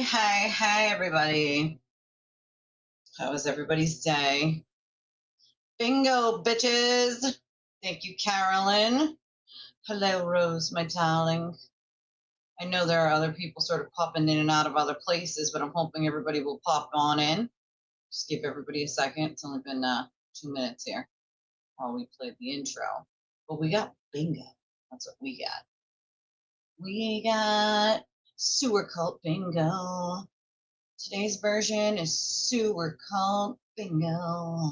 Hey, everybody. How was everybody's day? Bingo, bitches. Thank you, Carolyn. Hello, Rose, my darling. I know there are other people sort of popping in and out of other places, but I'm hoping everybody will pop on in. Just give everybody a second. It's only been 2 minutes here while we played the intro. But we got bingo. That's what we got. We got sewer cult bingo. Today's version is sewer cult bingo.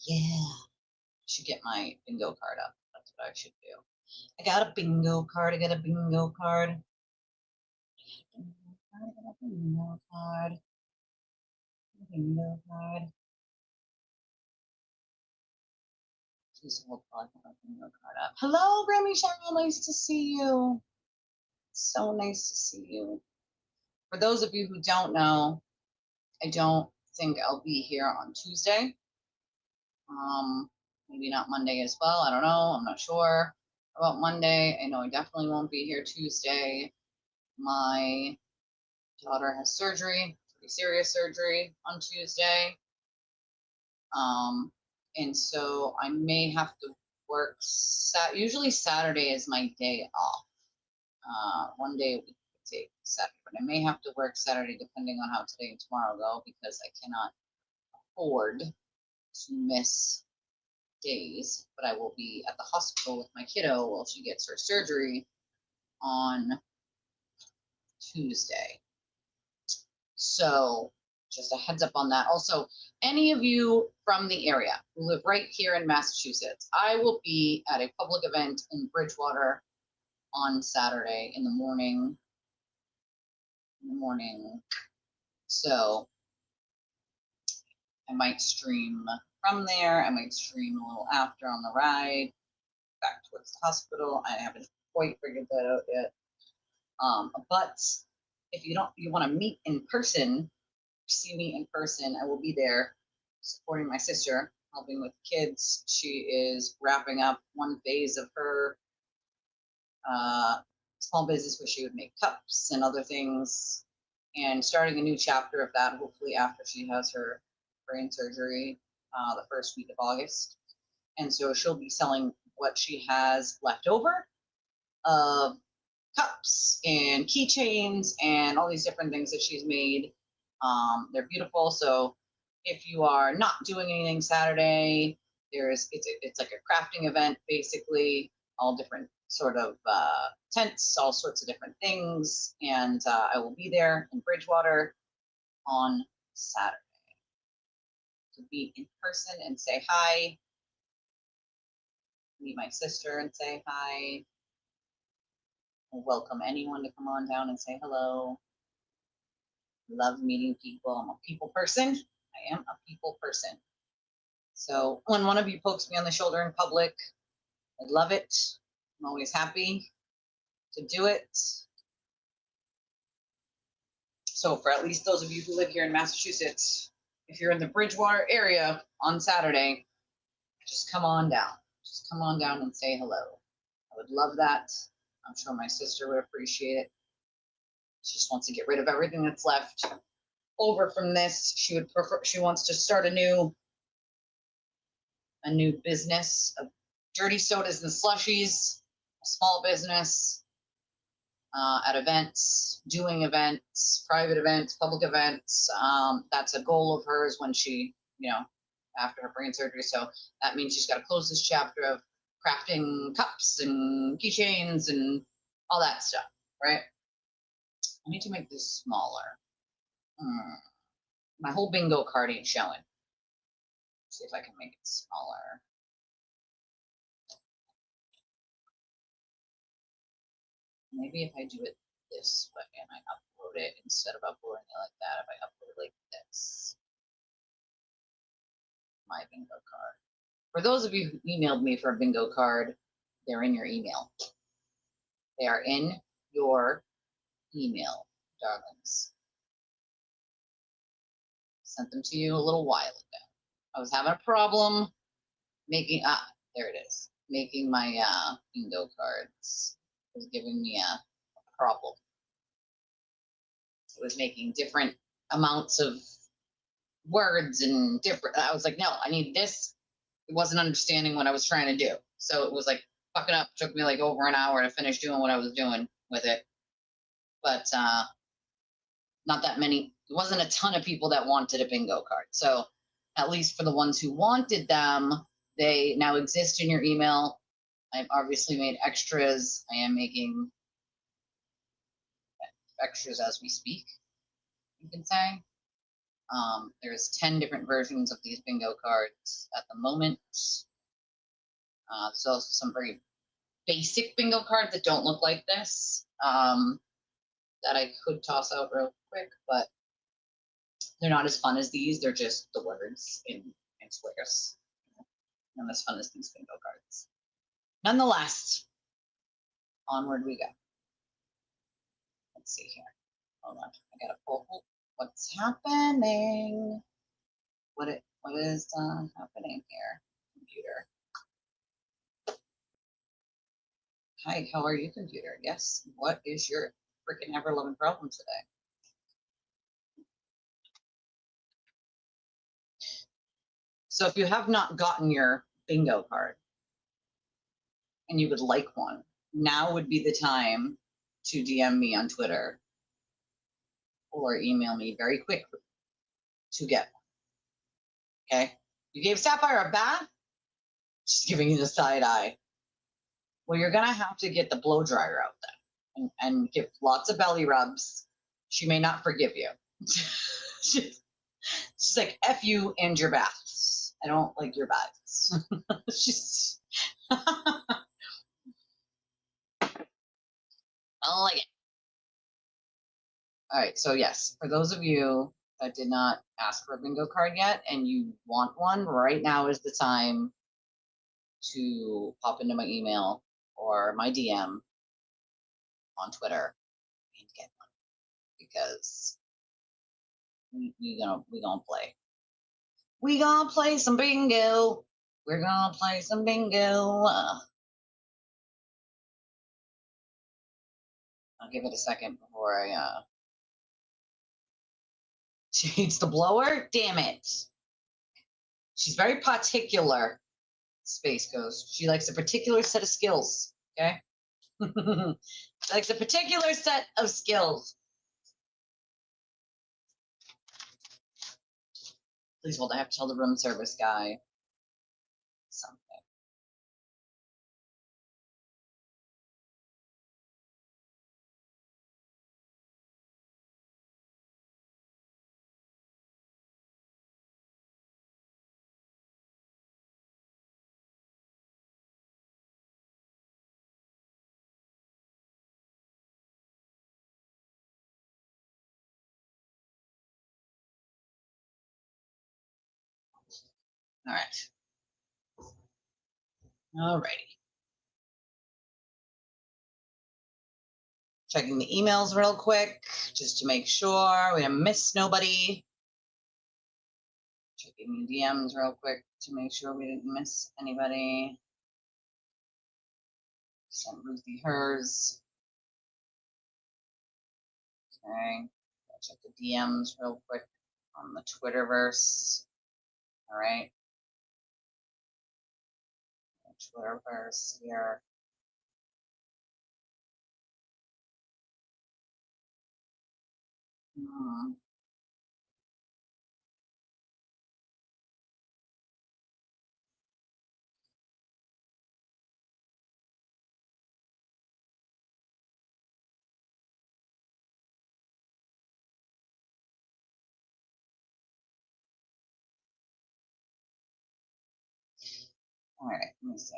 Yeah. I should get my bingo card up. That's what I should do. I got a bingo card. I got a bingo card. I got a bingo card. Bingo card. Please hold while I put my bingo card up. Hello, Grammy Cheryl. Nice to see you. So nice to see you. For those of you who don't know, I don't think I'll be here on Tuesday. Maybe not Monday as well. I don't know. I'm not sure about Monday. I know I definitely won't be here Tuesday. My daughter has surgery, pretty serious surgery on Tuesday. And so I may have to work. Usually Saturday is my day off. One day a week I take Saturday, but I may have to work Saturday depending on how today and tomorrow go because I cannot afford to miss days. But I will be at the hospital with my kiddo while she gets her surgery on Tuesday. So just a heads up on that. Also, any of you from the area who live right here in Massachusetts, I will be at a public event in Bridgewater on Saturday in the morning. So I might stream from there. I might stream a little after on the ride back towards the hospital. I haven't quite figured that out yet. But if you want to meet in person, see me in person, I will be there supporting my sister, helping with kids. She is wrapping up one phase of her small business where she would make cups and other things, and starting a new chapter of that, hopefully after she has her brain surgery the first week of August. And so she'll be selling what she has left over of cups and keychains and all these different things that she's made. They're beautiful. So if you are not doing anything Saturday, it's like a crafting event, basically, all different sort of tents, all sorts of different things. And I will be there in Bridgewater on Saturday to be in person and say hi, meet my sister and say hi. I'll welcome anyone to come on down and say hello. Love meeting people. I'm a people person. I am a people person. So when one of you pokes me on the shoulder in public, I love it. I'm always happy to do it. So for at least those of you who live here in Massachusetts, if you're in the Bridgewater area on Saturday, just come on down. Just come on down and say hello. I would love that. I'm sure my sister would appreciate it. She just wants to get rid of everything that's left over from this. She wants to start a new business of dirty sodas and slushies, a small business at events, doing events, private events, public events. That's a goal of hers when she, after her brain surgery. So that means she's got to close this chapter of crafting cups and keychains and all that stuff, right? I need to make this smaller. My whole bingo card ain't showing. See if I can make it smaller. Maybe if I do it this way and I upload it instead of uploading it like that, if I upload it like this. My bingo card. For those of you who emailed me for a bingo card, they're in your email. They are in your email, darlings. Sent them to you a little while ago. I was having a problem making, there it is, making my bingo cards. It was giving me a problem. It was making different amounts of words and different. I was like, no, I need this. It wasn't understanding what I was trying to do. So it was like fucking up. Took me like over an hour to finish doing what I was doing with it. But not that many. It wasn't a ton of people that wanted a bingo card. So at least for the ones who wanted them, they now exist in your email. I've obviously made extras. I am making extras as we speak, you can say. There's 10 different versions of these bingo cards at the moment. So some very basic bingo cards that don't look like this that I could toss out real quick, but they're not as fun as these. They're just the words in squares. Not as fun as these bingo cards. Nonetheless, onward we go. Let's see here. Hold on. I gotta pull. What's happening? What is happening here, computer? Hi, how are you, computer? Yes. What is your freaking ever-loving problem today? So if you have not gotten your bingo card and you would like one, now would be the time to DM me on Twitter or email me very quickly to get one. Okay? You gave Sapphire a bath? She's giving you the side eye. Well, you're gonna have to get the blow dryer out then and give lots of belly rubs. She may not forgive you. she's like, F you and your baths. I don't like your baths. She's I don't like it. All right, so yes, for those of you that did not ask for a bingo card yet and you want one, right now is the time to pop into my email or my DM on Twitter and get one because we gonna play. We gonna play some bingo. We're gonna play some bingo. I'll give it a second before I She hates the blower? Damn it. She's very particular, Space Ghost. She likes a particular set of skills, okay? She likes a particular set of skills. Please hold, I have to tell the room service guy something. All right. All righty. Checking the emails real quick, just to make sure we didn't miss nobody. Checking the DMs real quick to make sure we didn't miss anybody. Sent Ruthie hers. Okay. Check the DMs real quick on the Twitterverse. All right. Twitterverse here. All right, let me see.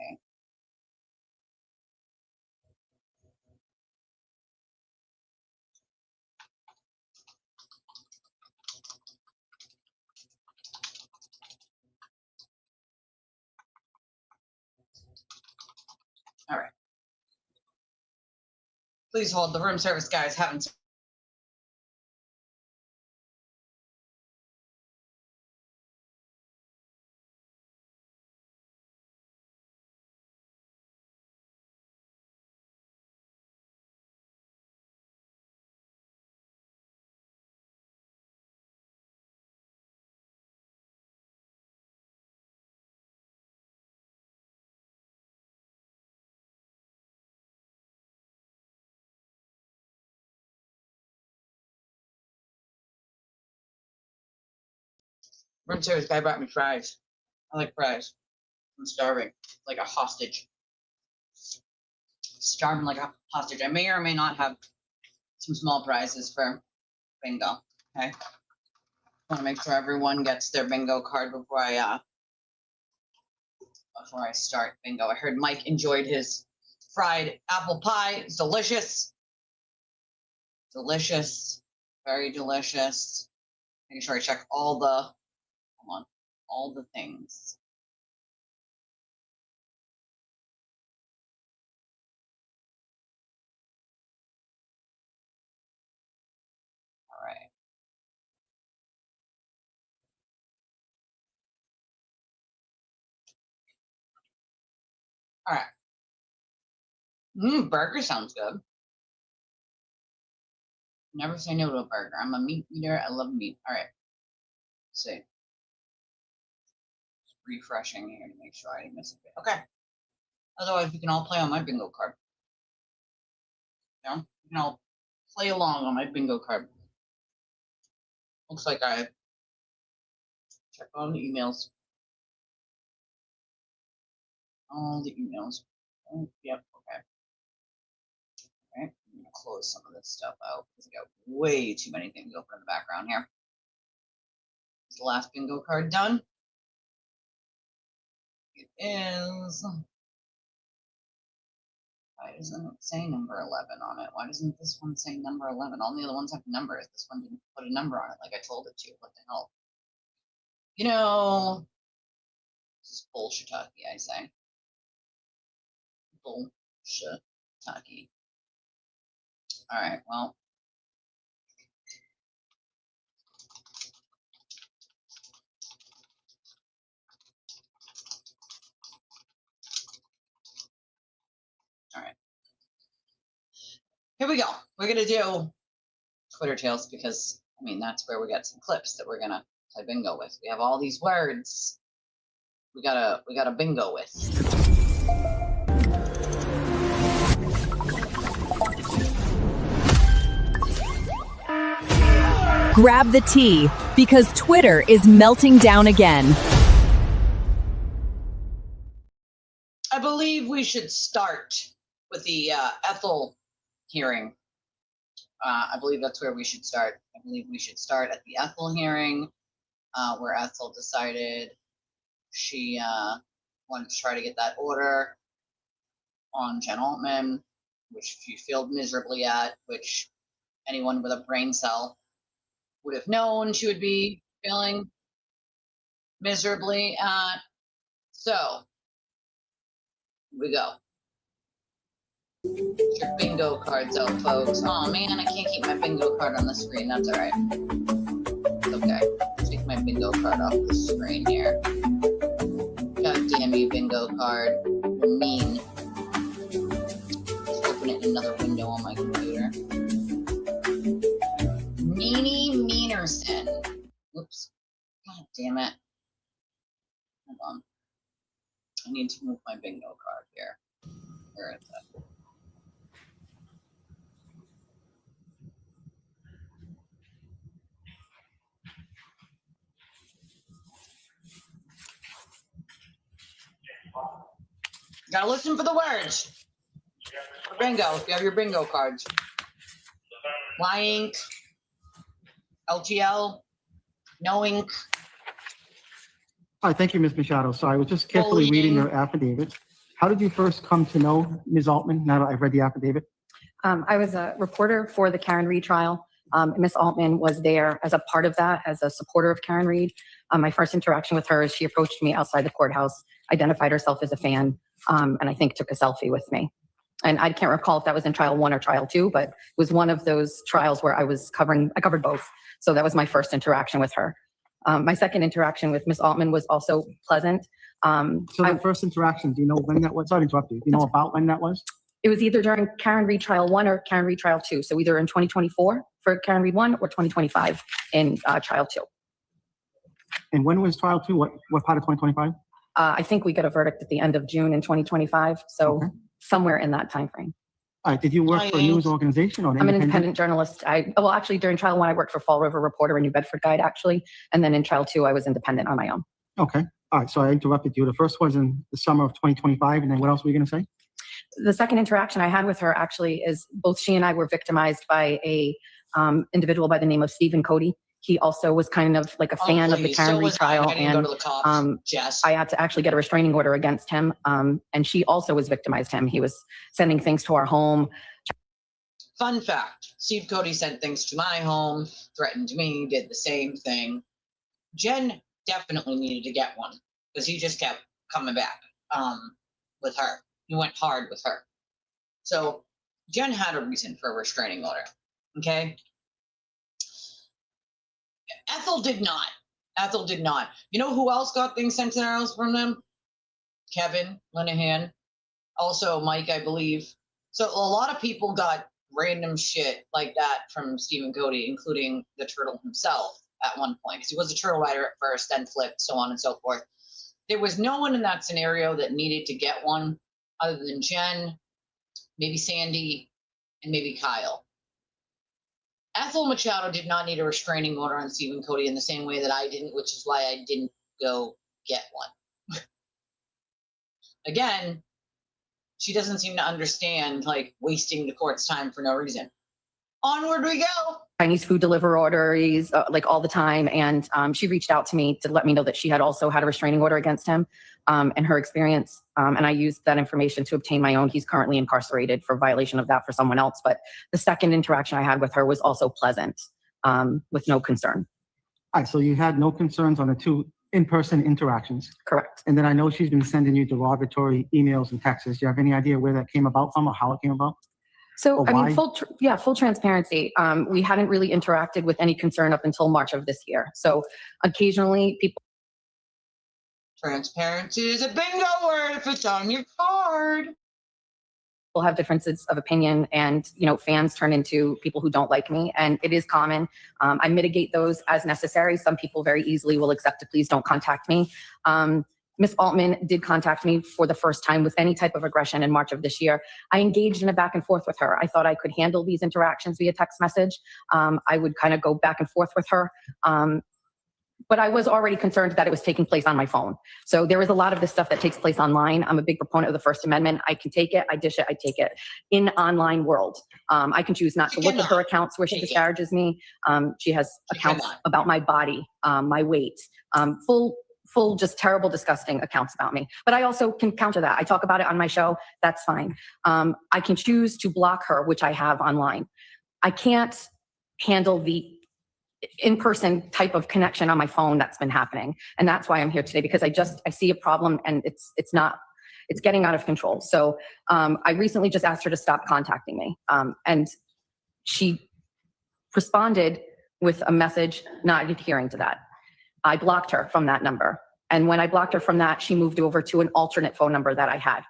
All right. Please hold, the room service guys haven't I'm serious. Guy brought me fries. I like fries. I'm starving, like a hostage. Starving like a hostage. I may or may not have some small prizes for bingo. Okay. Want to make sure everyone gets their bingo card before I start bingo. I heard Mike enjoyed his fried apple pie. It's delicious. Delicious. Very delicious. Making sure I check all the things. All right. All right. Burger sounds good. Never say no to a burger. I'm a meat eater. I love meat. All right. Let's see. Just refreshing here to make sure I didn't miss a bit. Okay. Otherwise, we can all play on my bingo card. You know? We can all play along on my bingo card. Looks like I checked all the emails. All the emails. Oh, yep. Okay. All right. I'm gonna close some of this stuff out because I got way too many things open in the background here. Is the last bingo card done? It is. Why doesn't it say number 11 on it? Why doesn't this one say number 11? All the other ones have numbers. This one didn't put a number on it like I told it to. What the hell? You know, this is bullshit, I say. Bullshit. All right, well. All right. Here we go. We're going to do Twitter Tales because, I mean, that's where we got some clips that we're going to play bingo with. We have all these words we gotta bingo with. Grab the tea, because Twitter is melting down again. I believe we should start with the Ethel hearing. I believe that's where we should start. I believe we should start at the Ethel hearing, where Ethel decided she wanted to try to get that order on Jen Altman, which she failed miserably at, which anyone with a brain cell would have known she would be failing miserably at. So, here we go. Get your bingo cards out, folks. Oh man, I can't keep my bingo card on the screen. That's all right. It's okay. Take my bingo card off the screen here. God damn you, bingo card. You're mean. Let's open it in another window on my computer. Meanie Meanerson. Whoops. God damn it. Hold on. I need to move my bingo card here. Where is it? Gotta listen for the words. For bingo, if you have your bingo cards. Y-ink, LGL, no ink. Hi, thank you, Ms. Machado. So I was just carefully reading your affidavit. How did you first come to know Ms. Altman, now that I've read the affidavit? I was a reporter for the Karen Reed trial. Ms. Altman was there as a part of that, as a supporter of Karen Reed. My first interaction with her is she approached me outside the courthouse, identified herself as a fan, and I think took a selfie with me. And I can't recall if that was in trial 1 or trial 2, but it was one of those trials where I covered both. So that was my first interaction with her. My second interaction with Ms. Altman was also pleasant. So the first interaction, do you know when that was? Sorry to interrupt you. Do you know about when that was? It was either during Karen Reed trial 1 or Karen Reed trial 2. So either in 2024 for Karen Reed 1 or 2025 in trial 2. And when was trial 2? What part of 2025? I think we got a verdict at the end of June in 2025. So somewhere in that time frame. All right, did you work for a news organization or I'm an independent journalist. Well, actually, during trial one, I worked for Fall River Reporter and New Bedford Guide, actually. And then in trial two, I was independent on my own. Okay. All right, so I interrupted you. The first was in the summer of 2025, and then what else were you going to say? The second interaction I had with her actually is both she and I were victimized by a individual by the name of Stephen Cody. He also was kind of like a fan of the Karen Reed trial, and I had to actually get a restraining order against him. And she also was victimized him. He was sending things to our home. Fun fact, Steve Cody sent things to my home, threatened me, did the same thing. Jen definitely needed to get one because he just kept coming back with her. He went hard with her. So Jen had a reason for a restraining order, okay? Ethel did not. Ethel did not. You know who else got things sent to their house from them? Kevin Linehan. Also Mike, I believe. So a lot of people got random shit like that from Stephen Cody, including the Turtle himself at one point, because he was a Turtle writer at first, then flipped, so on and so forth. There was no one in that scenario that needed to get one other than Jen, maybe Sandy, and maybe Kyle. Ethel Machado did not need a restraining order on Stephen Cody in the same way that I didn't, which is why I didn't go get one. Again, she doesn't seem to understand, like, wasting the court's time for no reason. Onward we go. Chinese food deliveries, like all the time. And she reached out to me to let me know that she had also had a restraining order against him and her experience. And I used that information to obtain my own. He's currently incarcerated for violation of that for someone else. But the second interaction I had with her was also pleasant, with no concern. All right, so you had no concerns on the two in-person interactions. Correct. And then I know she's been sending you derogatory emails and texts. Do you have any idea where that came about from or how it came about? So, I mean, full transparency. We hadn't really interacted with any concern up until March of this year. So occasionally people. Transparency is a bingo word if it's on your card. People have differences of opinion, and, you know, fans turn into people who don't like me, and it is common. I mitigate those as necessary. Some people very easily will accept it. Please don't contact me. Miss Altman did contact me for the first time with any type of aggression in March of this year. I engaged in a back and forth with her. I thought I could handle these interactions via text message. I would kind of go back and forth with her. But I was already concerned that it was taking place on my phone. So there is a lot of this stuff that takes place online. I'm a big proponent of the First Amendment. I can take it, I dish it, I take it. In online world, I can choose not to look at her accounts where she disparages me. She has accounts about my body, my weight, full, just terrible, disgusting accounts about me. But I also can counter that. I talk about it on my show. That's fine. I can choose to block her, which I have online. I can't handle the in-person type of connection on my phone that's been happening. And that's why I'm here today, because I see a problem, and it's getting out of control. So I recently just asked her to stop contacting me. And she responded with a message not adhering to that. I blocked her from that number. And when I blocked her from that, she moved over to an alternate phone number that I had.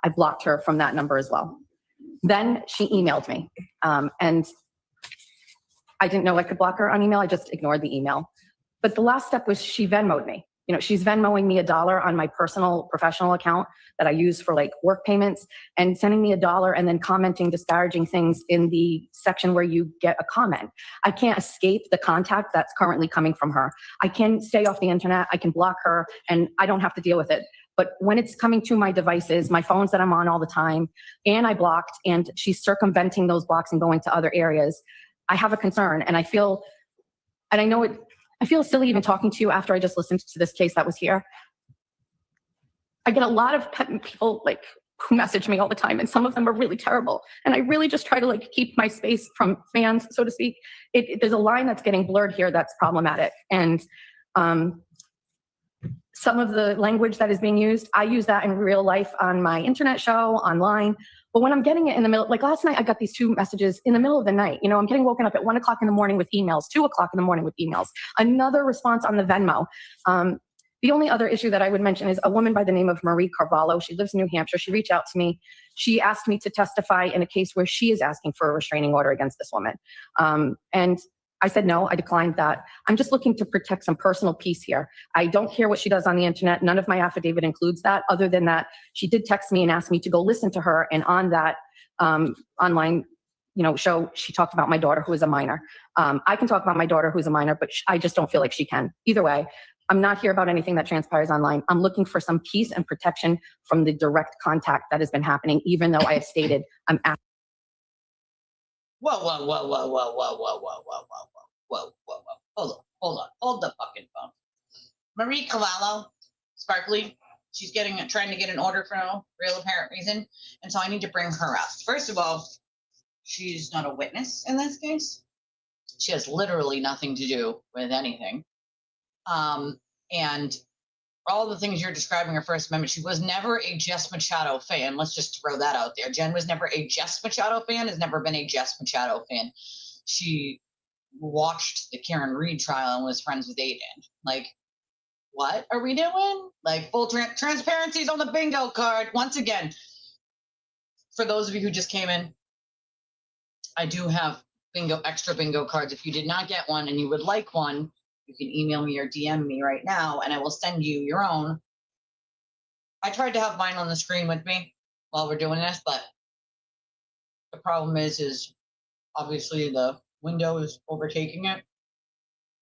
I blocked her from that number as well. Then she emailed me. And I didn't know I could block her on email. I just ignored the email. But the last step was she Venmo'd me. You know, she's Venmoing me $1 on my personal professional account that I use for like work payments, and sending me $1 and then commenting disparaging things in the section where you get a comment. I can't escape the contact that's currently coming from her. I can stay off the internet. I can block her and I don't have to deal with it. But when it's coming to my devices, my phones that I'm on all the time, and I blocked, and she's circumventing those blocks and going to other areas, I have a concern. And I feel silly even talking to you after I just listened to this case that was here. I get a lot of people like who message me all the time, and some of them are really terrible. And I really just try to like keep my space from fans, so to speak. There's a line that's getting blurred here that's problematic. And some of the language that is being used, I use that in real life on my internet show, online. But when I'm getting it in the middle, like last night, I got these 2 messages in the middle of the night. You know, I'm getting woken up at 1 o'clock in the morning with emails, 2 o'clock in the morning with emails, another response on the Venmo. The only other issue that I would mention is a woman by the name of Marie Carvalho. She lives in New Hampshire. She reached out to me. She asked me to testify in a case where she is asking for a restraining order against this woman. And I said no, I declined that. I'm just looking to protect some personal peace here. I don't care what she does on the internet. None of my affidavit includes that, other than that she did text me and ask me to go listen to her. And on that, online, show, she talked about my daughter who is a minor. I can talk about my daughter who's a minor, but I just don't feel like she can. Either way, I'm not here about anything that transpires online. I'm looking for some peace and protection from the direct contact that has been happening, even though I have stated I'm at. Whoa, whoa, whoa, whoa, whoa, whoa, whoa, whoa, whoa, whoa, whoa, whoa, whoa. Hold the fucking phone. Marie Cavallo, Sparkly, she's trying to get an order for no real apparent reason, and so I need to bring her up. First of all, she's not a witness in this case. She has literally nothing to do with anything. And all the things you're describing her First Amendment, she was never a Jess Machado fan. Let's just throw that out there. Jen was never a Jess Machado fan, has never been a Jess Machado fan. She watched the Karen Reed trial and was friends with Aiden. Like, what are we doing? Like, full transparency is on the bingo card. Once again, for those of you who just came in, I do have extra bingo cards. If you did not get one and you would like one, you can email me or DM me right now, and I will send you your own. I tried to have mine on the screen with me while we're doing this, but the problem is obviously the window is overtaking it.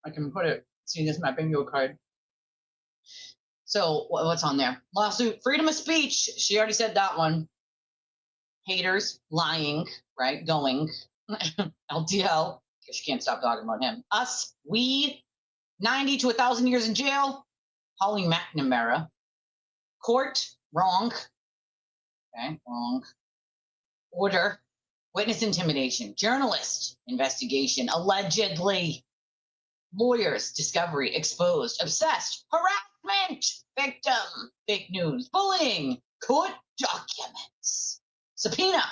I can put it, see, this is my bingo card. So what's on there? Lawsuit, freedom of speech. She already said that one. Haters, lying, right? Going. LTL, because she can't stop talking about him. Us, we, 90 to 1,000 years in jail. Holly McNamara. Court, wrong. Okay, wrong. Order, witness intimidation. Journalist, investigation, allegedly. Lawyers, discovery, exposed, obsessed, harassment, victim, fake news, bullying, court documents, subpoena,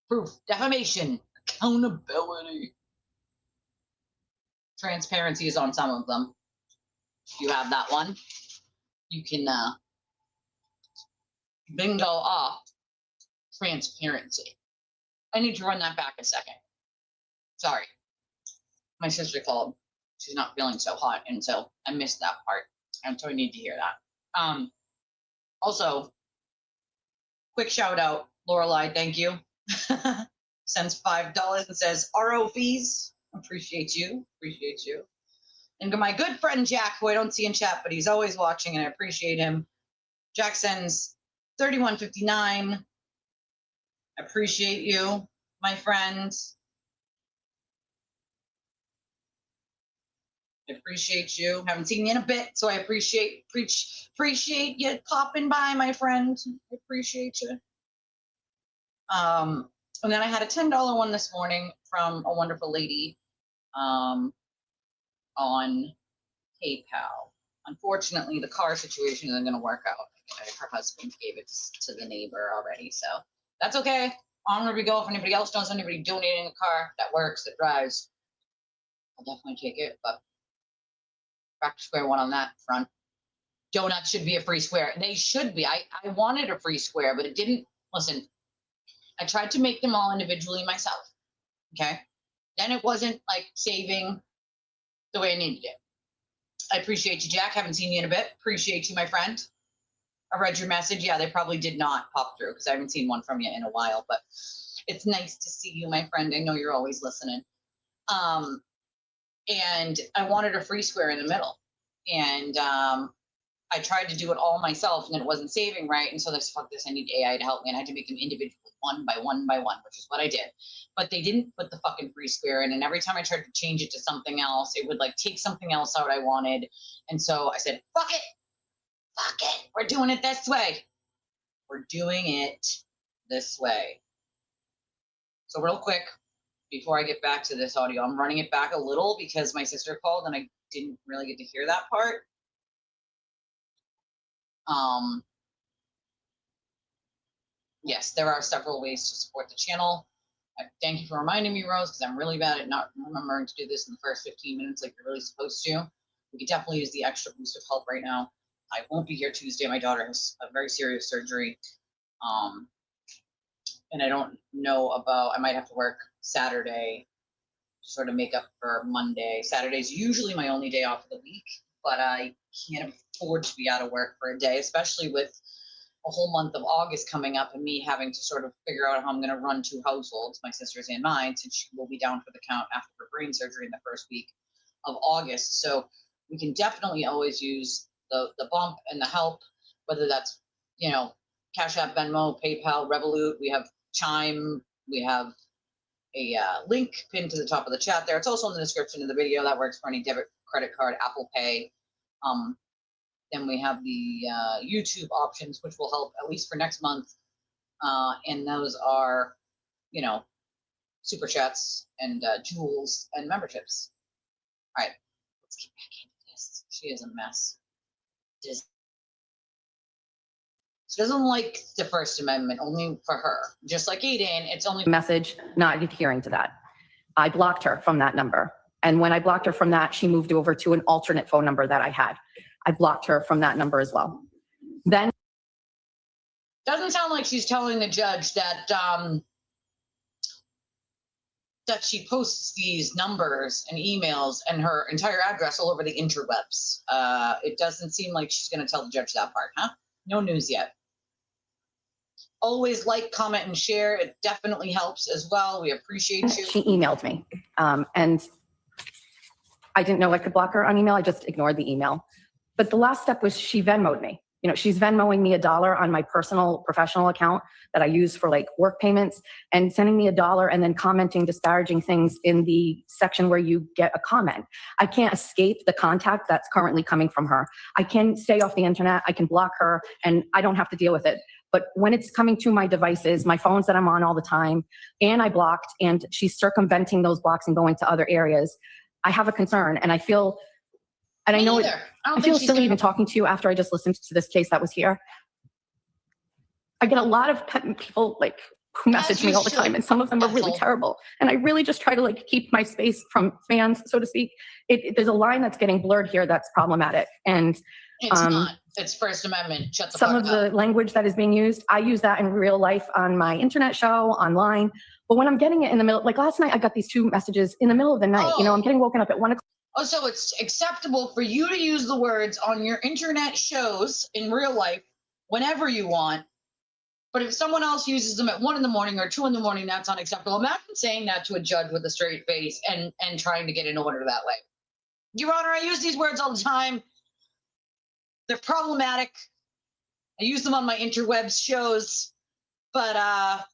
proof, defamation, accountability. Transparency is on some of them. If you have that one, you can bingo off transparency. I need to run that back a second. Sorry. My sister called. She's not feeling so hot, and so I missed that part. And so I need to hear that. Also, quick shout out, Lorelei, thank you. Sends $5 and says, RO fees. Appreciate you. And my good friend Jack, who I don't see in chat, but he's always watching and I appreciate him. Jack sends $31.59. Appreciate you, my friend. I appreciate you. Haven't seen you in a bit, so I appreciate you popping by, my friend. I appreciate you. And then I had a $10 one this morning from a wonderful lady on PayPal. Unfortunately, the car situation isn't going to work out. Her husband gave it to the neighbor already, so that's okay. On where we go. If anybody else knows anybody donating a car that works, that drives, I'll definitely take it. But back to square one on that front. Donuts should be a free square. They should be. I wanted a free square, but it didn't. Listen, I tried to make them all individually myself. Okay. Then it wasn't like saving the way I needed it. I appreciate you, Jack. Haven't seen you in a bit. Appreciate you, my friend. I read your message. Yeah, they probably did not pop through because I haven't seen one from you in a while, but it's nice to see you, my friend. I know you're always listening. And I wanted a free square in the middle. And I tried to do it all myself, and then it wasn't saving right. And so I said, fuck this, I need AI to help me. And I had to make them individual, one by one by one, which is what I did. But they didn't put the fucking free square in. And every time I tried to change it to something else, it would like take something else out I wanted. And so I said, fuck it. We're doing it this way. We're doing it this way. So real quick, before I get back to this audio, I'm running it back a little because my sister called and I didn't really get to hear that part. Yes, there are several ways to support the channel. Thank you for reminding me, Rose, because I'm really bad at not remembering to do this in the first 15 minutes like you're really supposed to. We could definitely use the extra boost of help right now. I won't be here Tuesday. My daughter has a very serious surgery. And I don't know about, I might have to work Saturday to sort of make up for Monday. Saturday's usually my only day off of the week, but I can't afford to be out of work for a day, especially with a whole month of August coming up and me having to sort of figure out how I'm going to run 2 households, my sister's and mine, since she will be down for the count after her brain surgery in the first week of August. So we can definitely always use the bump and the help, whether that's, you know, Cash App, Venmo, PayPal, Revolut. We have Chime. We have a link pinned to the top of the chat there. It's also in the description of the video. That works for any debit, credit card, Apple Pay. Then we have the YouTube options, which will help at least for next month. And those are, you know, super chats and jewels and memberships. All right, let's get back into this. She is a mess. She doesn't like the First Amendment, only for her. Just like Aiden, it's only message, not adhering to that. I blocked her from that number. And when I blocked her from that, she moved over to an alternate phone number that I had. I blocked her from that number as well. Then doesn't sound like she's telling the judge that that she posts these numbers and emails and her entire address all over the interwebs. It doesn't seem like she's going to tell the judge that part, huh? No news yet. Always like, comment, and share. It definitely helps as well. We appreciate you. she emailed me, and I didn't know I could block her on email. I just ignored the email. But the last step was she Venmo'd me. You know, she's Venmoing me $1 on my personal professional account that I use for like work payments, and sending me $1 and then commenting disparaging things in the section where you get a comment. I can't escape the contact that's currently coming from her. I can stay off the internet. I can block her and I don't have to deal with it. But when it's coming to my devices, my phones that I'm on all the time, and I blocked, and she's circumventing those blocks and going to other areas, I have a concern. And I feel, and I know I feel silly even talking to you after I just listened to this case that was here. I get a lot of people like who message me all the time, and some of them are really terrible. And I really just try to like keep my space from fans, so to speak. There's a line that's getting blurred here that's problematic. And it's not. It's First Amendment. Shut the fuck up. Some of the language that is being used, I use that in real life on my internet show, online. But when I'm getting it in the middle, like last night, I got these 2 messages in the middle of the night. You know, I'm getting woken up at 1 o'clock. Oh, so it's acceptable for you to use the words on your internet shows in real life whenever you want. But if someone else uses them at 1 in the morning or 2 in the morning, that's unacceptable. Imagine saying that to a judge with a straight face and trying to get an order that way. Your Honor, I use these words all the time. They're problematic. I use them on my interwebs shows. But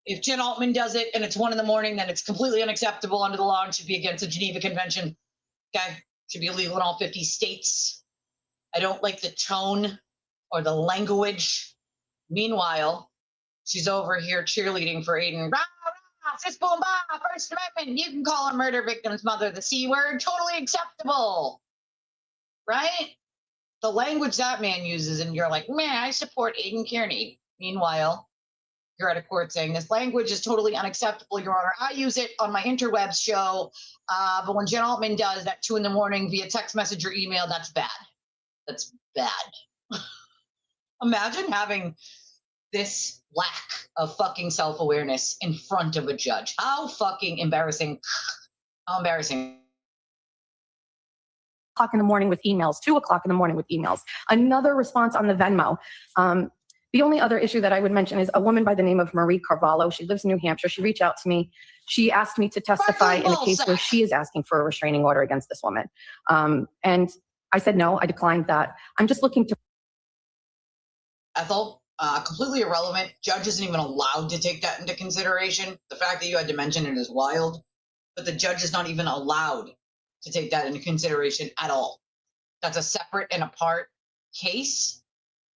if Jen Altman does it and it's 1 in the morning, then it's completely unacceptable under the law and should be against the Geneva Convention. Okay? Should be illegal in all 50 states. I don't like the tone or the language. Meanwhile, she's over here cheerleading for Aiden. Rah, rah, sis, boom, bah, First Amendment. You can call a murder victim's mother the C word. Totally acceptable. Right? The language that man uses, and you're like, man, I support Aiden Kearney. Meanwhile, you're at a court saying this language is totally unacceptable, Your Honor. I use it on my interwebs show, but when Jen Altman does at 2 in the morning via text message or email, that's bad. That's bad. Imagine having this lack of fucking self-awareness in front of a judge. How fucking embarrassing. How embarrassing. O'clock in the morning with emails, 2 o'clock in the morning with emails. Another response on the Venmo. The only other issue that I would mention is a woman by the name of Marie Carvalho. She lives in New Hampshire. She reached out to me. She asked me to testify in a case where she is asking for a restraining order against this woman. And I said no, I declined that. I'm just looking to... Ethel, completely irrelevant. Judge isn't even allowed to take that into consideration. The fact that you had to mention it is wild, but the judge is not even allowed to take that into consideration at all. That's a separate and apart case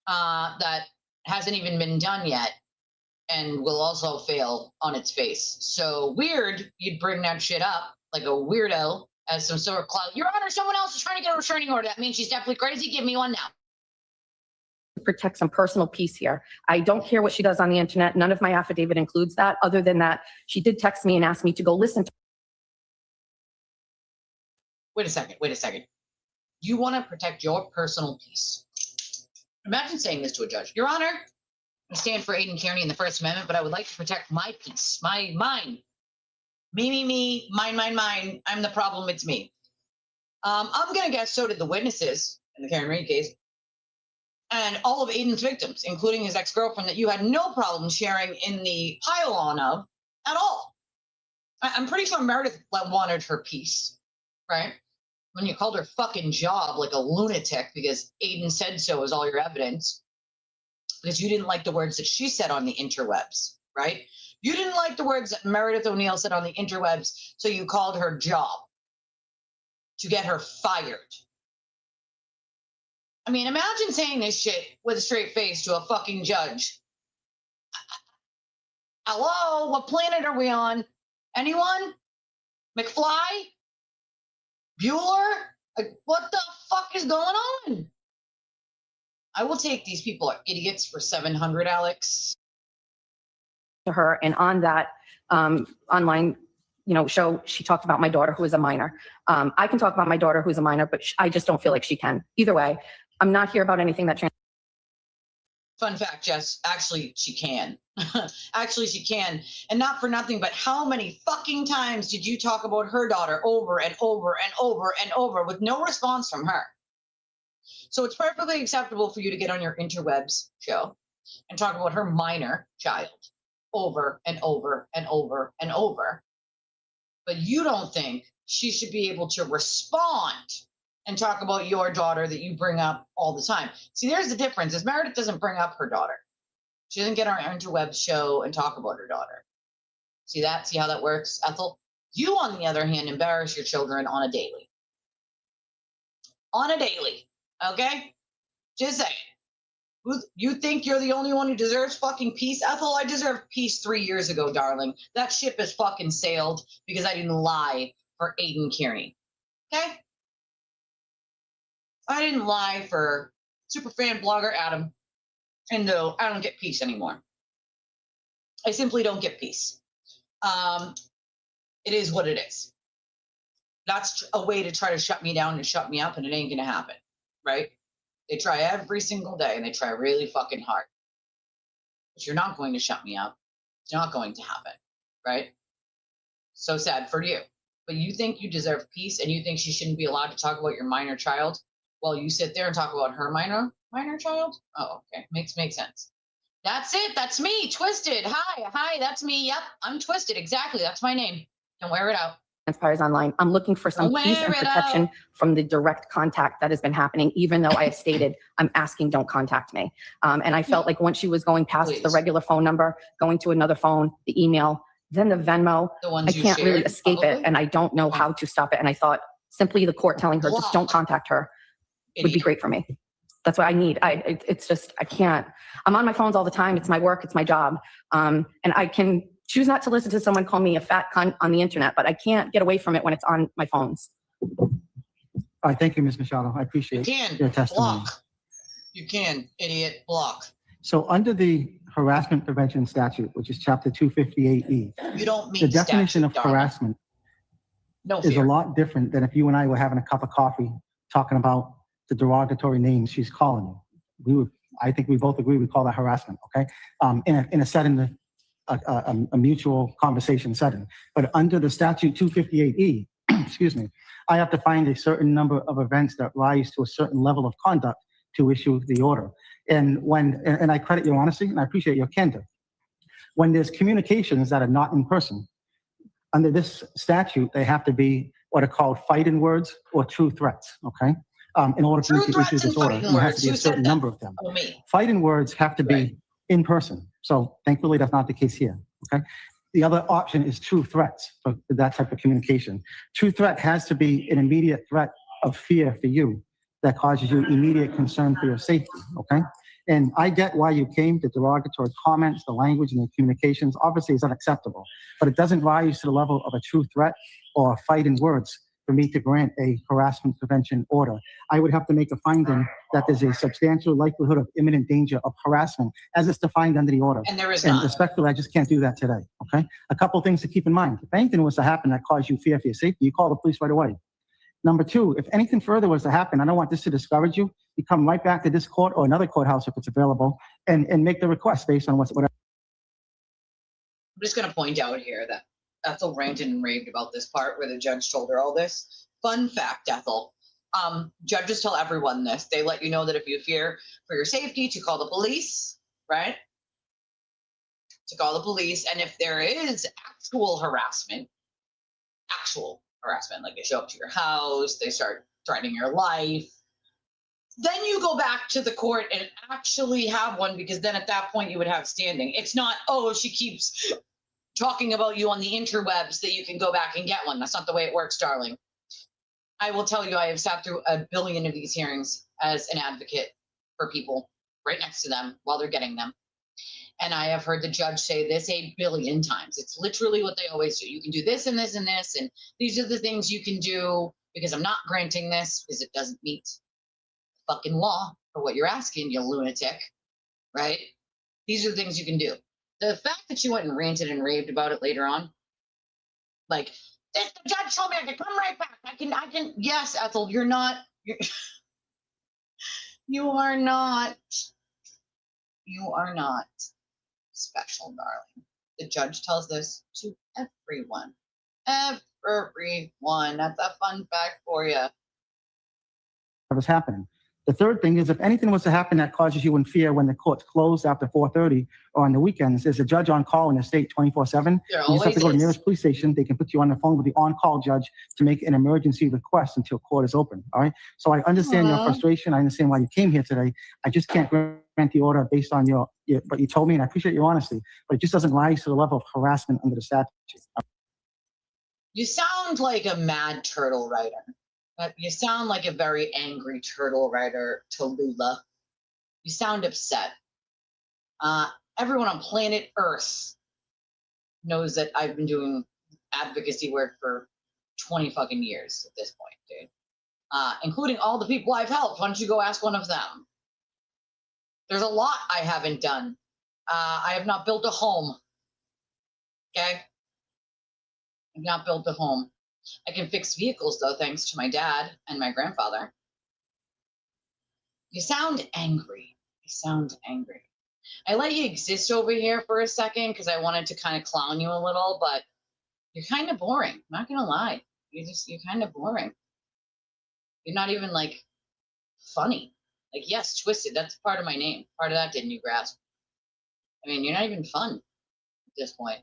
that hasn't even been done yet and will also fail on its face. So weird you'd bring that shit up like a weirdo as some sort of clout. Your Honor, someone else is trying to get a restraining order. That means she's definitely crazy. Give me one now. Protect some personal peace here. I don't care what she does on the internet. None of my affidavit includes that. Other than that, she did text me and ask me to go listen to... Wait a second. You want to protect your personal peace. Imagine saying this to a judge. Your Honor, I stand for Aiden Kearney in the First Amendment, but I would like to protect my peace, mine. Me, mine. I'm the problem, it's me. I'm going to guess so did the witnesses in the Karen Reed case. and all of Aiden's victims, including his ex-girlfriend that you had no problem sharing in the pile-on of at all. I'm pretty sure Meredith wanted her peace, right? When you called her fucking job like a lunatic because Aiden said so as all your evidence, because you didn't like the words that she said on the interwebs, right? You didn't like the words that Meredith O'Neill said on the interwebs, so you called her job to get her fired. I mean, imagine saying this shit with a straight face to a fucking judge. Hello, what planet are we on? Anyone? McFly? Bueller? Like, what the fuck is going on? I will take these people are idiots for 700, Alex. To her, and on that online show, she talked about my daughter who is a minor. I can talk about my daughter who's a minor, but I just don't feel like she can. Either way, I'm not here about anything that Fun fact, Jess, actually she can. Actually she can. And not for nothing, but how many fucking times did you talk about her daughter over and over and over and over with no response from her? So it's perfectly acceptable for you to get on your interwebs show and talk about her minor child over and over and over and over. But you don't think she should be able to respond and talk about your daughter that you bring up all the time. See, there's the difference, is Meredith doesn't bring up her daughter. She doesn't get on her interwebs show and talk about her daughter. See that? See how that works, Ethel? You, on the other hand, embarrass your children on a daily. On a daily, okay? Just saying. You think you're the only one who deserves fucking peace? Ethel, I deserved peace 3 years ago, darling. That ship has fucking sailed because I didn't lie for Aiden Kearney. Okay? I didn't lie for superfan blogger Adam. And no, I don't get peace anymore. I simply don't get peace. It is what it is. That's a way to try to shut me down and shut me up, and it ain't going to happen, right? They try every single day, and they try really fucking hard. But you're not going to shut me up. It's not going to happen, right? So sad for you. But you think you deserve peace, and you think she shouldn't be allowed to talk about your minor child while you sit there and talk about her minor child? Oh, okay. Makes sense. That's it. That's me, Twisted. Hi, that's me. Yep, I'm Twisted. Exactly. That's my name. Can wear it out. Transpires online. I'm looking for some peace and protection from the direct contact that has been happening, even though I have stated I'm asking don't contact me. And I felt like once she was going past the regular phone number, going to another phone, the email, then the Venmo, I can't really escape it, and I don't know how to stop it. And I thought simply the court telling her just don't contact her would be great for me. That's what I need. It's just, I can't. I'm on my phones all the time. It's my work. It's my job. And I can choose not to listen to someone call me a fat cunt on the internet, but I can't get away from it when it's on my phones. All right, thank you, Ms. Machado. I appreciate your testimony. Block. You can, idiot, block. So under the harassment prevention statute, which is chapter 258E, you don't mean the definition of harassment is a lot different than if you and I were having a cup of coffee talking about the derogatory names she's calling you. I think we both agree we call that harassment, okay? In a setting, a mutual conversation setting. But under the statute 258E, excuse me, I have to find a certain number of events that rise to a certain level of conduct to issue the order. And I credit your honesty and I appreciate your candor. When there's communications that are not in person, under this statute, they have to be what are called fighting words or true threats, okay? In order for me to issue this order, there has to be a certain number of them. Fighting words have to be in person. So thankfully, that's not the case here, okay? The other option is true threats for that type of communication. True threat has to be an immediate threat of fear for you that causes you immediate concern for your safety, okay? And I get why you came. The derogatory comments, the language, and the communications obviously is unacceptable, but it doesn't rise to the level of a true threat or fighting words for me to grant a harassment prevention order. I would have to make a finding that there's a substantial likelihood of imminent danger of harassment as it's defined under the order. And there is not. And respectfully, I just can't do that today, okay? A couple of things to keep in mind. If anything was to happen that caused you fear for your safety, you call the police right away. Number two, if anything further was to happen, I don't want this to discourage you, you come right back to this court or another courthouse if it's available and make the request based on whatever. I'm just going to point out here that Ethel ranted and raved about this part where the judge told her all this. Fun fact, Ethel, Judges tell everyone this. They let you know that if you fear for your safety, to call the police, right? To call the police. And if there is actual harassment, like they show up to your house, they start threatening your life, then you go back to the court and actually have one, because then at that point you would have standing. It's not, oh, she keeps talking about you on the interwebs that you can go back and get one. That's not the way it works, darling. I will tell you, I have sat through a billion of these hearings as an advocate for people right next to them while they're getting them. And I have heard the judge say this a billion times. It's literally what they always do. You can do this and this and this, and these are the things you can do, because I'm not granting this because it doesn't meet the fucking law for what you're asking, you lunatic, right? These are the things you can do. The fact that you went and ranted and raved about it later on, like, the judge told me I could come right back. I can. Yes, Ethel, you are not special, darling. The judge tells this to everyone. Everyone. That's a fun fact for you. What was happening. The third thing is, if anything was to happen that causes you in fear when the court's closed after 4:30 or on the weekends, there's a judge on call in the state 24/7. You just have to go to the nearest police station. They can put you on the phone with the on-call judge to make an emergency request until court is open. All right. So I understand your frustration. I understand why you came here today. I just can't grant the order based on what you told me, and I appreciate your honesty. But it just doesn't rise to the level of harassment under the statute. You sound like a mad turtle writer. You sound like a very angry turtle writer, Tallulah. You sound upset. Everyone on planet Earth knows that I've been doing advocacy work for 20 fucking years at this point, dude. Including all the people I've helped. Why don't you go ask one of them? There's a lot I haven't done. I have not built a home. Okay? I've not built a home. I can fix vehicles, though, thanks to my dad and my grandfather. You sound angry. I let you exist over here for a second because I wanted to kind of clown you a little, but you're kind of boring. I'm not going to lie. You're kind of boring. You're not even, like, funny. Like, yes, Twisted, that's part of my name. Part of that, didn't you grasp? I mean, you're not even fun at this point.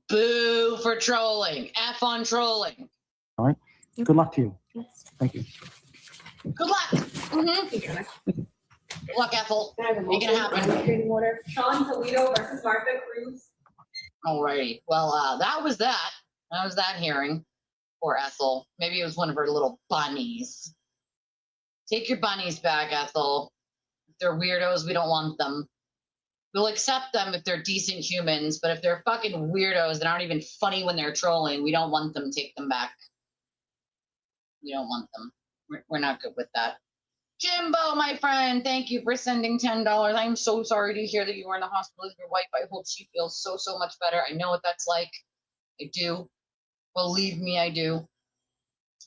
Boo for trolling. F on trolling. All right. Good luck to you. Yes. Thank you. Good luck. Mm-hmm. Good luck, Ethel. Make it happen. Sean Toledo versus Martha Cruz. Alrighty. Well, that was that. That was that hearing for Ethel. Maybe it was one of her little bunnies. Take your bunnies back, Ethel. If they're weirdos, we don't want them. We'll accept them if they're decent humans, but if they're fucking weirdos that aren't even funny when they're trolling, we don't want them. Take them back. We don't want them. We're not good with that. Jimbo, my friend, thank you for sending $10. I'm so sorry to hear that you were in the hospital with your wife. I hope she feels so much better. I know what that's like. I do. Believe me, I do.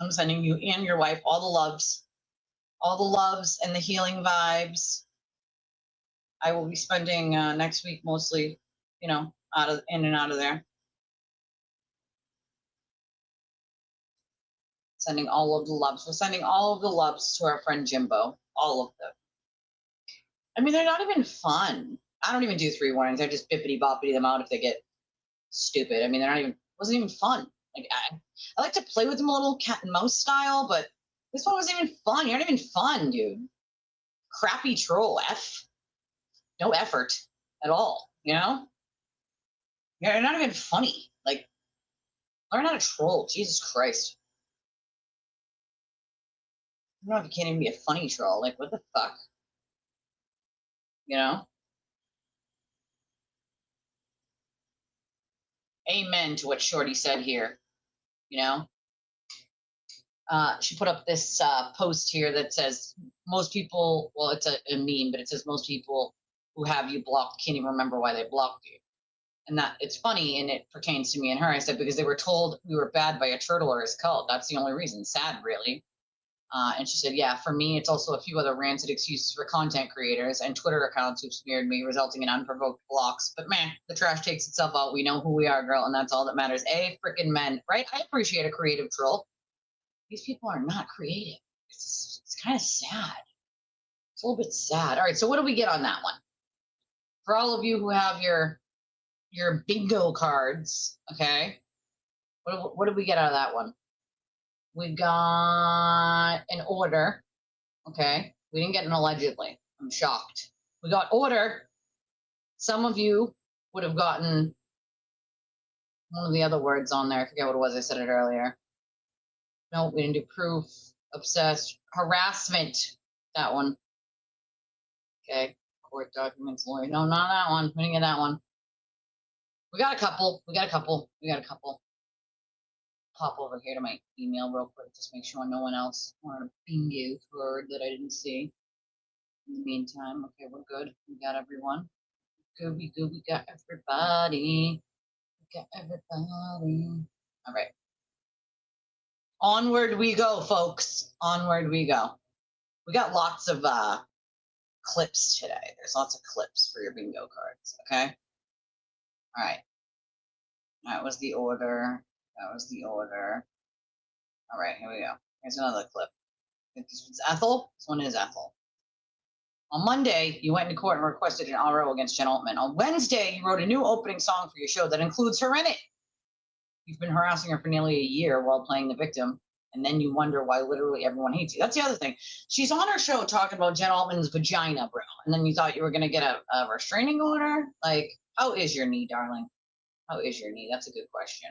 I'm sending you and your wife all the loves and the healing vibes. I will be spending next week mostly, in and out of there. Sending all of the loves. We're sending all of the loves to our friend Jimbo. All of them. I mean, they're not even fun. I don't even do 3 warnings. I just bippity-boppity them out if they get stupid. I mean, wasn't even fun. Like, I like to play with them a little cat and mouse style, but this one wasn't even fun. You're not even fun, dude. Crappy troll. No effort at all, You're not even funny. Like, learn how to troll. Jesus Christ. I don't know if you can't even be a funny troll. Like, what the fuck? Amen to what Shorty said here. She put up this post here that says most people, well, it's a meme, but it says most people who have you blocked can't even remember why they blocked you. And that it's funny, and it pertains to me and her. I said, because they were told we were bad by a turtle or his cult. That's the only reason. Sad, really. And she said, yeah, for me, it's also a few other rancid excuses for content creators and Twitter accounts who've smeared me, resulting in unprovoked blocks. But man, the trash takes itself out. We know who we are, girl, and that's all that matters. Frickin' men, right? I appreciate a creative troll. These people are not creative. It's kind of sad. It's a little bit sad. All right, so what do we get on that one? For all of you who have your bingo cards, okay? What did we get out of that one? We got an order, okay? We didn't get an allegedly. I'm shocked. We got order. Some of you would have gotten one of the other words on there. I forget what it was. I said it earlier. No, we didn't do proof. Obsessed. Harassment. That one. Okay. Court documents, lawyer. No, not that one. We didn't get that one. We got a couple. Pop over here to my email real quick. Just make sure no one else wanted a bingo word that I didn't see. In the meantime, okay, we're good. We got everyone. Good, we got everybody. All right. Onward we go, folks. Onward we go. We got lots of clips today. There's lots of clips for your bingo cards, okay? All right. That was the order. All right, here we go. Here's another clip. I think this one's Ethel. This one is Ethel. On Monday, you went into court and requested an RO against Jen Altman. On Wednesday, you wrote a new opening song for your show that includes her in it. You've been harassing her for nearly a year while playing the victim, and then you wonder why literally everyone hates you. That's the other thing. She's on her show talking about Jen Altman's vagina, bro, and then you thought you were going to get a restraining order? Like, how is your knee, darling? How is your knee? That's a good question.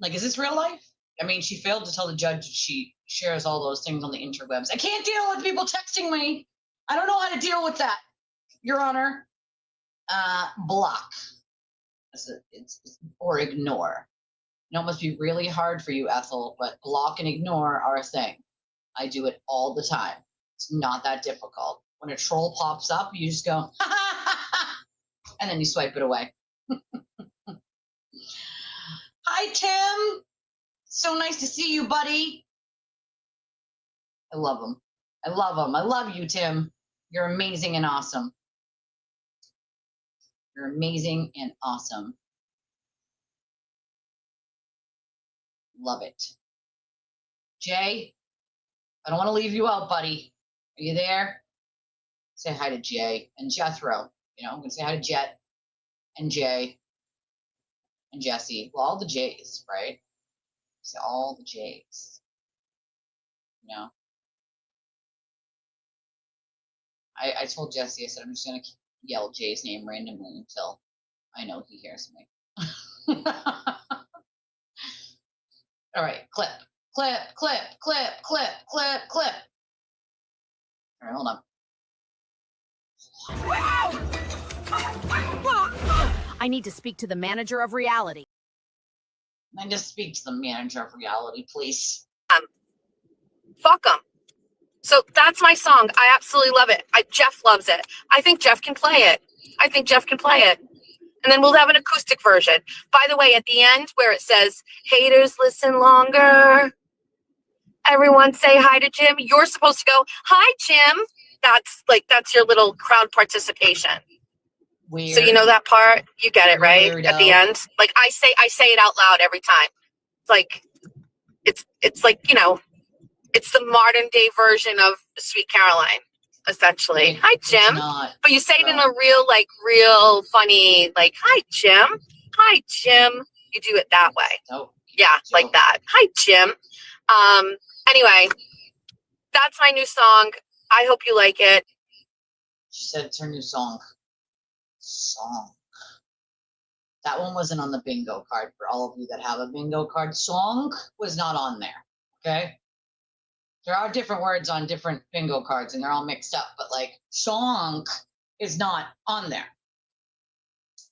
Like, is this real life? I mean, she failed to tell the judge that she shares all those things on the interwebs. I can't deal with people texting me. I don't know how to deal with that, Your Honor. Block. Or ignore. I know it must be really hard for you, Ethel, but block and ignore are a thing. I do it all the time. It's not that difficult. When a troll pops up, you just go, ha ha ha ha, and then you swipe it away. Hi, Tim. So nice to see you, buddy. I love him. I love you, Tim. You're amazing and awesome. You're amazing and awesome. Love it. Jay, I don't want to leave you out, buddy. Are you there? Say hi to Jay and Jethro. I'm going to say hi to Jet and Jay and Jesse. Well, all the J's, right? Say all the J's. I told Jesse, I said, I'm just going to yell Jay's name randomly until I know he hears me. All right, clip. All right, hold on. I need to speak to the manager of reality. I just speak to the manager of reality, please. Fuck them. So that's my song. I absolutely love it. Jeff loves it. I think Jeff can play it. And then we'll have an acoustic version. By the way, at the end where it says, haters listen longer, everyone say hi to Jim, you're supposed to go, hi, Jim. That's your little crowd participation. Weird. So you know that part? You get it, right? Weirdo. At the end. Like I say it out loud every time. It's like, it's the modern day version of Sweet Caroline, essentially. Hi, Jim. But you say it in a real funny, hi, Jim. Hi, Jim. You do it that way. Oh, yeah, like that. Hi, Jim. Anyway, that's my new song. I hope you like it. She said it's her new song. That one wasn't on the bingo card. For all of you that have a bingo card, song was not on there. Okay? There are different words on different bingo cards and they're all mixed up, but song is not on there.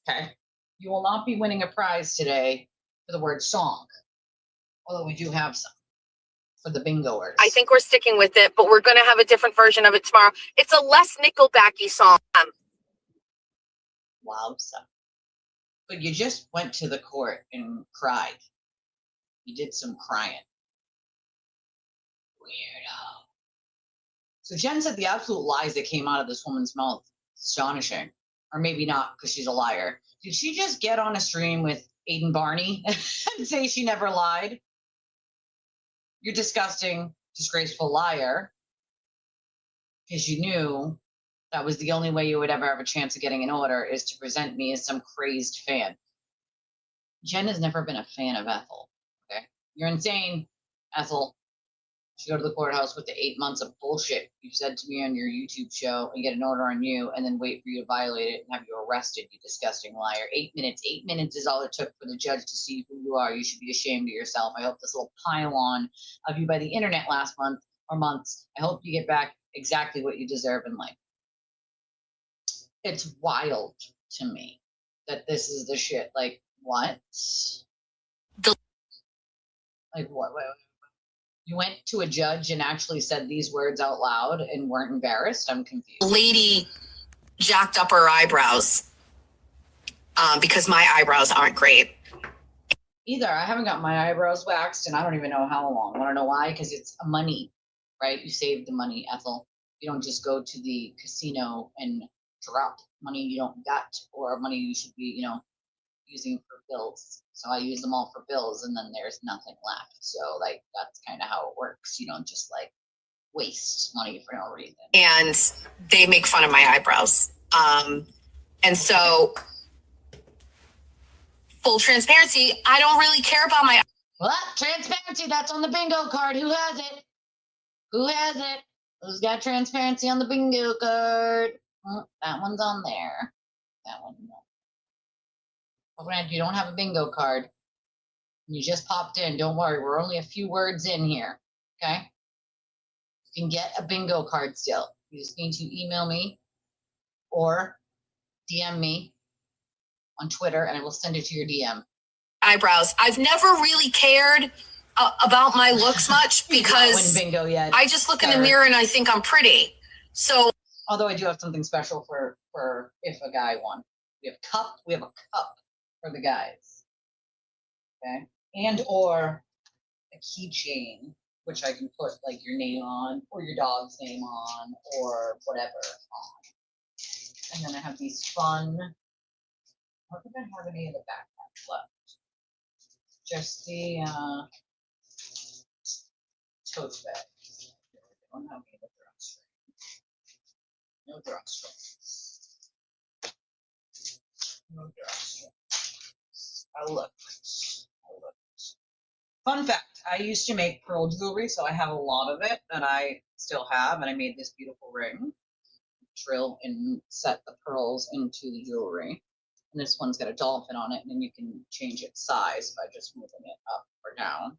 Okay? You will not be winning a prize today for the word song, although we do have some for the bingoers. I think we're sticking with it, but we're going to have a different version of it tomorrow. It's a less Nickelbacky song. Wow. But you just went to the court and cried. You did some crying. Weirdo. So Jen said the absolute lies that came out of this woman's mouth. Astonishing. Or maybe not, because she's a liar. Did she just get on a stream with Aiden Barney and say she never lied? you disgusting, disgraceful liar, because you knew that was the only way you would ever have a chance of getting an order, is to present me as some crazed fan. Jen has never been a fan of Ethel. Okay, you're insane, Ethel. You go to the courthouse with the 8 months of bullshit you said to me on your YouTube show and get an order on you, and then wait for you to violate it and have you arrested, you disgusting liar. 8 minutes. 8 minutes is all it took for the judge to see who you are. You should be ashamed of yourself. I hope this little pile-on of you by the internet last month or months, I hope you get back exactly what you deserve in life. It's wild to me that this is the shit. Like, what? Like, what? You went to a judge and actually said these words out loud and weren't embarrassed? I'm confused. Lady jacked up her eyebrows because my eyebrows aren't great. Either. I haven't got my eyebrows waxed and I don't even know how long. Want to know why? Because it's money, right? You save the money, Ethel. You don't just go to the casino and drop money you don't got, or money you should be, using for bills. So I use them all for bills and then there's nothing left. So like that's kind of how it works. You don't just like waste money for no reason. And they make fun of my eyebrows. And so full transparency, I don't really care about my What? Transparency, that's on the bingo card. Who has it? Who has it? Who's got transparency on the bingo card? That one's on there. That one. Well, Grant, you don't have a bingo card. You just popped in. Don't worry. We're only a few words in here. Okay? You can get a bingo card still. You just need to email me or DM me on Twitter and I will send it to your DM. Eyebrows. I've never really cared about my looks much because bingo yet. I just look in the mirror and I think I'm pretty. So, although I do have something special for if a guy won. We have a cup for the guys. Okay? And or a keychain, which I can put like your name on or your dog's name on or whatever on. And then I have these fun. I don't think I have any of the backpacks left. Just the tote bag. I don't have any of the drawstrings. No drawstrings. No drawstrings. I looked. Fun fact, I used to make pearl jewelry, so I have a lot of it that I still have, and I made this beautiful ring. Drill and set the pearls into the jewelry. And this one's got a dolphin on it, and then you can change its size by just moving it up or down.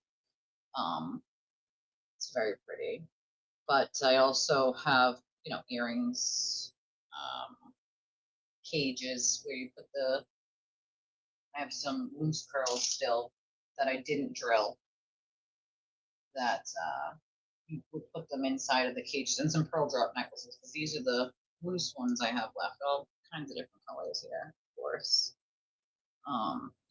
It's very pretty. But I also have, earrings, cages where you put I have some loose pearls still that I didn't drill, that you would put them inside of the cages, and some pearl drop necklaces, because these are the loose ones I have left, all kinds of different colors here, of course.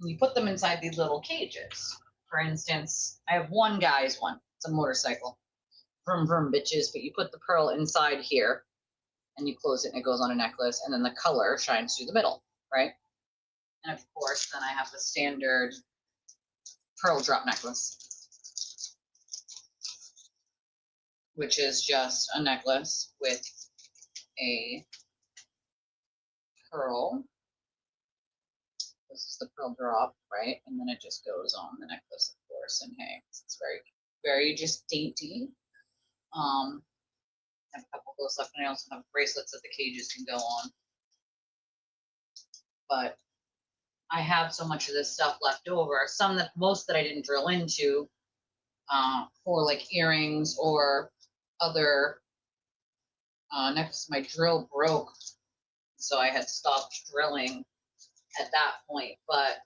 You put them inside these little cages. For instance, I have one guy's one. It's a motorcycle. Vroom, vroom, bitches. But you put the pearl inside here, and you close it, and it goes on a necklace, and then the color shines through the middle, right? And of course, then I have the standard pearl drop necklace, which is just a necklace with a pearl. This is the pearl drop, right? And then it just goes on the necklace, of course, and hangs. It's very, very just dainty. I have a couple of those left, and I also have bracelets that the cages can go on. But I have so much of this stuff left over. Most that I didn't drill into for like earrings or other necklaces. My drill broke, so I had stopped drilling at that point. But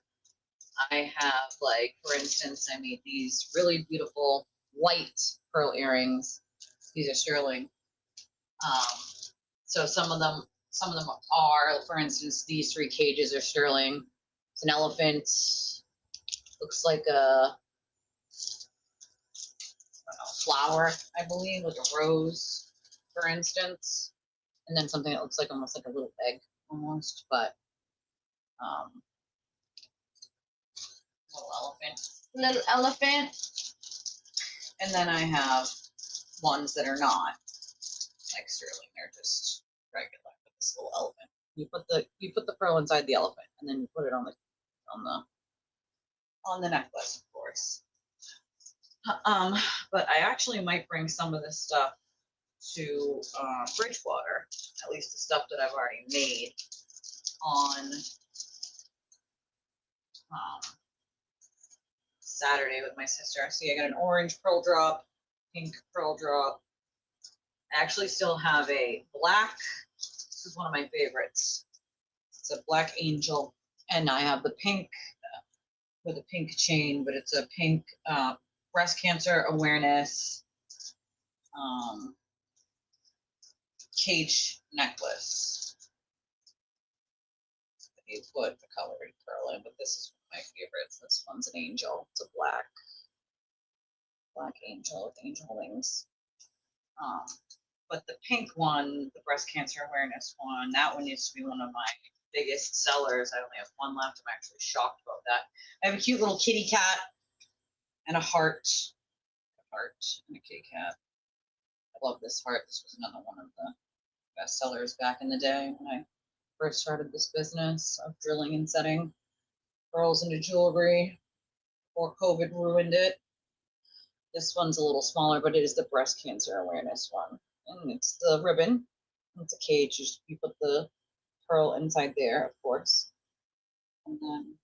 I have, like, for instance, I made these really beautiful white pearl earrings. These are sterling. So some of them are, for instance, these 3 cages are sterling. It's an elephant. Looks like a flower, I believe, like a rose, for instance. And then something that looks like almost like a little egg, almost, but little elephant. And then I have ones that are not like sterling. They're just regular with this little elephant. You put the pearl inside the elephant, and then you put it on the necklace, of course. But I actually might bring some of this stuff to Bridgewater, at least the stuff that I've already made on Saturday with my sister. See, I got an orange pearl drop, pink pearl drop. I actually still have a black, this is one of my favorites. It's a black angel, and I have the pink with a pink chain, but it's a pink breast cancer awareness cage necklace. You put the colored pearl in, but this is one of my favorites. This one's an angel. It's a black angel with angel wings. But the pink one, the breast cancer awareness one, that one used to be one of my biggest sellers. I only have one left. I'm actually shocked about that. I have a cute little kitty cat and a heart and a kitty cat. I love this heart. This was another one of the best sellers back in the day when I first started this business of drilling and setting pearls into jewelry before COVID ruined it. This one's a little smaller, but it is the breast cancer awareness one. And it's the ribbon. It's a cage. You put the pearl inside there, of course. And then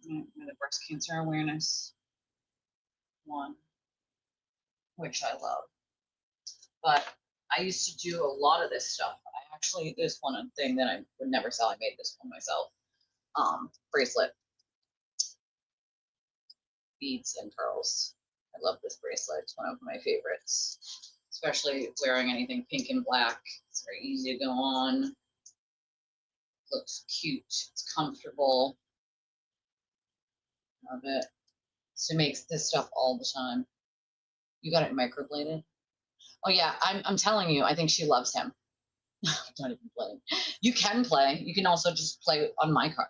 the breast cancer awareness one, which I love. But I used to do a lot of this stuff. There's one thing that I would never sell. I made this one myself. Bracelet. Beads and pearls. I love this bracelet. It's one of my favorites. Especially wearing anything pink and black. It's very easy to go on. Looks cute. It's comfortable. Love it. She makes this stuff all the time. You got it microbladed? Oh yeah, I'm telling you, I think she loves him. Not even playing. You can play. You can also just play on my card.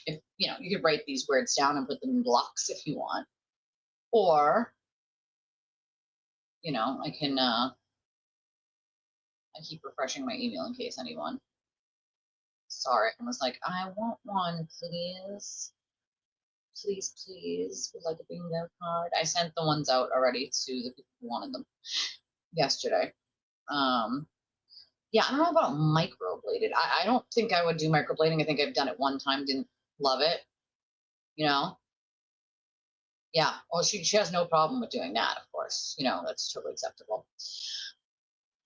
If you could write these words down and put them in blocks if you want. Or I can I keep refreshing my email in case anyone saw it and was like, I want one, please. Please, would like a bingo card. I sent the ones out already to the people who wanted them yesterday. Yeah, I don't know about microbladed. I don't think I would do microblading. I think I've done it one time, didn't love it. Yeah. Well, she has no problem with doing that, of course. That's totally acceptable.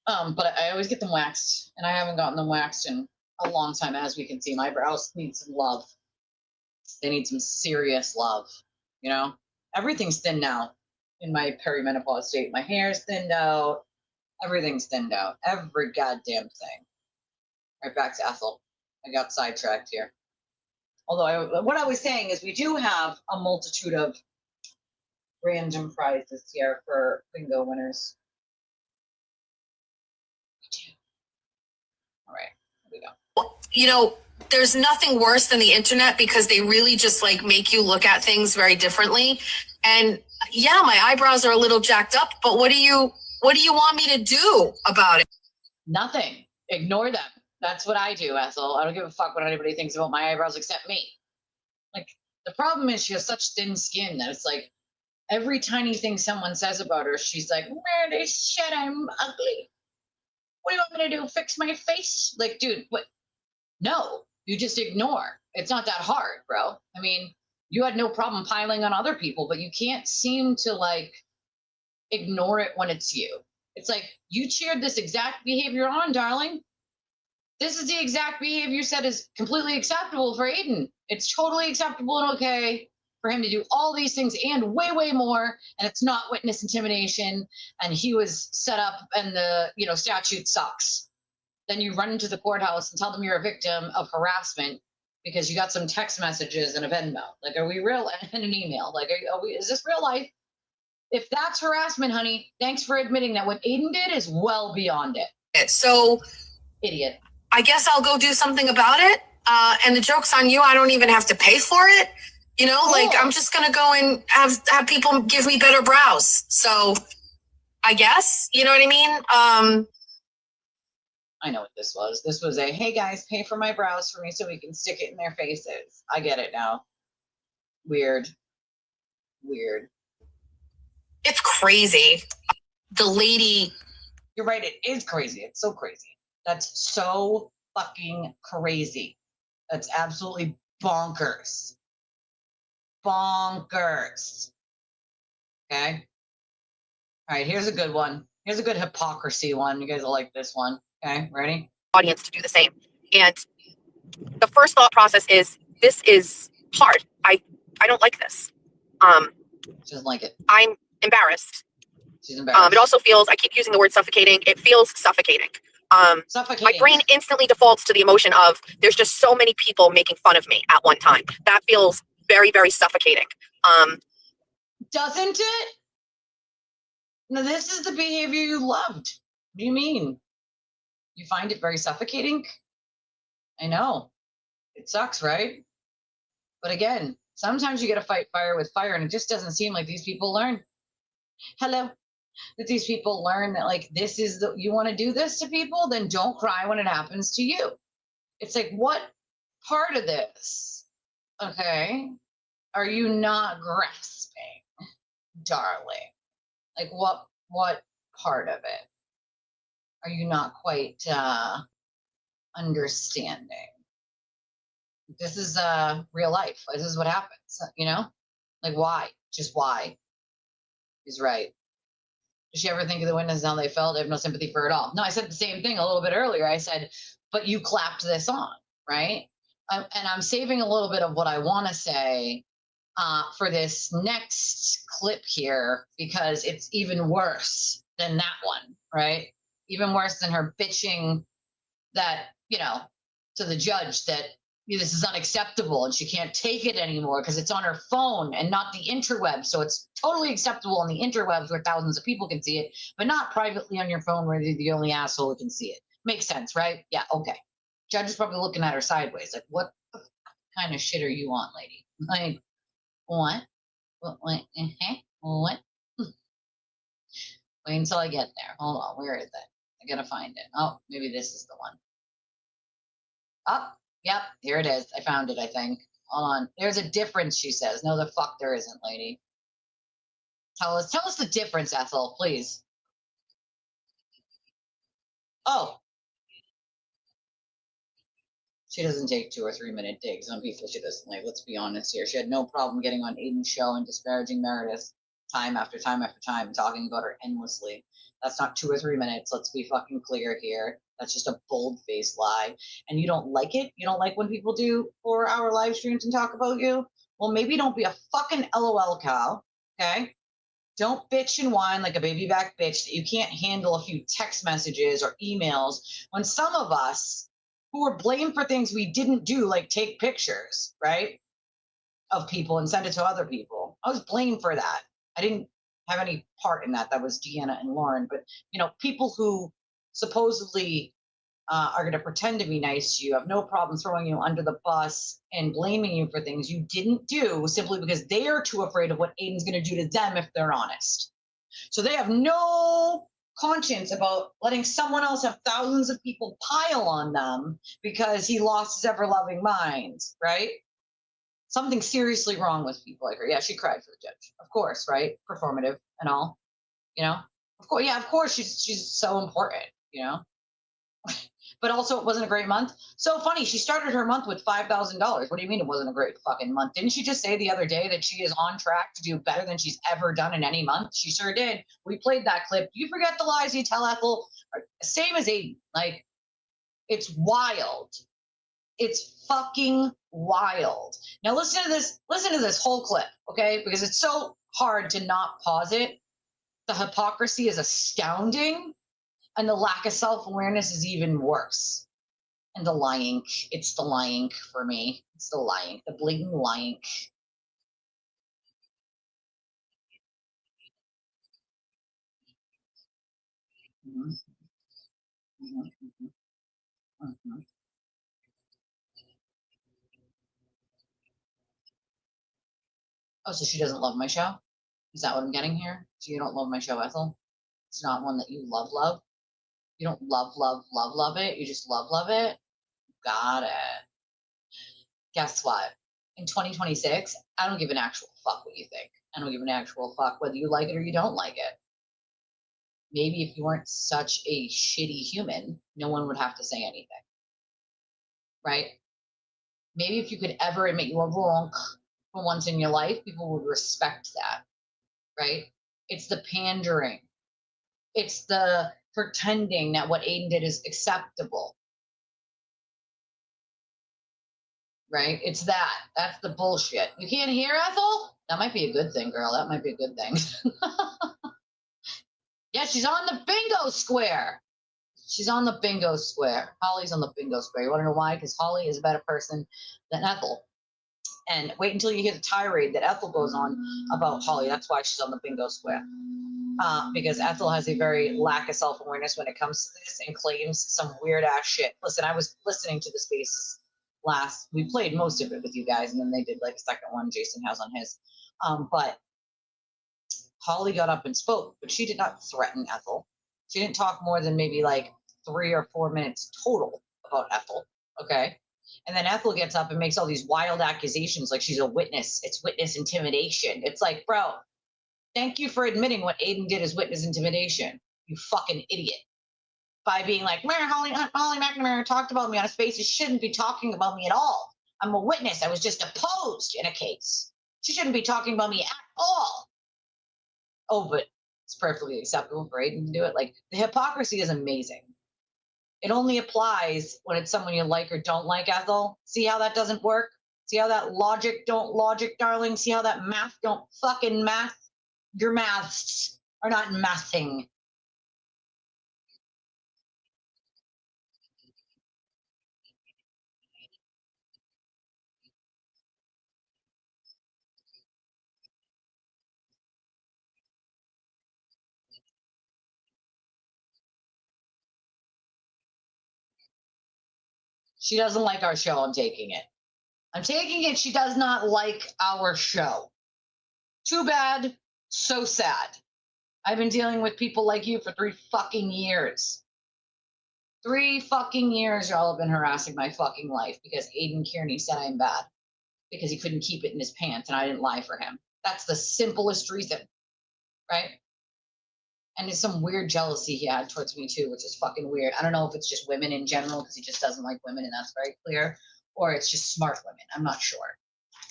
But I always get them waxed, and I haven't gotten them waxed in a long time. As we can see, my brows need some love. They need some serious love. Everything's thin now in my perimenopause state. My hair's thinned out. Everything's thinned out. Every goddamn thing. Right, back to Ethel. I got sidetracked here. Although what I was saying is we do have a multitude of random prizes here for bingo winners. We do. All right, here we go. There's nothing worse than the internet because they really just make you look at things very differently. And yeah, my eyebrows are a little jacked up, but what do you want me to do about it? Nothing. Ignore them. That's what I do, Ethel. I don't give a fuck what anybody thinks about my eyebrows except me. The problem is she has such thin skin that it's every tiny thing someone says about her, she's like, where they said I'm ugly. What do you want me to do? Fix my face? Dude, what? No, you just ignore. It's not that hard, bro. I mean, you had no problem piling on other people, but you can't seem to ignore it when it's you. It's you cheered this exact behavior on, darling. This is the exact behavior you said is completely acceptable for Aiden. It's totally acceptable and okay for him to do all these things and way, way more. And it's not witness intimidation. And he was set up and the statute sucks. Then you run into the courthouse and tell them you're a victim of harassment because you got some text messages and a Venmo. Are we real? And an email. Is this real life? If that's harassment, honey, thanks for admitting that what Aiden did is well beyond it. So, idiot. I guess I'll go do something about it. And the joke's on you. I don't even have to pay for it. Cool. I'm just going to go and have people give me better brows. So I guess, you know what I mean? I know what this was. This was a, hey guys, pay for my brows for me so we can stick it in their faces. I get it now. Weird. It's crazy. The lady. You're right, it is crazy. It's so crazy. That's so fucking crazy. That's absolutely bonkers. Bonkers. Okay? All right, here's a good one. Here's a good hypocrisy one. You guys will like this one. Okay, ready? Audience to do the same. And the first thought process is, this is hard. I don't like this. She doesn't like it. I'm embarrassed. She's embarrassed. It also feels, I keep using the word suffocating. It feels suffocating. Suffocating. My brain instantly defaults to the emotion of, there's just so many people making fun of me at one time. That feels very, very suffocating. Doesn't it? No, this is the behavior you loved. What do you mean? You find it very suffocating? I know. It sucks, right? But again, sometimes you got to fight fire with fire, and it just doesn't seem like these people learn. Hello? That these people learn that, like, this is the, you want to do this to people, then don't cry when it happens to you. It's like, what part of this, okay, are you not grasping, darling? Like, what part of it are you not quite understanding? This is real life. This is what happens, you know? Like, why? Just why? He's right. Did she ever think of the witness and how they felt? I have no sympathy for it all. No, I said the same thing a little bit earlier. I said, but you clapped this on, right? And I'm saving a little bit of what I want to say for this next clip here, because it's even worse than that one, right? Even worse than her bitching that, you know, to the judge that this is unacceptable and she can't take it anymore because it's on her phone and not the interweb. So it's totally acceptable on the interwebs where thousands of people can see it, but not privately on your phone where you're the only asshole who can see it. Makes sense, right? Yeah, okay. Judge is probably looking at her sideways, like, what kind of shit are you on, lady? Like, what? What? Wait until I get there. Hold on, where is it? I gotta find it. Oh, maybe this is the one. Oh, yep, here it is. I found it, I think. Hold on. There's a difference, she says. No, the fuck there isn't, lady. Tell us the difference, Ethel, please. Oh. She doesn't take 2 or 3 minute digs on people she doesn't like. Let's be honest here. She had no problem getting on Aiden's show and disparaging Meredith time after time after time, talking about her endlessly. That's not 2 or 3 minutes. Let's be fucking clear here. That's just a bold-faced lie. And you don't like it? You don't like when people do 4-hour live streams and talk about you? Well, maybe don't be a fucking LOL cow, okay? Don't bitch and whine like a baby back bitch that you can't handle a few text messages or emails when some of us who were blamed for things we didn't do, like take pictures, right, of people and send it to other people. I was blamed for that. I didn't have any part in that. That was Deanna and Lauren. But, you know, people who supposedly are going to pretend to be nice to you have no problem throwing you under the bus and blaming you for things you didn't do simply because they are too afraid of what Aiden's going to do to them if they're honest. So they have no conscience about letting someone else have thousands of people pile on them because he lost his ever-loving mind, right? Something seriously wrong with people like her. Yeah, she cried for the judge, of course, right? Performative and all, you know. Of course, yeah, of course, she's so important, you know. But also, it wasn't a great month. So funny, she started her month with $5,000. What do you mean it wasn't a great fucking month? Didn't she just say the other day that she is on track to do better than she's ever done in any month? She sure did. We played that clip. You forget the lies you tell, Ethel. Same as Aiden. Like, it's wild. It's fucking wild. Now listen to this. Listen to this whole clip, okay? Because it's so hard to not pause it. The hypocrisy is astounding. And the lack of self-awareness is even worse. And the lying, it's the lying for me. It's the lying, the blatant lying. Mm-hmm. Mm-hmm. Mm-hmm. Mm-hmm. Oh, so she doesn't love my show? Is that what I'm getting here? So you don't love my show, Ethel? It's not one that you love. You don't love it. You just love it. Got it. Guess what? In 2026, I don't give an actual fuck what you think. I don't give an actual fuck whether you like it or you don't like it. Maybe if you weren't such a shitty human, no one would have to say anything. Right? Maybe if you could ever admit you were wrong for once in your life, people would respect that. Right? It's the pandering. It's the pretending that what Aiden did is acceptable. Right? It's that. That's the bullshit. You can't hear, Ethel? That might be a good thing, girl. That might be a good thing. Yeah, she's on the bingo square. She's on the bingo square. Holly's on the bingo square. You want to know why? Because Holly is a better person than Ethel. And wait until you hear the tirade that Ethel goes on about Holly. That's why she's on the bingo square. Because Ethel has a very lack of self-awareness when it comes to this and claims some weird-ass shit. Listen, I was listening to the spaces we played most of it with you guys, and then they did like a second one Jason has on his. But Holly got up and spoke, but she did not threaten Ethel. She didn't talk more than maybe like 3 or 4 minutes total about Ethel, okay? And then Ethel gets up and makes all these wild accusations like she's a witness. It's witness intimidation. It's like, bro, thank you for admitting what Aiden did is witness intimidation, you fucking idiot. By being like, Holly McNamara talked about me on a space. She shouldn't be talking about me at all. I'm a witness. I was just deposed in a case. She shouldn't be talking about me at all. Oh, but it's perfectly acceptable for Aiden to do it. Like, the hypocrisy is amazing. It only applies when it's someone you like or don't like, Ethel. See how that doesn't work? See how that logic don't logic, darling? See how that math don't fucking math? Your maths are not mathing. She doesn't like our show. I'm taking it. I'm taking it. She does not like our show. Too bad. So sad. I've been dealing with people like you for 3 fucking years. 3 fucking years y'all have been harassing my fucking life because Aiden Kearney said I'm bad because he couldn't keep it in his pants and I didn't lie for him. That's the simplest reason, right? And there's some weird jealousy he had towards me too, which is fucking weird. I don't know if it's just women in general because he just doesn't like women and that's very clear, or it's just smart women. I'm not sure.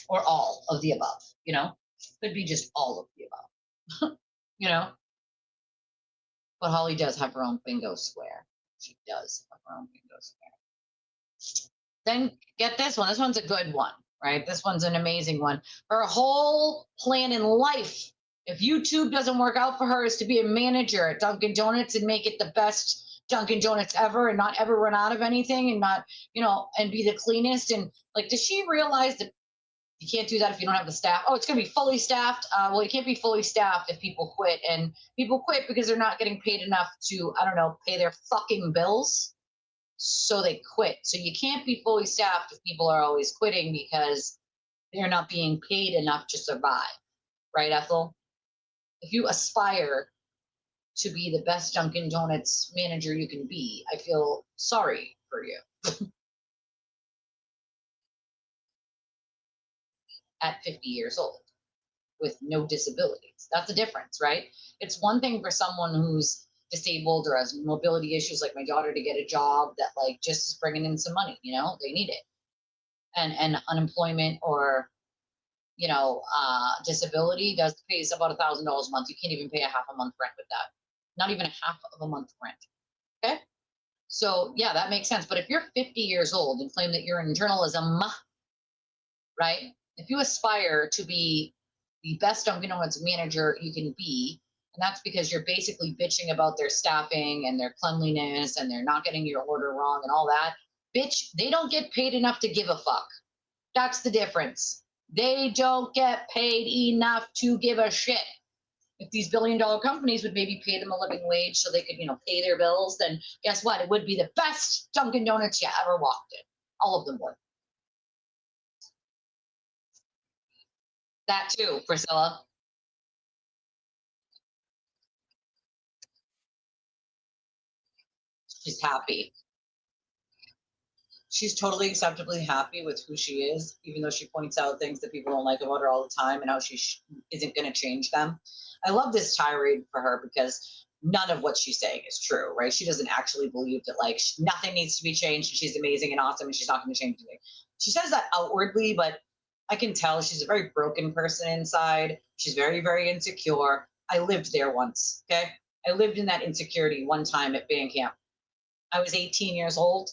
Or all of the above, you know? Could be just all of the above, you know? But Holly does have her own bingo square. She does have her own bingo square. Then get this one. This one's a good one, right? This one's an amazing one. Her whole plan in life, if YouTube doesn't work out for her, is to be a manager at Dunkin' Donuts and make it the best Dunkin' Donuts ever and not ever run out of anything and not, you know, and be the cleanest. And like, does she realize that you can't do that if you don't have the staff? Oh, it's going to be fully staffed. Well, it can't be fully staffed if people quit. And people quit because they're not getting paid enough to, I don't know, pay their fucking bills. So they quit. So you can't be fully staffed if people are always quitting because they're not being paid enough to survive. Right, Ethel? If you aspire to be the best Dunkin' Donuts manager you can be, I feel sorry for you. At 50 years old with no disabilities. That's the difference, right? It's one thing for someone who's disabled or has mobility issues like my daughter to get a job that like just is bringing in some money, you know, they need it. And unemployment or, you know, disability does pays about $1,000 a month. You can't even pay a half a month rent with that. Not even a half of a month rent. Okay? So yeah, that makes sense. But if you're 50 years old and claim that you're in journalism, right? If you aspire to be the best Dunkin' Donuts manager you can be, and that's because you're basically bitching about their staffing and their cleanliness and they're not getting your order wrong and all that, bitch, they don't get paid enough to give a fuck. That's the difference. They don't get paid enough to give a shit. If these billion-dollar companies would maybe pay them a living wage so they could, you know, pay their bills, then guess what? It would be the best Dunkin' Donuts you ever walked in. All of them would. That too, Priscilla. She's happy. She's totally acceptably happy with who she is, even though she points out things that people don't like about her all the time and how she isn't going to change them. I love this tirade for her because none of what she's saying is true, right? She doesn't actually believe that like nothing needs to be changed and she's amazing and awesome and she's not going to change anything. She says that outwardly, but I can tell she's a very broken person inside. She's very, very insecure. I lived there once, okay? I lived in that insecurity one time at band camp. I was 18 years old.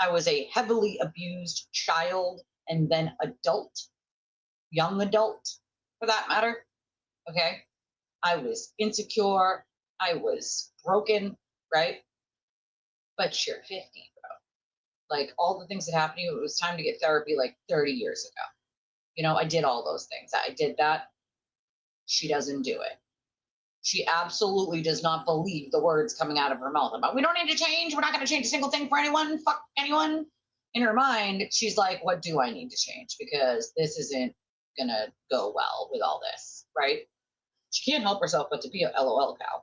I was a heavily abused child and then adult, young adult for that matter, okay? I was insecure. I was broken, right? But you're 50, bro. Like all the things that happened to you, it was time to get therapy like 30 years ago. You know, I did all those things. I did that. She doesn't do it. She absolutely does not believe the words coming out of her mouth about, we don't need to change. We're not going to change a single thing for anyone. Fuck anyone. In her mind, she's like, what do I need to change? Because this isn't going to go well with all this, right? She can't help herself but to be a LOL cow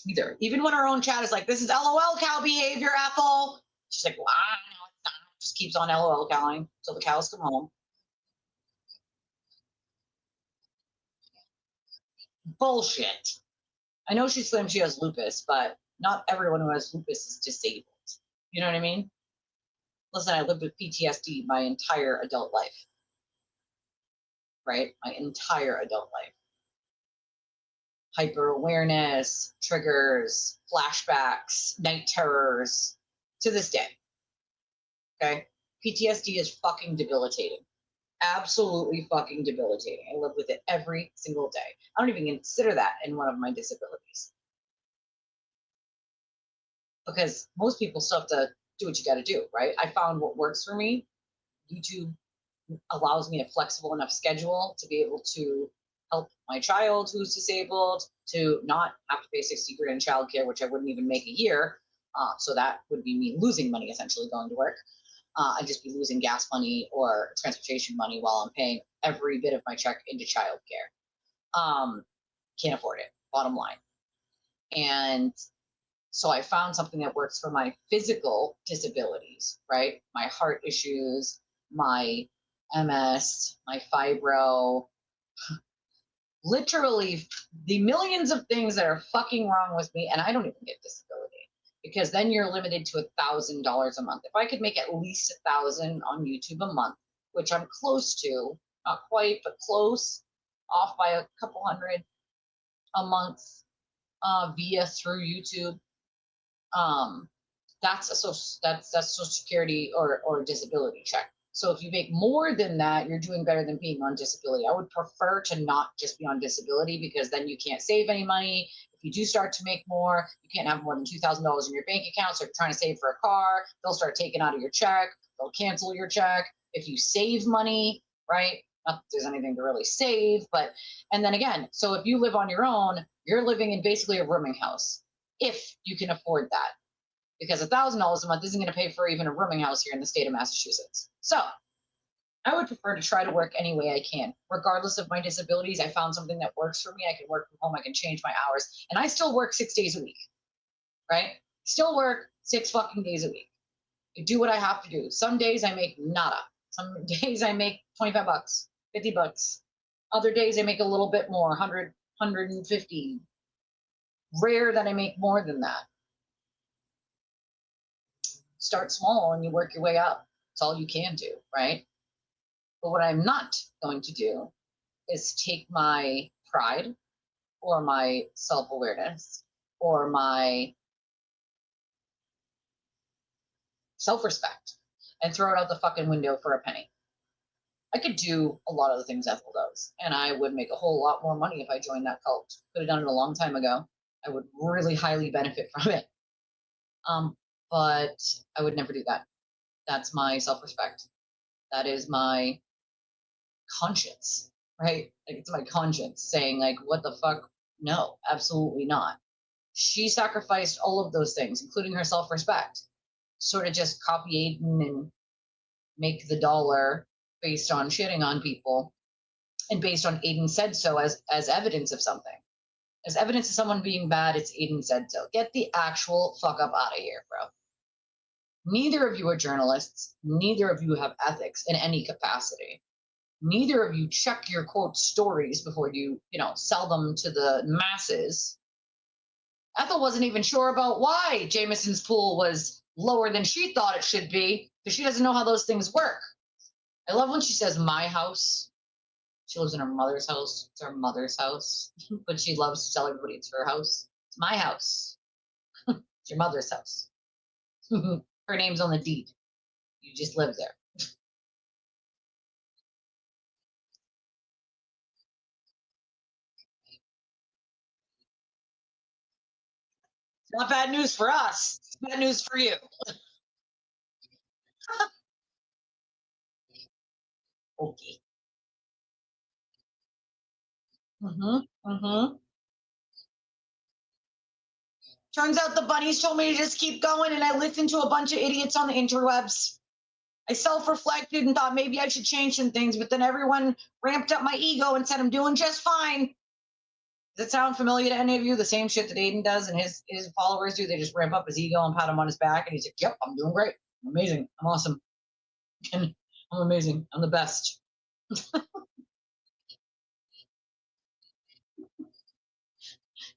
either. Even when her own chat is like, this is LOL cow behavior, Ethel. She's like, wow, no, it's not. Just keeps on LOL cowing till the cows come home. Bullshit. I know she's claimed she has lupus, but not everyone who has lupus is disabled. You know what I mean? Listen, I lived with PTSD my entire adult life. Right? My entire adult life. Hyper awareness, triggers, flashbacks, night terrors, to this day. Okay? PTSD is fucking debilitating. Absolutely fucking debilitating. I live with it every single day. I don't even consider that in one of my disabilities. Because most people still have to do what you got to do, right? I found what works for me. YouTube allows me a flexible enough schedule to be able to help my child who's disabled, to not have to pay 60 grand in childcare, which I wouldn't even make a year. So that would be me losing money essentially going to work. I'd just be losing gas money or transportation money while I'm paying every bit of my check into childcare. Can't afford it, bottom line. And so I found something that works for my physical disabilities, right? My heart issues, my MS, my fibro, literally the millions of things that are fucking wrong with me, and I don't even get disability. Because then you're limited to $1,000 a month. If I could make at least 1,000 on YouTube a month, which I'm close to, not quite, but close, off by a couple hundred a month through YouTube, that's Social Security or disability check. So if you make more than that, you're doing better than being on disability. I would prefer to not just be on disability because then you can't save any money. If you do start to make more, you can't have more than $2,000 in your bank account. So if you're trying to save for a car, they'll start taking out of your check. They'll cancel your check. If you save money, right? Not that there's anything to really save, but, and then again, so if you live on your own, you're living in basically a rooming house, if you can afford that. Because $1,000 a month isn't going to pay for even a rooming house here in the state of Massachusetts. So I would prefer to try to work any way I can. Regardless of my disabilities, I found something that works for me. I can work from home. I can change my hours. And I still work 6 days a week, right? Still work 6 fucking days a week. I do what I have to do. Some days I make nada. Some days I make 25 bucks, 50 bucks. Other days I make a little bit more, 100, 150. Rare that I make more than that. Start small and you work your way up. It's all you can do, right? But what I'm not going to do is take my pride or my self-awareness or my self-respect and throw it out the fucking window for a penny. I could do a lot of the things Ethel does, and I would make a whole lot more money if I joined that cult. Could have done it a long time ago. I would really highly benefit from it. But I would never do that. That's my self-respect. That is my conscience, right? Like it's my conscience saying like, what the fuck? No, absolutely not. She sacrificed all of those things, including her self-respect, sort of just copy Aiden and make the dollar based on shitting on people and based on Aiden said so as evidence of something. As evidence of someone being bad, it's Aiden said so. Get the actual fuck up out of here, bro. Neither of you are journalists. Neither of you have ethics in any capacity. Neither of you check your quote stories before you sell them to the masses. Ethel wasn't even sure about why Jameson's pool was lower than she thought it should be because she doesn't know how those things work. I love when she says my house. She lives in her mother's house. It's her mother's house. But she loves to tell everybody it's her house. It's my house. It's your mother's house. Her name's on the deed. You just live there. It's not bad news for us. It's bad news for you. Okay. Turns out the bunnies told me to just keep going, and I listened to a bunch of idiots on the interwebs. I self-reflected and thought maybe I should change some things, but then everyone ramped up my ego and said I'm doing just fine. Does it sound familiar to any of you? The same shit that Aiden does and his followers do. They just ramp up his ego and pat him on his back, and he's like, "Yep, I'm doing great. I'm amazing. I'm awesome. I'm amazing. I'm the best."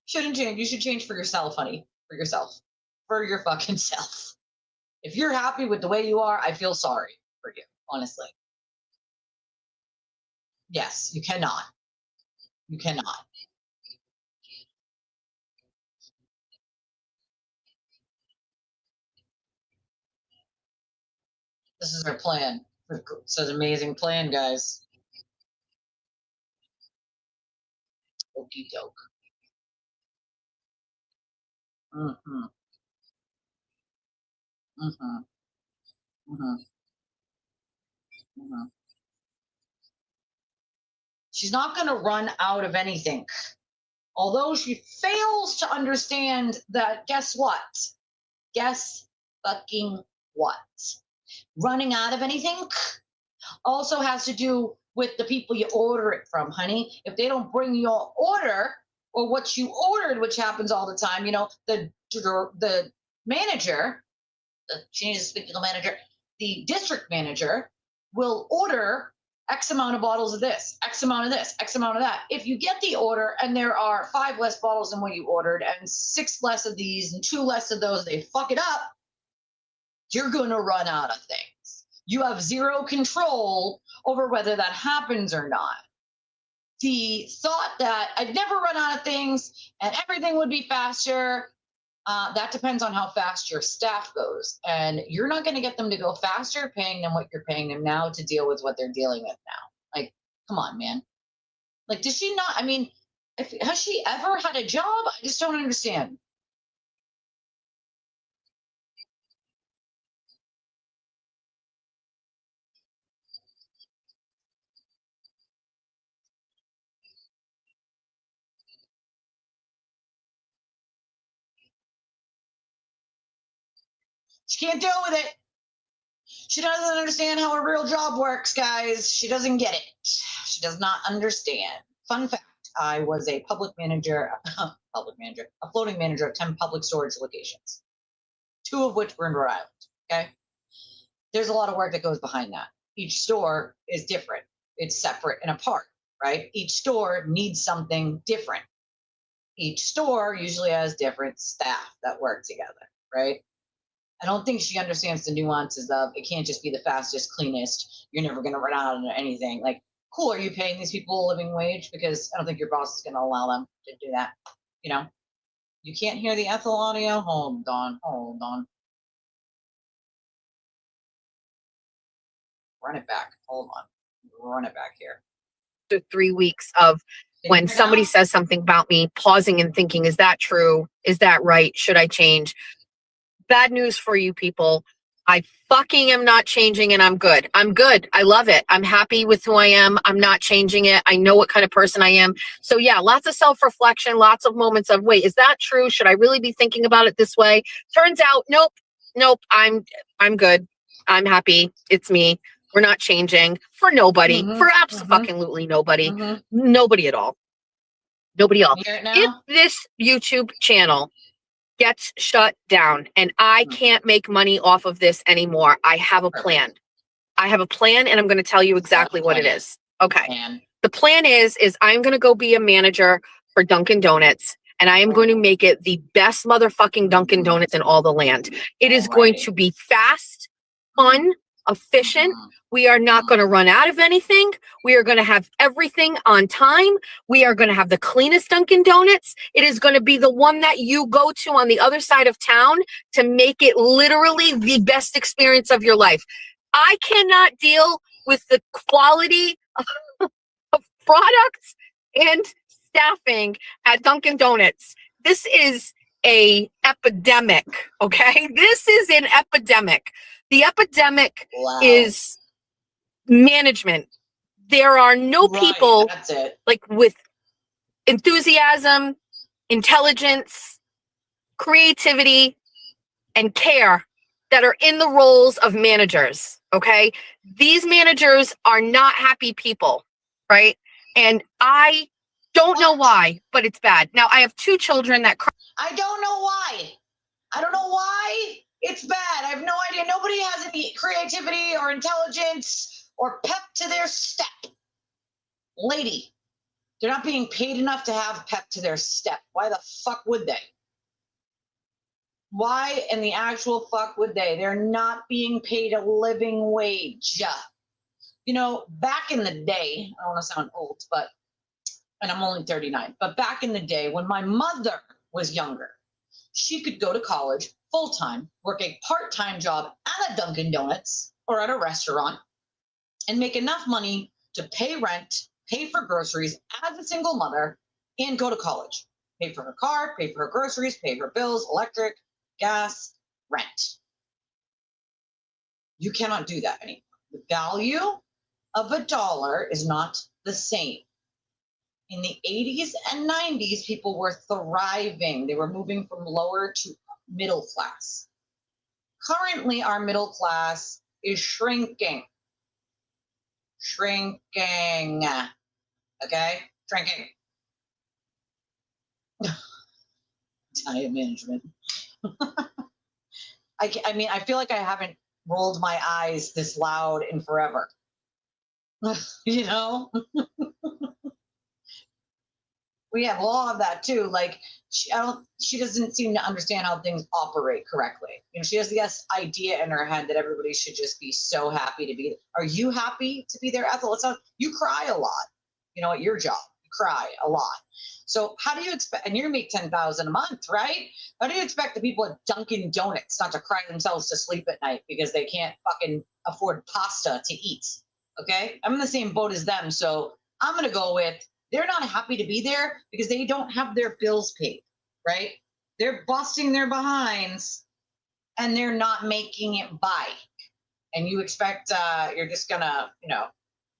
Shouldn't change. You should change for yourself, honey. For yourself. For your fucking self. If you're happy with the way you are, I feel sorry for you, honestly. Yes, you cannot. You cannot. This is our plan. It's an amazing plan, guys. Okey doke. Mm-hmm. Mm-hmm. Mm-hmm. Mm-hmm. She's not going to run out of anything. Although she fails to understand that, guess what? Guess fucking what? Running out of anything also has to do with the people you order it from, honey. If they don't bring your order or what you ordered, which happens all the time, the manager, she needs to speak to the manager, the district manager will order X amount of bottles of this, X amount of this, X amount of that. If you get the order and there are 5 less bottles than what you ordered and 6 less of these and 2 less of those, they fuck it up, you're going to run out of things. You have zero control over whether that happens or not. The thought that I'd never run out of things and everything would be faster, that depends on how fast your staff goes. And you're not going to get them to go faster paying them what you're paying them now to deal with what they're dealing with now. Like, come on, man. Like, does she not? I mean, has she ever had a job? I just don't understand. She can't deal with it. She doesn't understand how a real job works, guys. She doesn't get it. She does not understand. Fun fact, I was a a floating manager of 10 public storage locations, 2 of which were in Rhode Island, okay? There's a lot of work that goes behind that. Each store is different. It's separate and apart, right? Each store needs something different. Each store usually has different staff that work together, right? I don't think she understands the nuances of it can't just be the fastest, cleanest. You're never going to run out of anything. Like, cool, are you paying these people a living wage? Because I don't think your boss is going to allow them to do that. You can't hear the Ethel audio? Hold on. Run it back. Hold on. Run it back here. 3 weeks of when somebody says something about me, pausing and thinking, is that true? Is that right? Should I change? Bad news for you people. I fucking am not changing and I'm good. I'm good. I love it. I'm happy with who I am. I'm not changing it. I know what kind of person I am. So yeah, lots of self-reflection, lots of moments of, wait, is that true? Should I really be thinking about it this way? Turns out, nope. I'm good. I'm happy. It's me. We're not changing for nobody, for absolutely nobody, nobody at all. Nobody else. Hear it now? If this YouTube channel gets shut down and I can't make money off of this anymore, I have a plan. I have a plan, and I'm going to tell you exactly what it is. Okay. The plan is I'm going to go be a manager for Dunkin' Donuts, and I am going to make it the best motherfucking Dunkin' Donuts in all the land. It is going to be fast, fun, efficient. We are not going to run out of anything. We are going to have everything on time. We are going to have the cleanest Dunkin' Donuts. It is going to be the one that you go to on the other side of town to make it literally the best experience of your life. I cannot deal with the quality of products and staffing at Dunkin' Donuts. This is a epidemic, okay? This is an epidemic. The epidemic is management. There are no people like with enthusiasm, intelligence, creativity, and care that are in the roles of managers, okay? These managers are not happy people, right? And I don't know why, but it's bad. Now, I have 2 children that cry. I don't know why. I don't know why it's bad. I have no idea. Nobody has any creativity or intelligence or pep to their step. Lady, they're not being paid enough to have pep to their step. Why the fuck would they? Why in the actual fuck would they? They're not being paid a living wage. You know, back in the day, I don't want to sound old, but, and I'm only 39, but back in the day when my mother was younger, she could go to college full-time, work a part-time job at a Dunkin' Donuts or at a restaurant, and make enough money to pay rent, pay for groceries as a single mother, and go to college. Pay for her car, pay for her groceries, pay her bills, electric, gas, rent. You cannot do that anymore. The value of $1 is not the same. In the 80s and 90s, people were thriving. They were moving from lower to middle class. Currently, our middle class is shrinking. Shrinking. Okay? Shrinking. Time management. I mean, I feel like I haven't rolled my eyes this loud in forever. You know? We have law of that too. Like she doesn't seem to understand how things operate correctly. You know, she has this idea in her head that everybody should just be so happy to be there. Are you happy to be there, Ethel? It's not, you cry a lot, you know, at your job. You cry a lot. So how do you expect, and you make $10,000 a month, right? How do you expect the people at Dunkin' Donuts not to cry themselves to sleep at night because they can't fucking afford pasta to eat? Okay, I'm in the same boat as them. So I'm gonna go with, they're not happy to be there because they don't have their bills paid, right? They're busting their behinds and they're not making it by. And you expect you're just gonna, you know,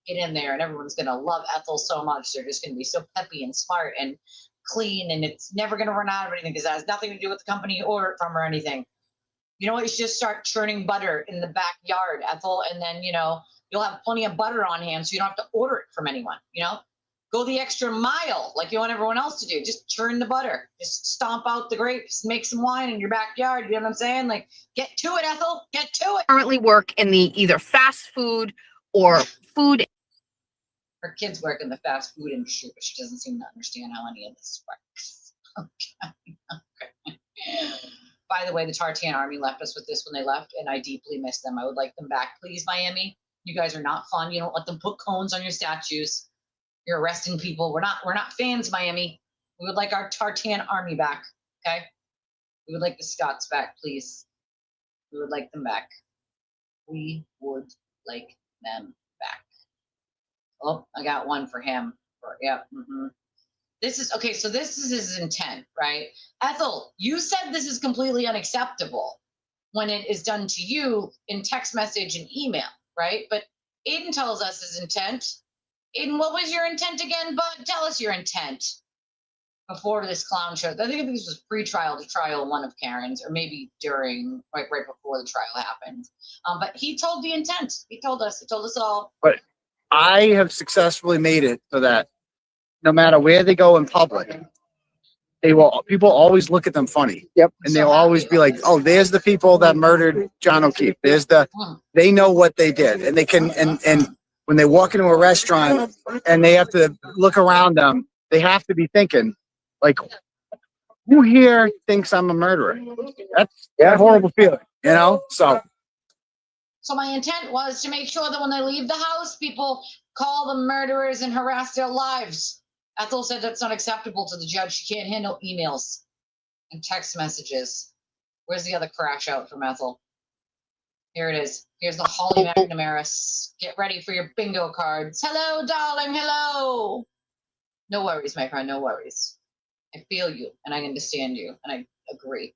get in there and everyone's gonna love Ethel so much. They're just gonna be so peppy and smart and clean, and it's never gonna run out of anything because that has nothing to do with the company you order it from or anything. You know what? You should just start churning butter in the backyard, Ethel, and then, you know, you'll have plenty of butter on hand so you don't have to order it from anyone, you know? Go the extra mile like you want everyone else to do. Just churn the butter. Just stomp out the grapes, make some wine in your backyard. You know what I'm saying? Like, get to it, Ethel. Get to it. Currently work in the either fast food or food. Her kids work in the fast food industry, but she doesn't seem to understand how any of this works. Okay. By the way, the Tartan Army left us with this when they left, and I deeply miss them. I would like them back. Please, Miami. You guys are not fun. You don't let them put cones on your statues. You're arresting people. We're not fans, Miami. We would like our Tartan Army back, okay? We would like the Scots back, please. We would like them back. We would like them back. Oh, I got one for him. Yep. This is, okay, so this is his intent, right? Ethel, you said this is completely unacceptable when it is done to you in text message and email, right? But Aiden tells us his intent. Aiden, what was your intent again, bud? Tell us your intent before this clown show. I think this was pre-trial to trial one of Karen's, or maybe during, right before the trial happened. But he told the intent. He told us all. But I have successfully made it so that no matter where they go in public, people always look at them funny. Yep. And they'll always be like, oh, there's the people that murdered John O'Keefe. They know what they did. And they can, and when they walk into a restaurant and they have to look around them, they have to be thinking, like, who here thinks I'm a murderer? That's a horrible feeling, you know? So my intent was to make sure that when they leave the house, people call them murderers and harass their lives. Ethel said that's not acceptable to the judge. She can't handle emails and text messages. Where's the other crash out from Ethel? Here it is. Here's the Holly McNamara. Get ready for your bingo cards. Hello, darling. Hello. No worries, my friend. No worries. I feel you, and I understand you, and I agree.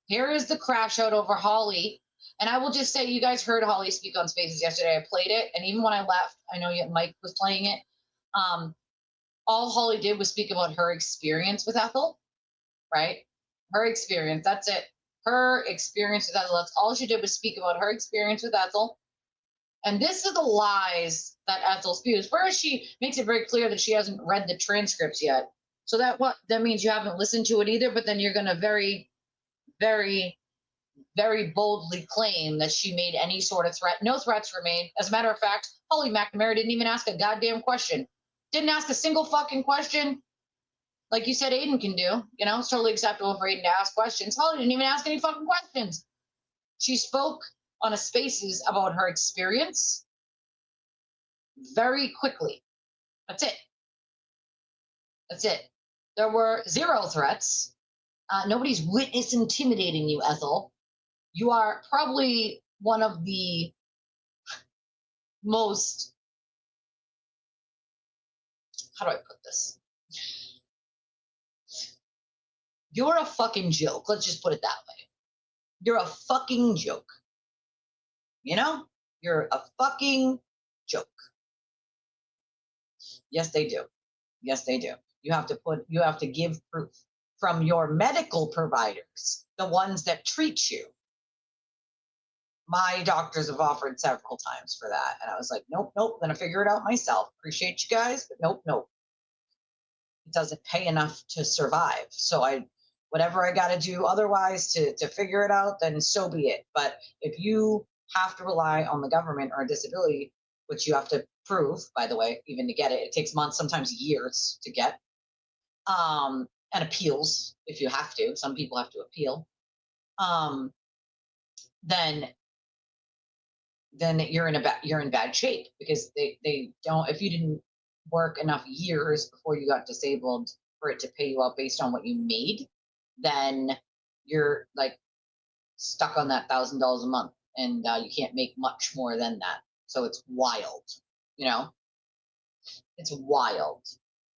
Here is the crash out over Holly. And I will just say, you guys heard Holly speak on Spaces yesterday. I played it, and even when I left, I know Mike was playing it. All Holly did was speak about her experience with Ethel, right? Her experience, that's it. Her experience with Ethel, that's all she did was speak about her experience with Ethel. And this is the lies that Ethel spews. First, she makes it very clear that she hasn't read the transcripts yet. So that means you haven't listened to it either, but then you're going to very, very, very boldly claim that she made any sort of threat. No threats were made. As a matter of fact, Holly McNamara didn't even ask a goddamn question. Didn't ask a single fucking question. Like you said Aiden can do. You know, it's totally acceptable for Aiden to ask questions. Holly didn't even ask any fucking questions. She spoke on a Spaces about her experience very quickly. That's it. That's it. There were zero threats. Nobody's witness intimidating you, Ethel. You are probably one of the most, how do I put this? You're a fucking joke. Let's just put it that way. You're a fucking joke. You know? You're a fucking joke. Yes, they do. Yes, they do. You have to give proof from your medical providers, the ones that treat you. My doctors have offered several times for that. And I was like, nope, I'm going to figure it out myself. Appreciate you guys, but nope. It doesn't pay enough to survive. So whatever I got to do otherwise to figure it out, then so be it. But if you have to rely on the government or a disability, which you have to prove, by the way, even to get it, it takes months, sometimes years to get, and appeals if you have to. Some people have to appeal. Then you're in bad shape, because they don't, if you didn't work enough years before you got disabled for it to pay you out based on what you made, then you're like stuck on that $1,000 a month, and you can't make much more than that. So it's wild, you know? It's wild.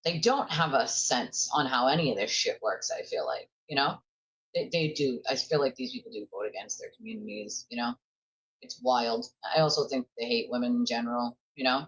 They don't have a sense on how any of this shit works, I feel like, you know? They do. I feel like these people do vote against their communities, you know? It's wild. I also think they hate women in general, you know?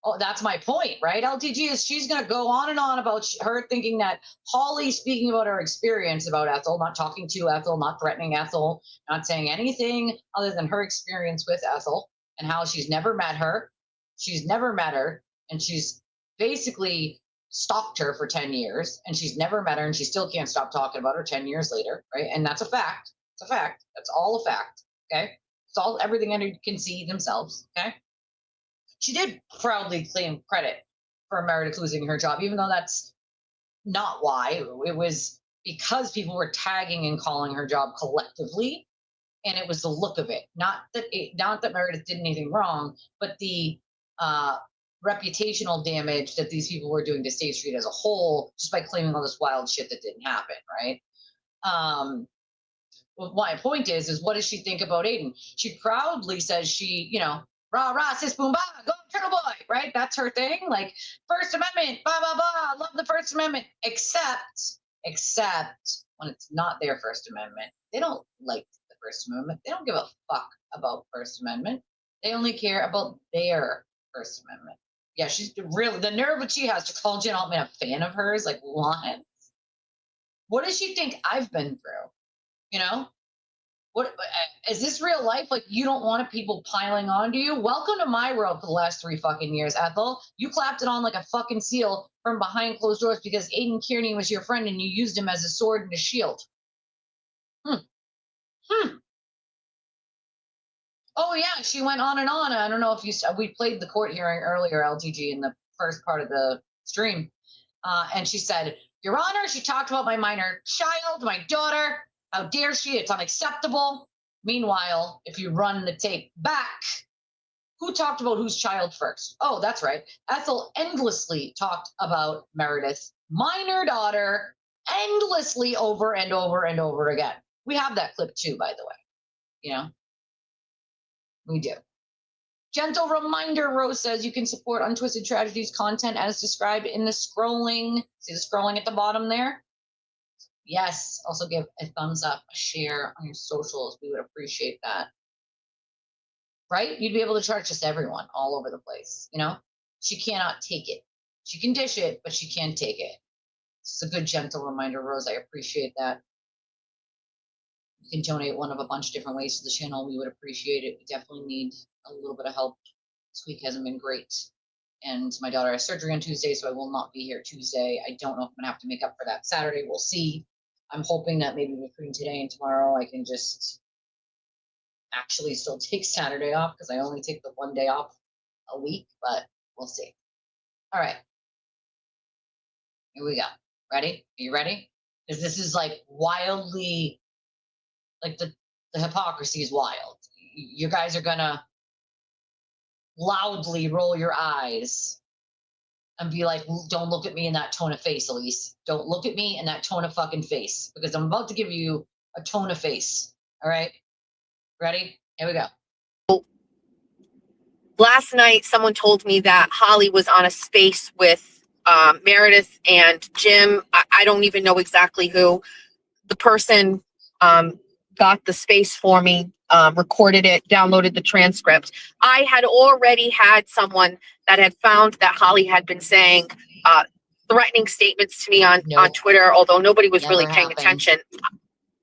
Oh, that's my point, right? LTG is, she's going to go on and on about her thinking that Holly speaking about her experience about Ethel, not talking to Ethel, not threatening Ethel, not saying anything other than her experience with Ethel and how she's never met her. She's never met her, and she's basically stalked her for 10 years, and she's never met her, and she still can't stop talking about her 10 years later, right? And that's a fact. It's a fact. That's all a fact, okay? It's all, everything anyone can see themselves, okay? She did proudly claim credit for Meredith losing her job, even though that's not why. It was because people were tagging and calling her job collectively, and it was the look of it. Not that Meredith did anything wrong, but the reputational damage that these people were doing to State Street as a whole, just by claiming all this wild shit that didn't happen, right? Well, my point is what does she think about Aiden? She proudly says she, you know, rah, rah, sis, boom, bah, go Turtleboy, right? That's her thing. Like, First Amendment, blah, blah, blah, love the First Amendment, except when it's not their First Amendment. They don't like the First Amendment. They don't give a fuck about First Amendment. They only care about their First Amendment. Yeah, she's really, the nerve that she has to call Jen Altman a fan of hers, like, what? What does she think I've been through? You know? What is this real life? Like, you don't want people piling onto you? Welcome to my world for the last 3 fucking years, Ethel. You clapped it on like a fucking seal from behind closed doors because Aiden Kearney was your friend and you used him as a sword and a shield. Oh yeah, she went on and on. I don't know if we played the court hearing earlier, LTG, in the first part of the stream. And she said, Your Honor, she talked about my minor child, my daughter. How dare she? It's unacceptable. Meanwhile, if you run the tape back, who talked about whose child first? Oh, that's right. Ethel endlessly talked about Meredith's minor daughter endlessly over and over and over again. We have that clip too, by the way. You know, we do. Gentle reminder, Rose says you can support Untwisted Tragedies content as described in the scrolling. See the scrolling at the bottom there? Yes. Also give a thumbs up, a share on your socials. We would appreciate that. Right? You'd be able to charge just everyone all over the place. You know, she cannot take it. She can dish it, but she can't take it. It's a good, gentle reminder, Rose. I appreciate that. You can donate one of a bunch of different ways to the channel. We would appreciate it. We definitely need a little bit of help. This week hasn't been great. And my daughter has surgery on Tuesday, so I will not be here Tuesday. I don't know if I'm going to have to make up for that Saturday. We'll see. I'm hoping that maybe between today and tomorrow, I can just actually still take Saturday off because I only take the 1 day off a week, but we'll see. All right. Here we go. Ready? Are you ready? Because this is like wildly, like the hypocrisy is wild. You guys are going to loudly roll your eyes and be like, don't look at me in that tone of face, Elise. Don't look at me in that tone of fucking face because I'm about to give you a tone of face. All right? Ready? Here we go. Last night, someone told me that Holly was on a space with Meredith and Jim. I don't even know exactly who. The person got the space for me, recorded it, downloaded the transcript. I had already had someone that had found that Holly had been saying threatening statements to me on Twitter, although nobody was really paying attention.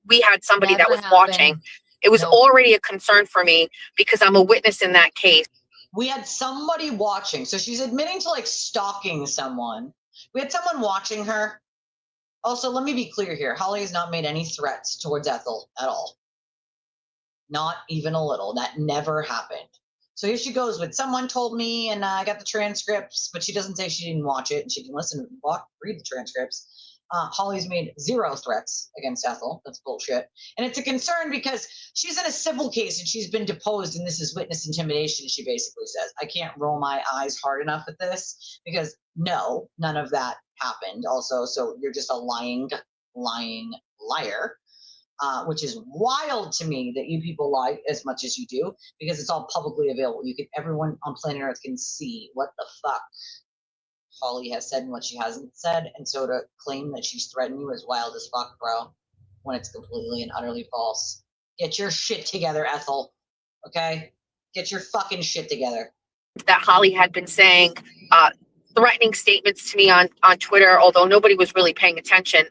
We had somebody that was watching. It was already a concern for me because I'm a witness in that case. We had somebody watching. So she's admitting to like stalking someone. We had someone watching her. Also, let me be clear here. Holly has not made any threats towards Ethel at all. Not even a little. That never happened. So here she goes with someone told me, and I got the transcripts, but she doesn't say she didn't watch it, and she can listen, read the transcripts. Holly's made 0 threats against Ethel. That's bullshit. And it's a concern because she's in a civil case and she's been deposed, and this is witness intimidation, she basically says. I can't roll my eyes hard enough at this because no, none of that happened also. So you're just a lying liar, which is wild to me that you people lie as much as you do because it's all publicly available. Everyone on planet Earth can see what the fuck Holly has said and what she hasn't said, and so to claim that she's threatened you is wild as fuck, bro, when it's completely and utterly false. Get your shit together, Ethel, okay? Get your fucking shit together. That Holly had been saying threatening statements to me on Twitter, although nobody was really paying attention.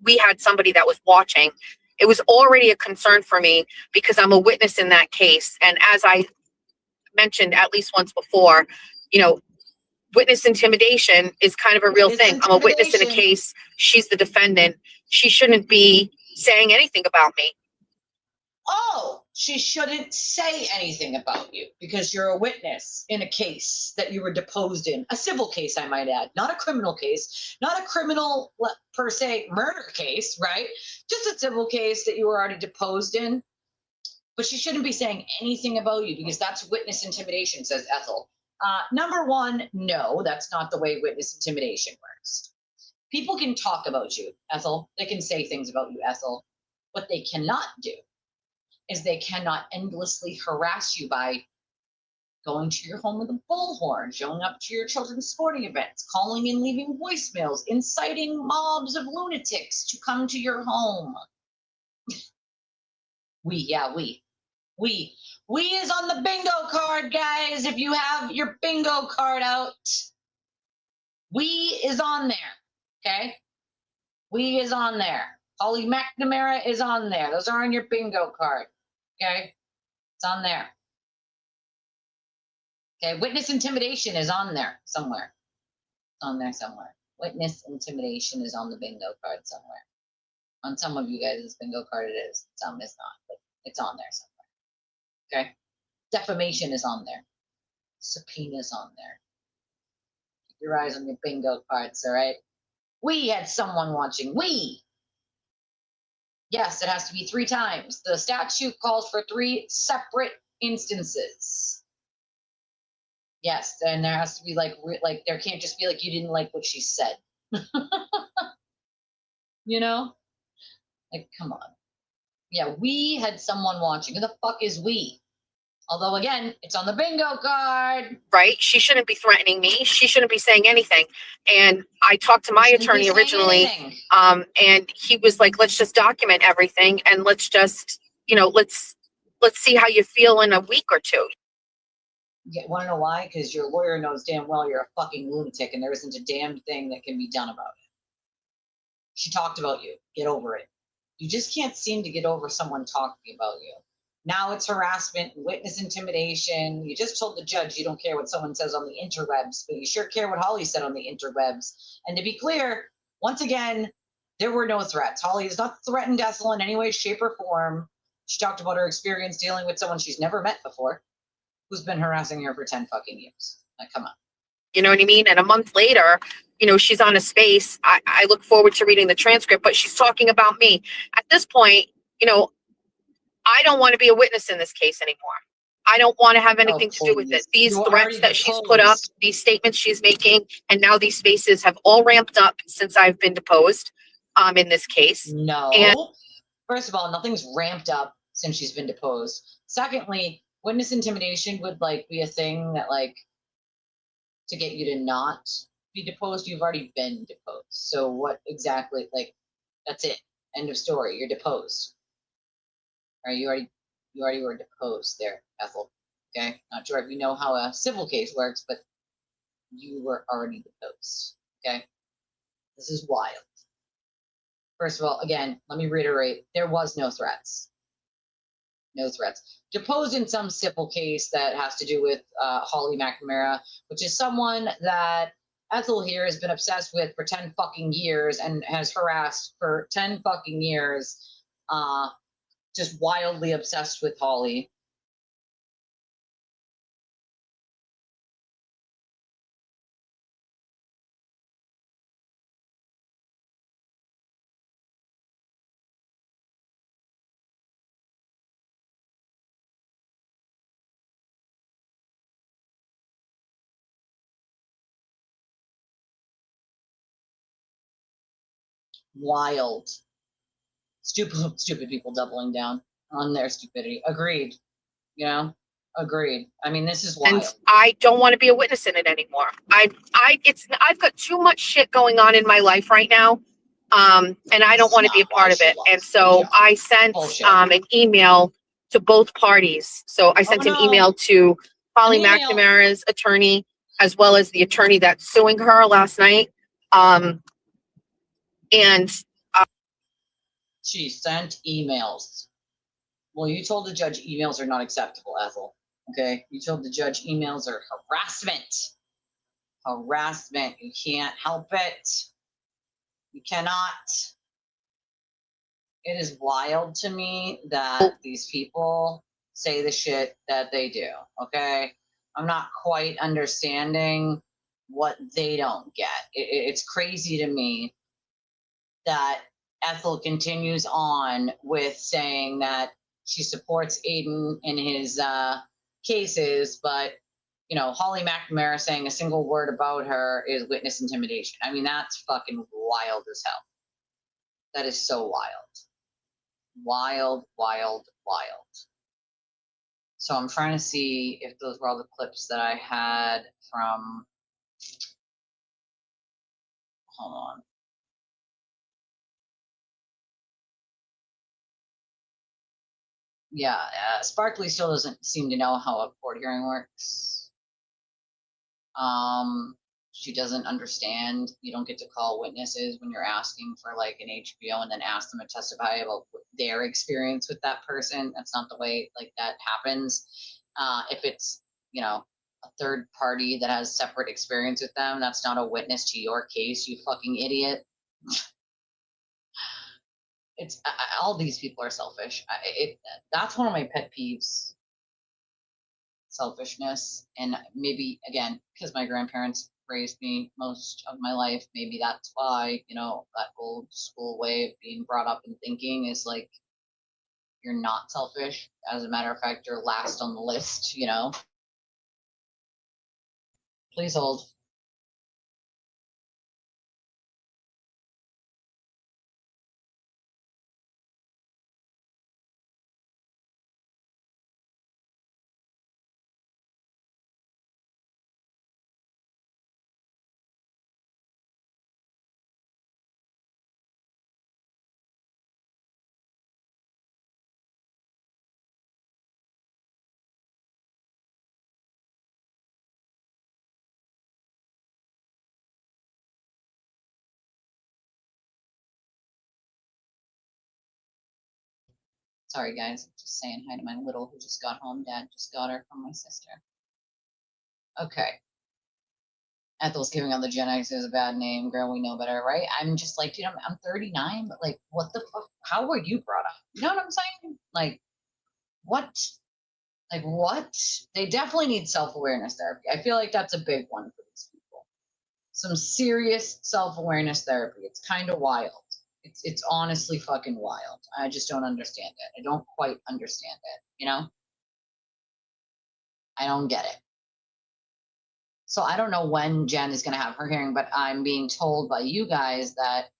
We had somebody that was watching. It was already a concern for me because I'm a witness in that case, and as I mentioned at least once before, you know, witness intimidation is kind of a real thing. I'm a witness in a case. She's the defendant. She shouldn't be saying anything about me. Oh, she shouldn't say anything about you because you're a witness in a case that you were deposed in. A civil case, I might add. Not a criminal case. Not a criminal, per se, murder case, right? Just a civil case that you were already deposed in. But she shouldn't be saying anything about you because that's witness intimidation, says Ethel. Number one, no, that's not the way witness intimidation works. People can talk about you, Ethel. They can say things about you, Ethel. What they cannot do is they cannot endlessly harass you by going to your home with a bullhorn, showing up to your children's sporting events, calling and leaving voicemails, inciting mobs of lunatics to come to your home. We is on the bingo card, guys. If you have your bingo card out, we is on there, okay? We is on there. Holly McNamara is on there. Those are on your bingo card. Okay? It's on there. Okay, witness intimidation is on there somewhere. It's on there somewhere. Witness intimidation is on the bingo card somewhere. On some of you guys' bingo card it is. Some is not, but it's on there somewhere. Okay? Defamation is on there. Subpoena's on there. Keep your eyes on your bingo cards, all right? We had someone watching. We. Yes, it has to be 3 times. The statute calls for 3 separate instances. Yes, and there has to be like there can't just be like you didn't like what she said. You know? Like, come on. Yeah, we had someone watching. Who the fuck is we? Although, again, it's on the bingo card. Right? She shouldn't be threatening me. She shouldn't be saying anything. And I talked to my attorney originally, and he was like, let's just document everything and let's just, let's see how you feel in a week or 2. You want to know why? Because your lawyer knows damn well you're a fucking lunatic and there isn't a damn thing that can be done about it. She talked about you. Get over it. You just can't seem to get over someone talking about you. Now it's harassment, witness intimidation. You just told the judge you don't care what someone says on the interwebs, but you sure care what Holly said on the interwebs. And to be clear, once again, there were no threats. Holly has not threatened Ethel in any way, shape, or form. She talked about her experience dealing with someone she's never met before, who's been harassing her for 10 fucking years. Like, come on. You know what I mean? And a month later, she's on a space. I look forward to reading the transcript, but she's talking about me. At this point, I don't want to be a witness in this case anymore. I don't want to have anything to do with it. These threats that she's put up, these statements she's making, and now these spaces have all ramped up since I've been deposed in this case. No. First of all, nothing's ramped up since she's been deposed. Secondly, witness intimidation would be a thing that to get you to not be deposed. You've already been deposed. So what exactly, that's it. End of story. You're deposed. Right? You already were deposed there, Ethel. Okay? Not sure if you know how a civil case works, but you were already deposed. Okay? This is wild. First of all, again, let me reiterate, there was no threats. No threats. Deposed in some civil case that has to do with Holly McNamara, which is someone that Ethel here has been obsessed with for 10 fucking years and has harassed for 10 fucking years. Just wildly obsessed with Holly. Wild. Stupid people doubling down on their stupidity. Agreed. Agreed. I mean, this is wild. And I don't want to be a witness in it anymore. I've got too much shit going on in my life right now. And I don't want to be a part of it. And so I sent an email to both parties. So I sent an email to Holly McNamara's attorney, as well as the attorney that's suing her last night. And she sent emails. Well, you told the judge emails are not acceptable, Ethel. Okay? You told the judge emails are harassment. Harassment. You can't help it. You cannot. It is wild to me that these people say the shit that they do. Okay? I'm not quite understanding what they don't get. It's crazy to me that Ethel continues on with saying that she supports Aiden in his cases, but Holly McNamara saying a single word about her is witness intimidation. I mean, that's fucking wild as hell. That is so wild. Wild, wild, wild. So I'm trying to see if those were all the clips that I had from. Hold on. Yeah, Sparkly still doesn't seem to know how a court hearing works. She doesn't understand. You don't get to call witnesses when you're asking for like an HBO and then ask them to testify about their experience with that person. That's not the way like that happens. If it's, you know, a third party that has separate experience with them, that's not a witness to your case, you fucking idiot. It's all these people are selfish. That's one of my pet peeves. Selfishness, and maybe again because my grandparents raised me most of my life, maybe that's why, you know, that old school way of being brought up and thinking is like you're not selfish. As a matter of fact, you're last on the list, you know. Please hold. Sorry guys, just saying hi to my little who just got home. Dad just got her from my sister. Okay. Ethel's giving out the Gen X is a bad name. Girl, we know better, right? I'm just like, dude, I'm 39, but like, what the fuck? How were you brought up? You know what I'm saying? Like, what? Like, what? They definitely need self-awareness therapy. I feel like that's a big one for these people. Some serious self-awareness therapy. It's kind of wild. It's honestly fucking wild. I just don't understand it. I don't quite understand it, you know? I don't get it. So I don't know when Jen is going to have her hearing, but I'm being told by you guys that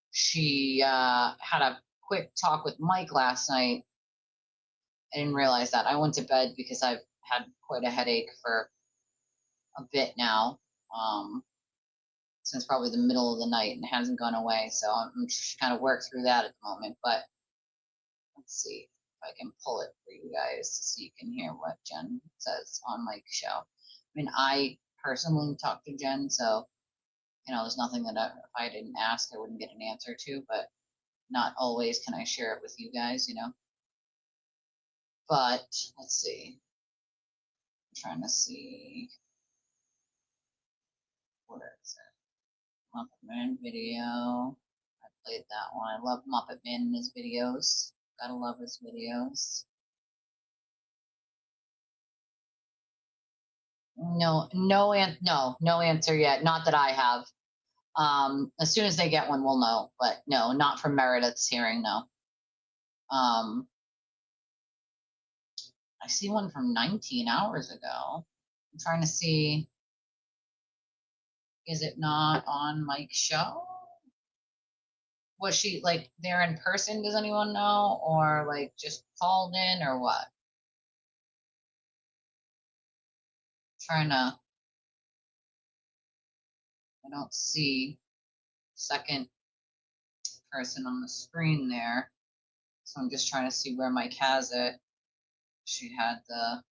she had a quick talk with Mike last night. I didn't realize that. I went to bed because I've had quite a headache for a bit now, since probably the middle of the night, and it hasn't gone away. So I'm just kind of work through that at the moment. But let's see if I can pull it for you guys so you can hear what Jen says on Mike's show. I mean, I personally talked to Jen, so you know, there's nothing that if I didn't ask, I wouldn't get an answer to. But not always can I share it with you guys, you know. But let's see. I'm trying to see. Where is it? Muppet Man video. I played that one. I love Muppet Man and his videos. Gotta love his videos. No answer yet. Not that I have. As soon as they get one, we'll know. But no, not from Meredith's hearing. No. I see one from 19 hours ago. I'm trying to see. Is it not on Mike's show? Was she like there in person? Does anyone know? Or like just called in or what? Trying to. I don't see second person on the screen there. So I'm just trying to see where Mike has it. She had the.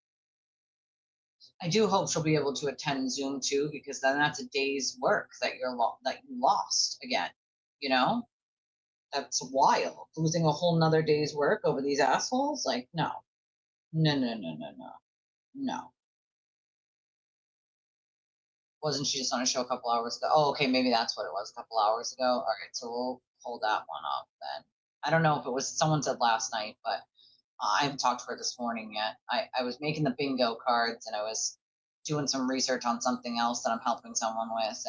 I do hope she'll be able to attend Zoom too, because then that's a day's work that that you lost again. You know, that's wild. Losing a whole nother day's work over these assholes. Like, no. Wasn't she just on a show a couple hours ago? Oh, okay, maybe that's what it was, a couple hours ago. All right, so we'll pull that one up then. I don't know if it was, someone said last night, but I haven't talked to her this morning yet. I was making the bingo cards and I was doing some research on something else that I'm helping someone with,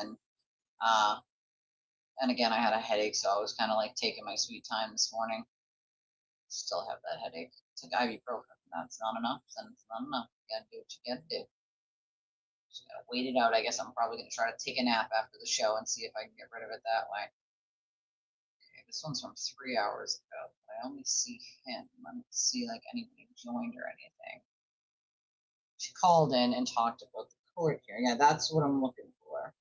and again, I had a headache, so I was kind of like taking my sweet time this morning. Still have that headache. It's like ibuprofen. That's not enough. Then it's not enough. You gotta do what you gotta do. Just gotta wait it out. I guess I'm probably gonna try to take a nap after the show and see if I can get rid of it that way. Okay, this one's from 3 hours ago, but I only see him. I don't see like anybody joined or anything. She called in and talked about the court hearing. Yeah, that's what I'm looking for.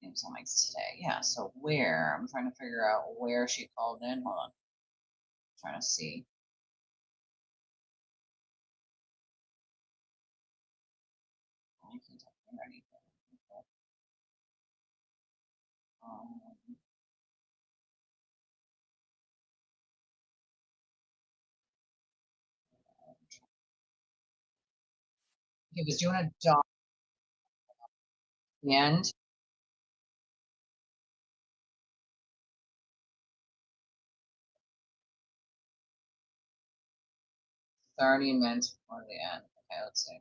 It was on like today. Yeah, so where? I'm trying to figure out where she called in. Hold on. I'm trying to see. He was doing a dog at the end. Thirty minutes before the end. Okay, let's see.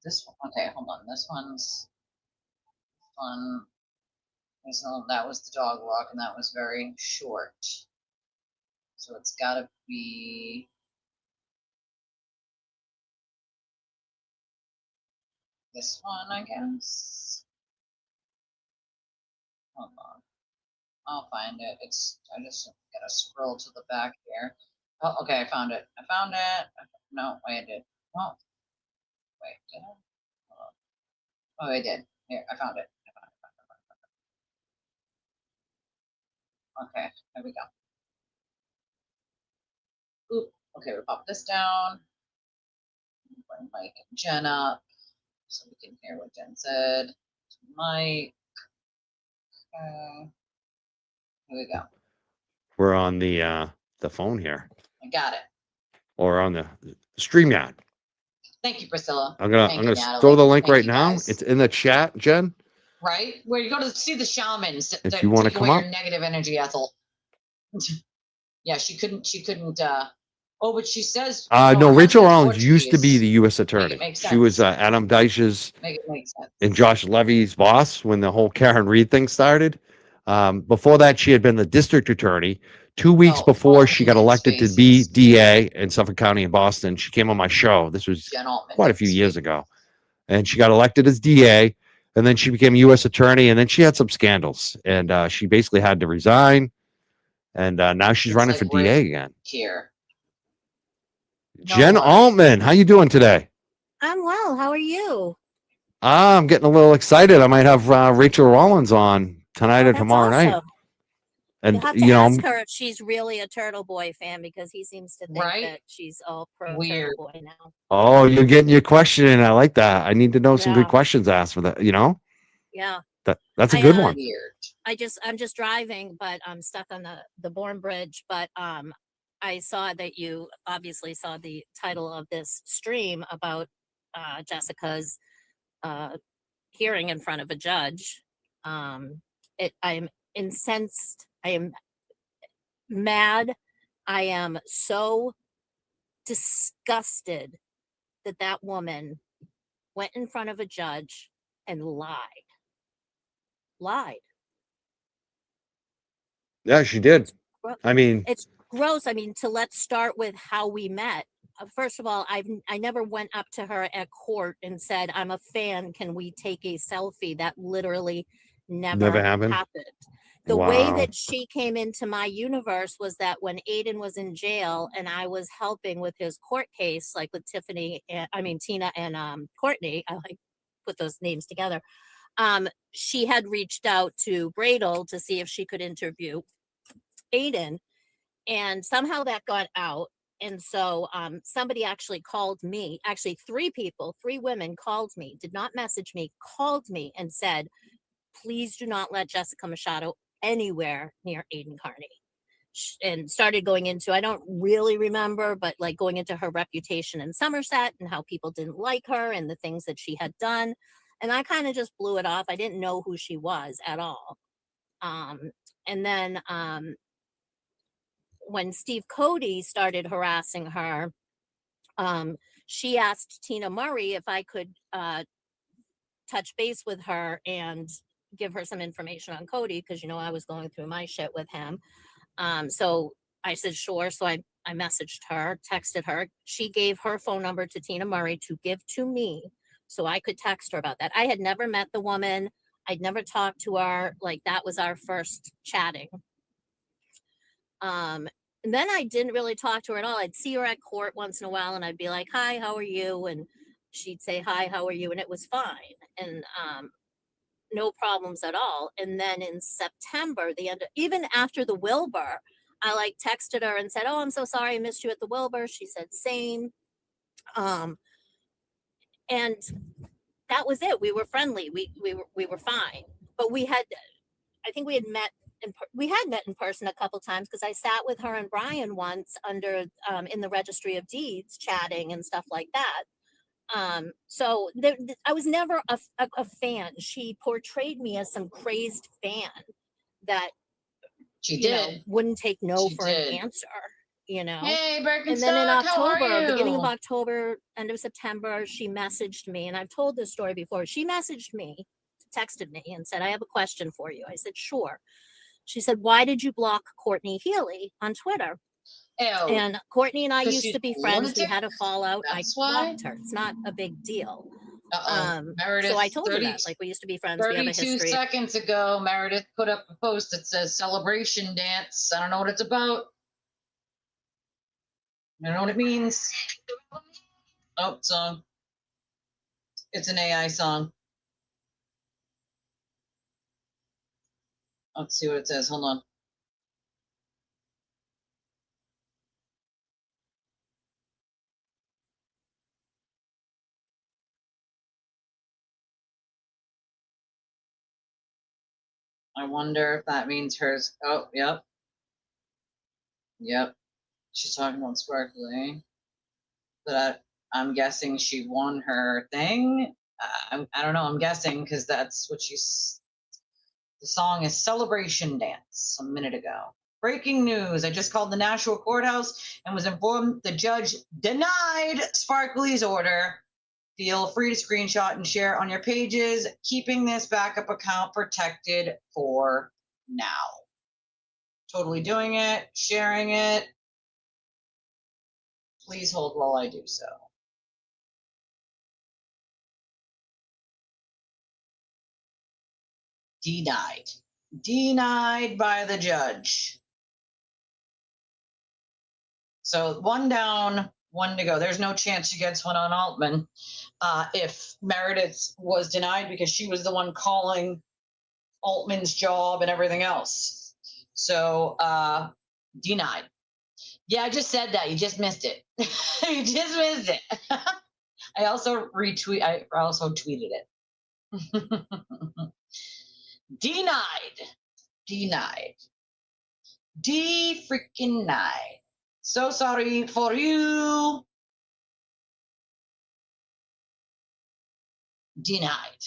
This one. Okay, hold on. This one's one. That was the dog walk, and that was very short. So it's got to be this one, I guess. Hold on. I'll find it. I just gotta scroll to the back here. Oh, okay, I found it. No, wait, I did. Oh, wait, did I? Oh, I did. Here, I found it. Okay, there we go. Oop. Okay, we'll pop this down. Bring Mike and Jen up so we can hear what Jen said. Mike. Okay. Here we go. We're on the phone here. I got it. Or on the StreamYard. Thank you, Priscilla. I'm gonna throw the link right now. It's in the chat, Jen. Right? Where you go to see the shamans. If you want to come up. Your negative energy, Ethel. Yeah, she couldn't. Oh, but she says. No, Rachel Rollins used to be the U.S. attorney. She was Adam Deitch's and Josh Levy's boss when the whole Karen Reed thing started. Before that, she had been the district attorney. 2 weeks before she got elected to be DA in Suffolk County in Boston, she came on my show. This was quite a few years ago. And she got elected as DA, and then she became U.S. attorney, and then she had some scandals. And she basically had to resign, and now she's running for DA again. Here. Jen Altman, how you doing today? I'm well. How are you? I'm getting a little excited. I might have Rachel Rollins on tonight or tomorrow night. And you'll have to ask her if she's really a Turtleboy fan, because he seems to think that she's all pro Turtleboy now. Oh, you're getting your question in. I like that. I need to know some good questions asked for that. Yeah. That's a good one. I'm just driving, but I'm stuck on the Bourne Bridge. But I saw that you obviously saw the title of this stream about Jessica's hearing in front of a judge. I'm incensed. I am mad. I am so disgusted that woman went in front of a judge and lied. Yeah, she did. I mean, it's gross. I mean, let's start with how we met. First of all, I never went up to her at court and said, "I'm a fan. Can we take a selfie?" That literally never happened. The way that she came into my universe was that when Aiden was in jail and I was helping with his court case, like with Tina and Courtney, I like put those names together. She had reached out to Bradel to see if she could interview Aiden, and somehow that got out. And so somebody actually called me, actually three women called me, did not message me, called me and said, "Please do not let Jessica Machado anywhere near Aiden Carney." And started going into, I don't really remember, but like going into her reputation in Somerset and how people didn't like her and the things that she had done. And I kind of just blew it off. I didn't know who she was at all. And then when Steve Cody started harassing her, she asked Tina Murray if I could touch base with her and give her some information on Cody, because I was going through my shit with him. So I said sure. So I messaged her, texted her. She gave her phone number to Tina Murray to give to me so I could text her about that. I had never met the woman. I'd never talked to her. Like, that was our first chatting. And then I didn't really talk to her at all. I'd see her at court once in a while and I'd be like, "Hi, how are you?" And she'd say, "Hi, how are you?" And it was fine. And no problems at all. And then in September, even after the Wilbur, I like texted her and said, "Oh, I'm so sorry I missed you at the Wilbur." She said, "Same." And that was it. We were friendly. We were fine. But I think we had met in person a couple times, because I sat with her and Brian once under in the Registry of Deeds chatting and stuff like that. So I was never a fan. She portrayed me as some crazed fan that wouldn't take no for an answer. Hey, Birkenstock, and then in October, beginning of you? October, end of September, she messaged me, and I've told this story before. She messaged me, texted me, and said, "I have a question for you." I said, "Sure." She said, "Why did you block Courtney Healy on Twitter?" Ew. And Courtney and I used to be friends. lunatic? We had a fallout. That's I why? blocked her. It's not a big deal. Meredith, So I told her that, like, we used to be friends. We have a 32 history. seconds ago, Meredith put up a post that says celebration dance. I don't know what it's about. I don't know what it means. Oh, song. It's an AI song. Let's see what it says. Hold on. I wonder if that means hers. Oh, yep. Yep. She's talking about Sparkly. But I'm guessing she won her thing. I don't know. I'm guessing because that's what she's. The song is Celebration Dance a minute ago. Breaking news. I just called the National Courthouse and was informed the judge denied Sparkly's order. Feel free to screenshot and share on your pages, keeping this backup account protected for now. Totally doing it, sharing it. Please hold while I do so. Denied. Denied by the judge. So 1 down, 1 to go. There's no chance she gets one on Altman. If Meredith was denied because she was the one calling Altman's job and everything else. So denied. Yeah, I just said that. You just missed it. You just missed it. I also tweeted it. Denied. Denied. Freaking night. So sorry for you. Denied.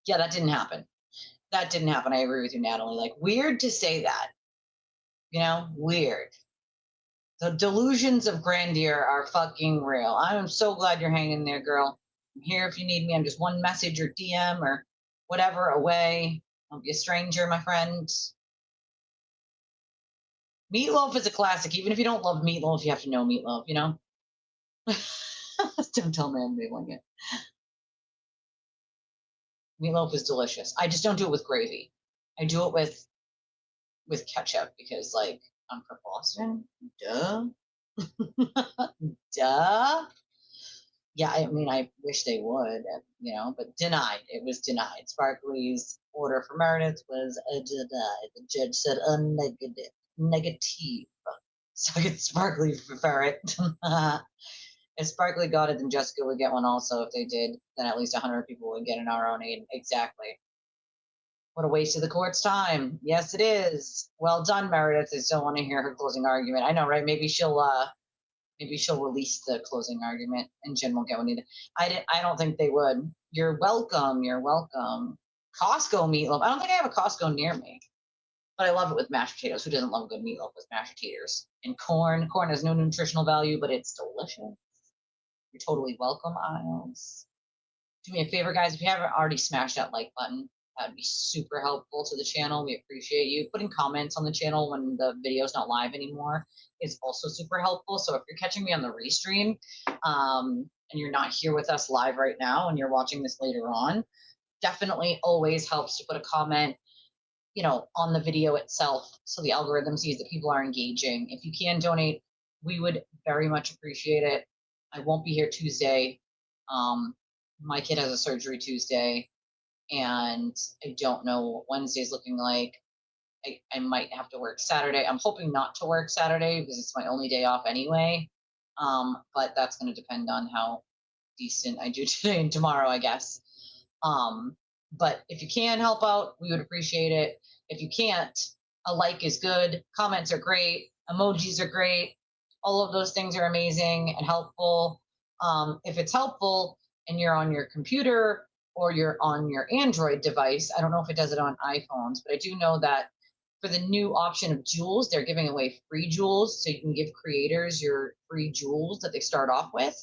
Yeah, that didn't happen. That didn't happen. I agree with you, Natalie. Like, weird to say that. Weird. The delusions of grandeur are fucking real. I'm so glad you're hanging there, girl. I'm here if you need me. I'm just one message or DM or whatever away. Don't be a stranger, my friend. Meatloaf is a classic. Even if you don't love Meatloaf, you have to know Meatloaf, Don't tell me I'm doing it. Meatloaf is delicious. I just don't do it with gravy. I do it with ketchup because, like, I'm from Boston. Duh. Duh. Yeah, I mean, I wish they would, but denied. It was denied. Sparkly's order for Meredith was denied. The judge said negative. So I get Sparkly for it. If Sparkly got it, then Jessica would get one also. If they did, then at least 100 people would get an RO aid. Exactly. What a waste of the court's time. Yes, it is. Well done, Meredith. I still want to hear her closing argument. I know, right? Maybe she'll release the closing argument and Jen won't get one either. I don't think they would. You're welcome. You're welcome. Costco meatloaf. I don't think I have a Costco near me, but I love it with mashed potatoes. Who doesn't love a good meatloaf with mashed potatoes? And corn. Corn has no nutritional value, but it's delicious. You're totally welcome, Isles. Do me a favor, guys. If you haven't already smashed that like button, that would be super helpful to the channel. We appreciate you. Putting comments on the channel when the video's not live anymore is also super helpful. So if you're catching me on the restream and you're not here with us live right now and you're watching this later on, definitely always helps to put a comment, on the video itself so the algorithm sees that people are engaging. If you can donate, we would very much appreciate it. I won't be here Tuesday. My kid has a surgery Tuesday. and I don't know what Wednesday's looking like. I might have to work Saturday. I'm hoping not to work Saturday because it's my only day off anyway. But that's going to depend on how decent I do today and tomorrow, I guess. But if you can help out, we would appreciate it. If you can't, a like is good. Comments are great. Emojis are great. All of those things are amazing and helpful. If it's helpful and you're on your computer or you're on your Android device, I don't know if it does it on iPhones, but I do know that for the new option of jewels, they're giving away free jewels. So you can give creators your free jewels that they start off with.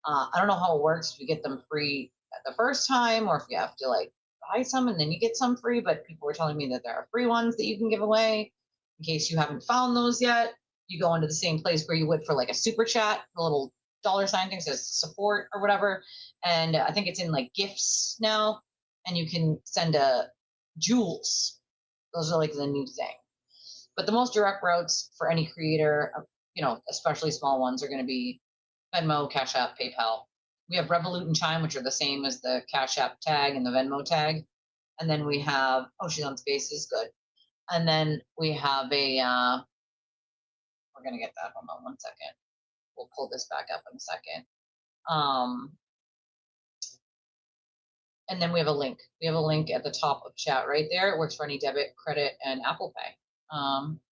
I don't know how it works if you get them free at the first time or if you have to like buy some and then you get some free, but people were telling me that there are free ones that you can give away. In case you haven't found those yet, you go into the same place where you would for like a super chat, a little $sign thing says support or whatever. And I think it's in like gifts now, and you can send jewels. Those are like the new thing. But the most direct routes for any creator, especially small ones, are going to be Venmo, Cash App, PayPal. We have Revolut and Chime, which are the same as the Cash App tag and the Venmo tag. And then we have, she's on Spaces, good. And then we have we're going to get that. Hold on 1 second. We'll pull this back up in a second. And then we have a link. We have a link at the top of chat right there. It works for any debit, credit, and Apple Pay.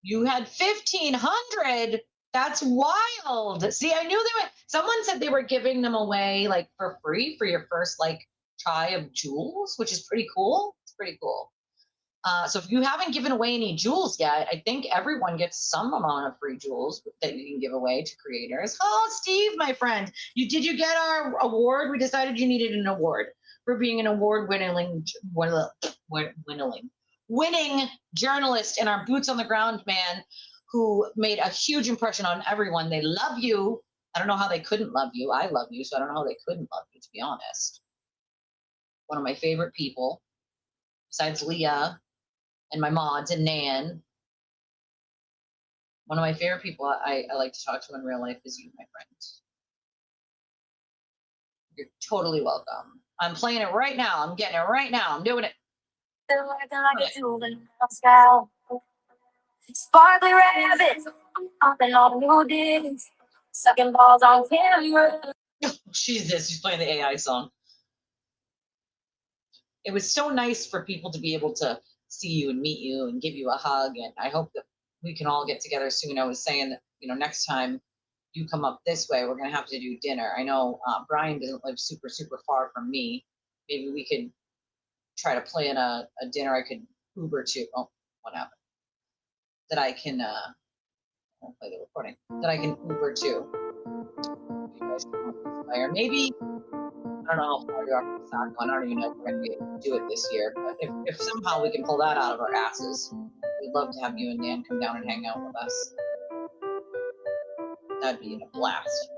You had 1,500. That's wild. See, I knew someone said they were giving them away like for free for your first like try of jewels, which is pretty cool. It's pretty cool. So if you haven't given away any jewels yet, I think everyone gets some amount of free jewels that you can give away to creators. Oh, Steve, my friend, did you get our award? We decided you needed an award for being an award-winning journalist and our boots on the ground man who made a huge impression on everyone. They love you. I don't know how they couldn't love you. I love you, so I don't know how they couldn't love you, to be honest. One of my favorite people, besides Leah and my mods and Nan. One of my favorite people I like to talk to in real life is you, my friend. You're totally welcome. I'm playing it right now. I'm getting it right now. I'm doing it. Sparkly rabbits, hopping on new digs, sucking balls on camera. Jesus, she's playing the AI song. It was so nice for people to be able to see you and meet you and give you a hug. And I hope that we can all get together soon. I was saying that, next time you come up this way, we're going to have to do dinner. I know Brian doesn't live super, super far from me. Maybe we could try to plan a dinner I could Uber to. Oh, what happened? That I can, I'll play the recording, that I can Uber to. You guys can or maybe, I don't know how far you are from Stockholm. I don't even know if we're going to be able to do it this year. But if somehow we can pull that out of our asses, we'd love to have you and Dan come down and hang out with us. That'd be a blast.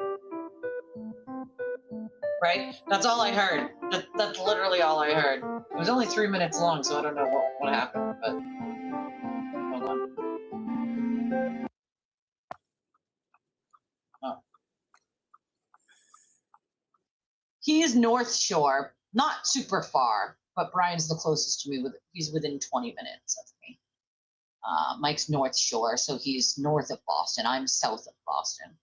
Right? That's all I heard. That's literally all I heard. It was only 3 minutes long, so I don't know what happened, but hold on. Oh. He is North Shore, not super far, but Brian's the closest to me. He's within 20 minutes of me. Mike's North Shore, so he's north of Boston. I'm south of Boston.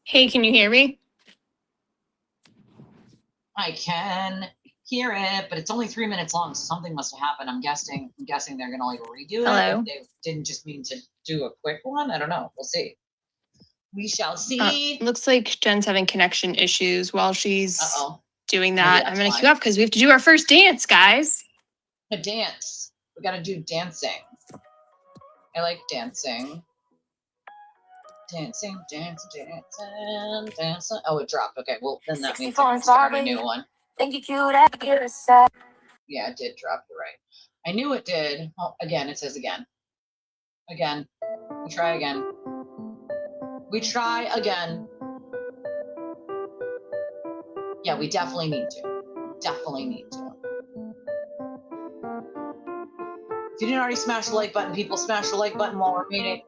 Hey, can you hear me? I can hear it, but it's only 3 minutes long, so something must have happened. I'm guessing they're gonna like redo it. Hello? They didn't just mean to do a quick one. I don't know. We'll see. We shall see. Looks like Jen's having connection issues while she's doing Maybe that. that's I'm gonna why. queue up because we have to do our first dance, guys. A dance. We gotta do dancing. I like dancing. Dancing. Oh, it dropped. Okay, well then that means I can start a new one. Think you cute. Yeah, it did drop. You're right. I knew it did. Oh, again, it says again. Again. We try again. We try again. Yeah, we definitely need to. Definitely need to. If you didn't already smash the like button, people, smash the like button while we're waiting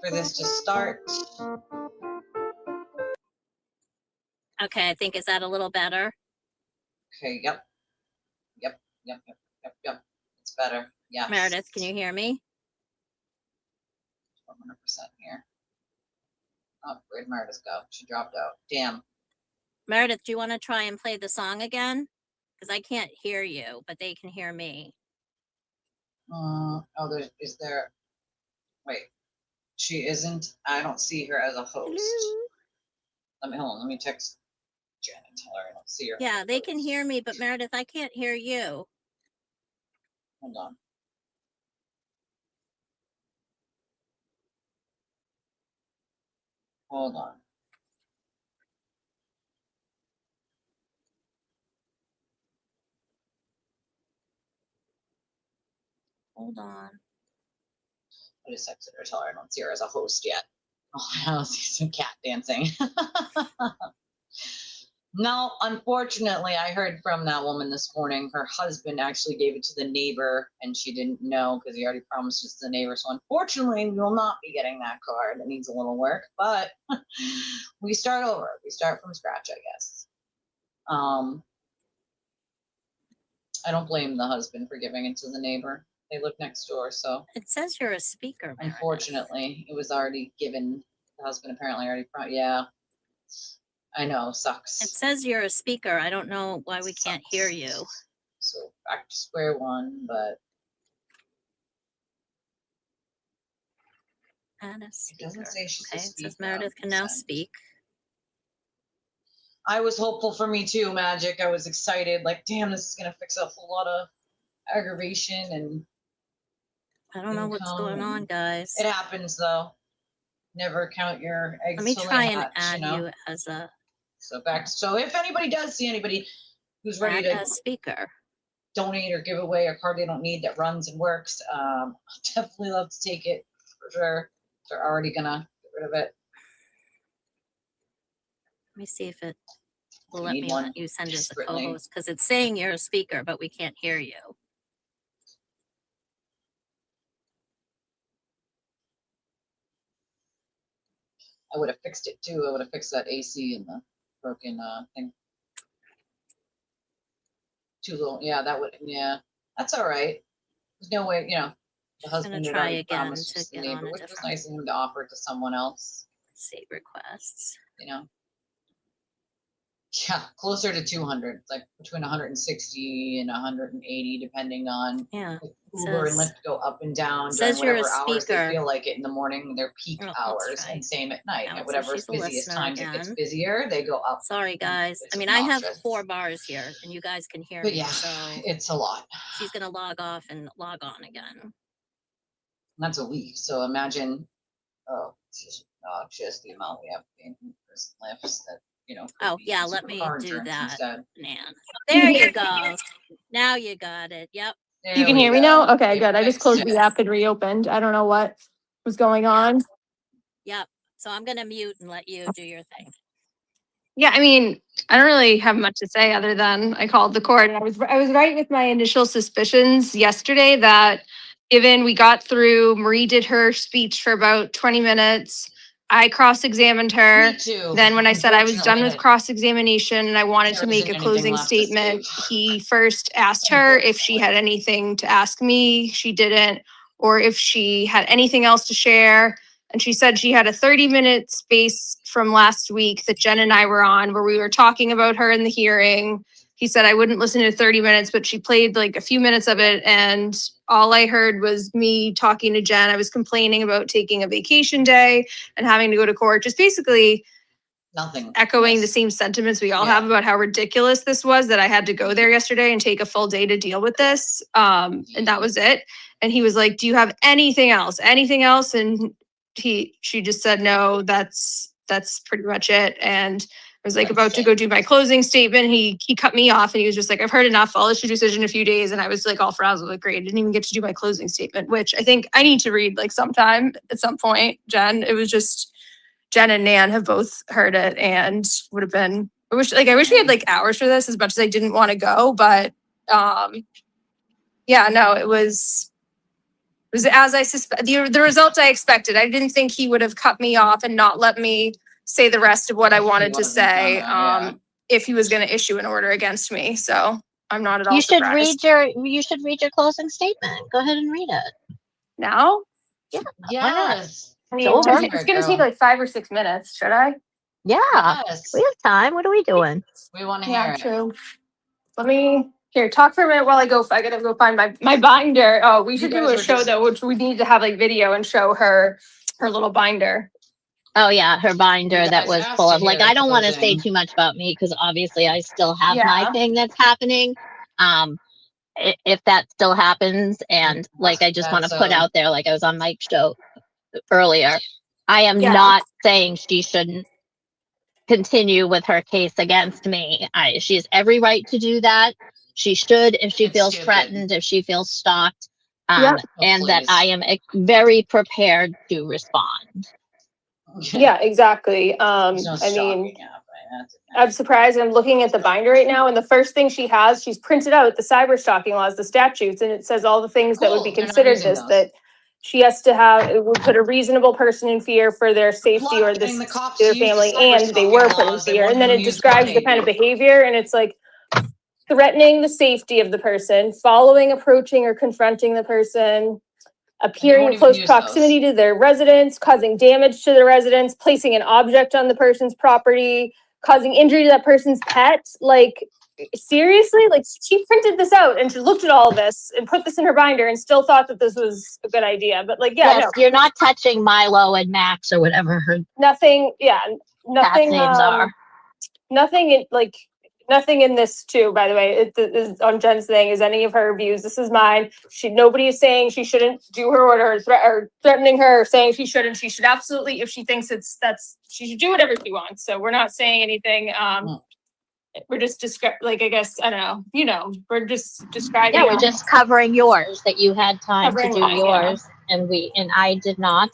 for this to start. Okay, I think, is that a little better? Okay, yep. It's better. Yes. Meredith, can you hear me? 100% here. Oh, where'd Meredith go? She dropped out. Damn. Meredith, do you want to try and play the song again? Because I can't hear you, but they can hear me. Is there? Wait, she isn't. I don't see her as a host. Hello? Let me text Jen and tell her I don't see her. Yeah, they can hear me, but Meredith, I can't hear you. Hold on. Hold on. Hold on. I just texted her, tell her I don't see her as a host yet. Oh, I see some cat dancing. No, unfortunately, I heard from that woman this morning. Her husband actually gave it to the neighbor, and she didn't know because he already promised it to the neighbor. So unfortunately, we will not be getting that card. It needs a little work, but we start over. We start from scratch, I guess. I don't blame the husband for giving it to the neighbor. They live next door, so. It says you're a speaker, Meredith. Unfortunately, it was already given. The husband apparently already, yeah. I know, sucks. It says you're a speaker. I don't know why we can't hear you. So back to square one, but. Add a speaker. It doesn't say she's a Okay, it speaker. says Meredith can now speak. I was hopeful for me too, Magic. I was excited, like, damn, this is gonna fix a whole lot of aggravation and. I don't know what's going on, guys. It happens though. Never count your eggs. Let me till try they and hatch, add you know? you as a. So if anybody does see anybody who's ready to a speaker, donate or give away a card they don't need that runs and works, I'd definitely love to take it for sure. They're already gonna get rid of it. let me see if it will let me let you send as a co-host, because it's saying you're a speaker, but we can't hear you. I would have fixed it too. I would have fixed that AC and the broken thing. Too little. Yeah, that would. Yeah, that's all right. There's no way, you know. The husband had already promised to the neighbor, which was nice of him to offer it to someone else. Save requests. You know. Yeah, closer to 200. It's like between 160 and 180, depending on. Yeah. Uber and Lyft go up and down during whatever hours they feel like it in the morning, their peak hours, and same at night. At whatever busiest times it gets busier, they go up. Sorry, guys. I mean, I have 4 bars here, and you guys can hear me. Yeah, so it's a lot. She's gonna log off and log on again. That's a week. So imagine, just the amount we have in lifts that. You know, oh yeah, let me do that, man. There you go. Now you got it. Yep. There you can hear me now? Okay, good. I just closed the app and reopened. I don't know what was going on. Yep. So I'm gonna mute and let you do your thing. Yeah, I mean, I don't really have much to say other than I called the court. And I was right with my initial suspicions yesterday that given we got through, Marie did her speech for about 20 minutes. I cross-examined her. Then when I said I was done with cross-examination and I wanted to make a closing statement, he first asked her if she had anything to ask me. She didn't, or if she had anything else to share. And she said she had a 30-minute space from last week that Jen and I were on where we were talking about her in the hearing. He said I wouldn't listen to 30 minutes, but she played like a few minutes of it. And all I heard was me talking to Jen. I was complaining about taking a vacation day and having to go to court. Just basically echoing the same sentiments we all have about how ridiculous this was, that I had to go there yesterday and take a full day to deal with this. And that was it. And he was like, do you have anything else? Anything else? And she just said, no, that's pretty much it. And I was like about to go do my closing statement. He cut me off and he was just like, I've heard enough. I'll issue a decision in a few days. And I was like all frazzled. Like, great. I didn't even get to do my closing statement, which I think I need to read like sometime at some point. Jen, it was just Jen and Nan have both heard it and would have been, I wish we had like hours for this as much as I didn't want to go. But yeah, no, it was as I suspect, the result I expected. I didn't think he would have cut me off and not let me say the rest of what I wanted to say if he was going to issue an order against me. So I'm not at all surprised. You should read your closing statement. Go ahead and read it. Now? Yeah. Yes. I mean, it's going to take like 5 or 6 minutes. Should I? Yeah. Yes. We have time. What are we doing? We want to hear it. True. Let me talk for a minute while I gotta go find my binder. Oh, we should do a show though, which we need to have like video and show her little binder. Oh yeah, her binder that was full of like, I don't want to say too much about me because obviously I still have my thing that's happening. If that still happens, and like I just want to put out there, like I was on Mike's show earlier, I am not saying she shouldn't continue with her case against me. She has every right to do that. She should if she feels threatened, if she feels stalked, and that I am very prepared to respond. Yeah, exactly. I mean, I'm surprised. I'm looking at the binder right now, and the first thing she's printed out the cyber stalking laws, the statutes, and it says all the things that would be considered that she has to have. It would put a reasonable person in fear for their safety or their family, and they were put in fear. And then it describes the kind of behavior, and it's like threatening the safety of the person, following, approaching, or confronting the person, appearing in close proximity to their residence, causing damage to their residence, placing an object on the person's property, causing injury to that person's pet. Like, seriously? Like, she printed this out and she looked at all of this and put this in her binder and still thought that this was a good idea. But like, yes, you're not touching Milo and Max or whatever her nothing names are. Nothing in this too, by the way, it is on Jen's thing, is any of her views. This is mine. Nobody is saying she shouldn't do her order or threatening her or saying she shouldn't. She should absolutely, if she thinks she should do whatever she wants. So we're not saying anything. We're just I guess, I don't know, we're just describing. Yeah, we're just covering yours, that you had time to do yours and I did not.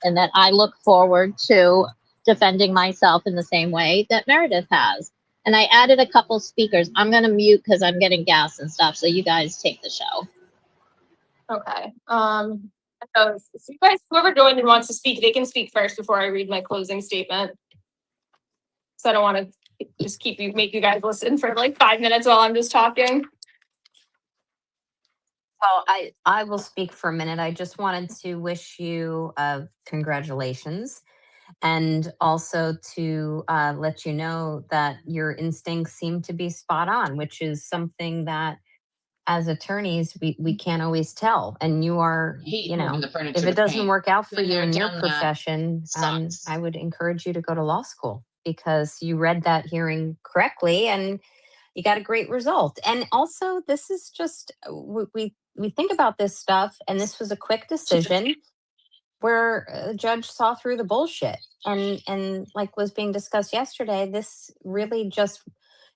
And that I look forward to defending myself in the same way that Meredith has. And I added a couple speakers. I'm going to mute because I'm getting gas and stuff. So you guys take the show. Okay. So you guys, whoever joined and wants to speak, they can speak first before I read my closing statement. So I don't want to just make you guys listen for like 5 minutes while I'm just talking. Well, I will speak for a minute. I just wanted to wish you congratulations. And also to let you know that your instincts seem to be spot on, which is something that as attorneys, we can't always tell. And you are, if it doesn't work out for you in your profession, I would encourage you to go to law school because you read that hearing correctly and you got a great result. And also, this is just, we think about this stuff, and this was a quick decision where a judge saw through the bullshit. And like was being discussed yesterday, this really just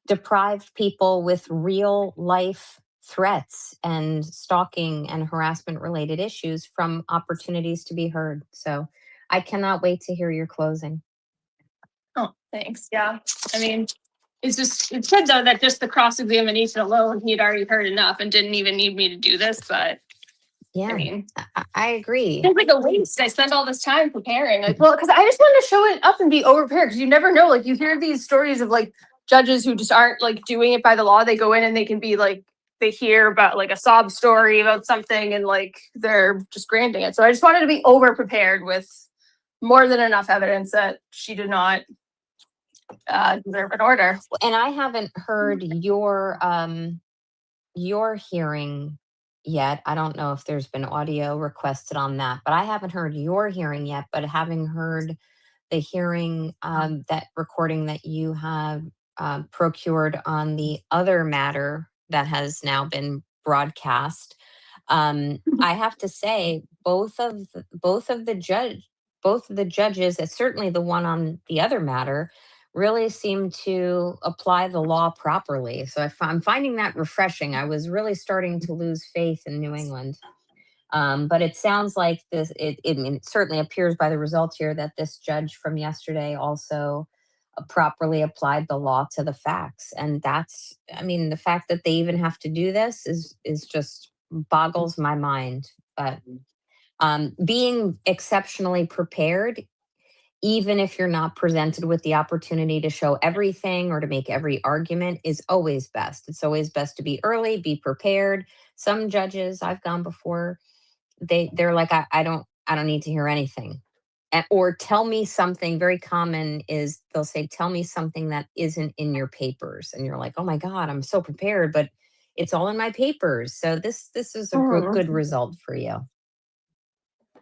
deprived people with real life threats and stalking and harassment related issues from opportunities to be heard. So I cannot wait to hear your closing. Oh, thanks. Yeah. I mean, it's good though that just the cross-examination alone, he had already heard enough and didn't even need me to do this, but yeah, I mean, I agree. It's like a waste. I spent all this time preparing. Like, well, because I just wanted to show it up and be over-prepared. Because you never know. Like, you hear these stories of like judges who just aren't like doing it by the law. They go in and they can be like, they hear about like a sob story about something and like they're just granting it. So I just wanted to be over-prepared with more than enough evidence that she did not deserve an order. And I haven't heard your hearing yet. I don't know if there's been audio requested on that, but I haven't heard your hearing yet. But having heard the hearing, that recording that you have procured on the other matter that has now been broadcast, I have to say both of the judges, and certainly the one on the other matter, really seem to apply the law properly. So I'm finding that refreshing. I was really starting to lose faith in New England. But it sounds like this, it certainly appears by the results here that this judge from yesterday also properly applied the law to the facts. And the fact that they even have to do this is just boggles my mind. But being exceptionally prepared, even if you're not presented with the opportunity to show everything or to make every argument, is always best. It's always best to be early, be prepared. Some judges I've gone before, they're like, I don't need to hear anything. Or tell me something. Very common is they'll say, tell me something that isn't in your papers. And you're like, oh my God, I'm so prepared, but it's all in my papers. So this is a good result for you.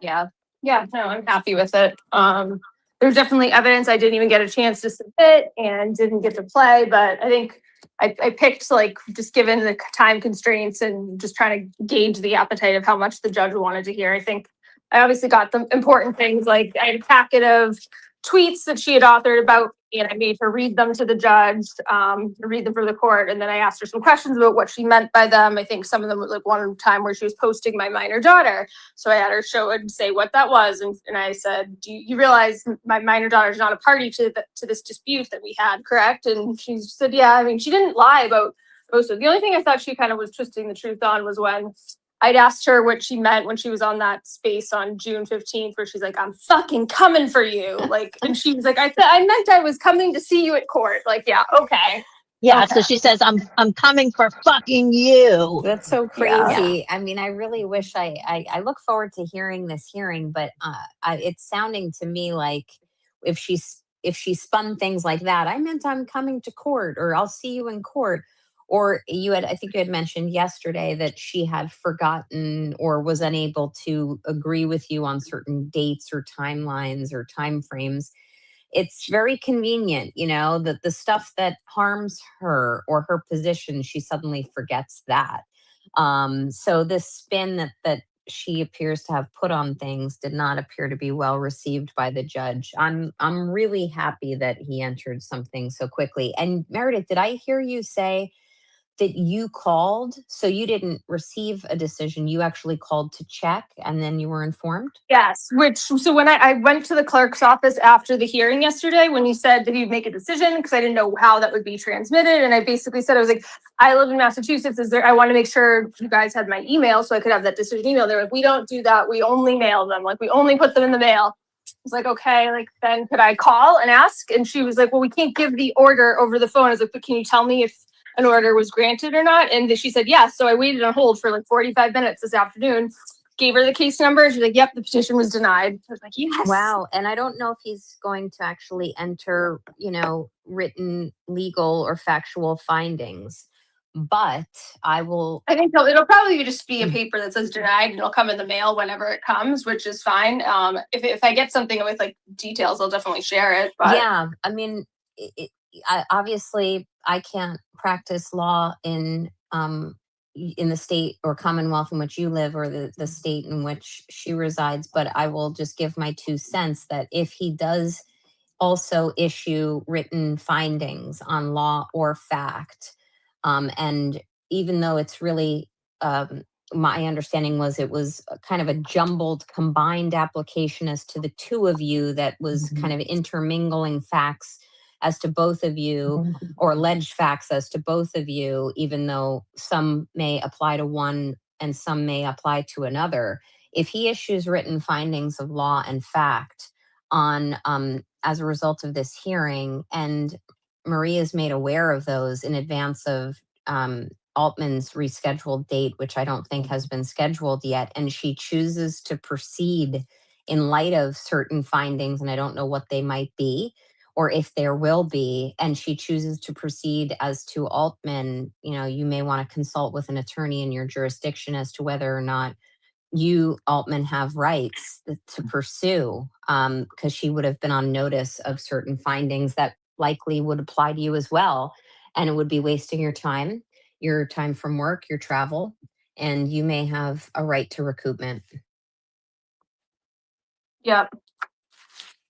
Yeah. Yeah, no, I'm happy with it. There's definitely evidence I didn't even get a chance to submit and didn't get to play, but I think I picked, like, just given the time constraints and just trying to gauge the appetite of how much the judge wanted to hear. I think I obviously got the important things, like I had a packet of tweets that she had authored about me, and I made her read them to the judge, read them for the court. And then I asked her some questions about what she meant by them. I think some of them were like one time where she was posting my minor daughter. So I had her show and say what that was. And I said, do you realize my minor daughter is not a party to this dispute that we had, correct? And she said, yeah. I mean, she didn't lie about most of it. The only thing I thought she kind of was twisting the truth on was when I'd asked her what she meant when she was on that space on June 15th, where she's like, I'm fucking coming for you. Like, and she was like, I meant I was coming to see you at court. Like, yeah, okay. Yeah, okay. so she says, I'm coming for fucking you. That's so crazy. Yeah. I mean, I really wish I look forward to hearing this hearing, but it's sounding to me like if she spun things like that, I meant I'm coming to court, or I'll see you in court. Or I think you had mentioned yesterday that she had forgotten or was unable to agree with you on certain dates or timelines or timeframes. It's very convenient, that the stuff that harms her or her position, she suddenly forgets that. So this spin that she appears to have put on things did not appear to be well received by the judge. I'm really happy that he entered something so quickly. And Meredith, did I hear you say that you called, so you didn't receive a decision, you actually called to check and then you were informed? Yes, so when I went to the clerk's office after the hearing yesterday, when he said that he'd make a decision, because I didn't know how that would be transmitted. And I basically said, I was like, I live in Massachusetts. I want to make sure you guys had my email so I could have that decision email. They're like, we don't do that. We only mail them. Like, we only put them in the mail. I was like, okay, like, then could I call and ask? And she was like, well, we can't give the order over the phone. I was like, but can you tell me if an order was granted or not? And she said, yes. So I waited on hold for like 45 minutes this afternoon, gave her the case number. She's like, yep, the petition was denied. I was like, yes. Wow. And I don't know if he's going to actually enter, written legal or factual findings, but I think it'll probably just be a paper that says denied, and it'll come in the mail whenever it comes, which is fine. If I get something with like details, I'll definitely share it. But yeah, I mean, obviously I can't practice law in the state or commonwealth in which you live, or the state in which she resides, but I will just give my 2 cents that if he does also issue written findings on law or fact, and even though it's really my understanding was it was kind of a jumbled combined application as to the two of you that was kind of intermingling facts as to both of you, or alleged facts as to both of you, even though some may apply to one and some may apply to another. If he issues written findings of law and fact on as a result of this hearing, and Marie is made aware of those in advance of Altman's rescheduled date, which I don't think has been scheduled yet, and she chooses to proceed in light of certain findings, and I don't know what they might be, or if there will be, and she chooses to proceed as to Altman, you may want to consult with an attorney in your jurisdiction as to whether or not you, Altman, have rights to pursue, because she would have been on notice of certain findings that likely would apply to you as well. And it would be wasting your time from work, your travel, and you may have a right to recoupment. Yep.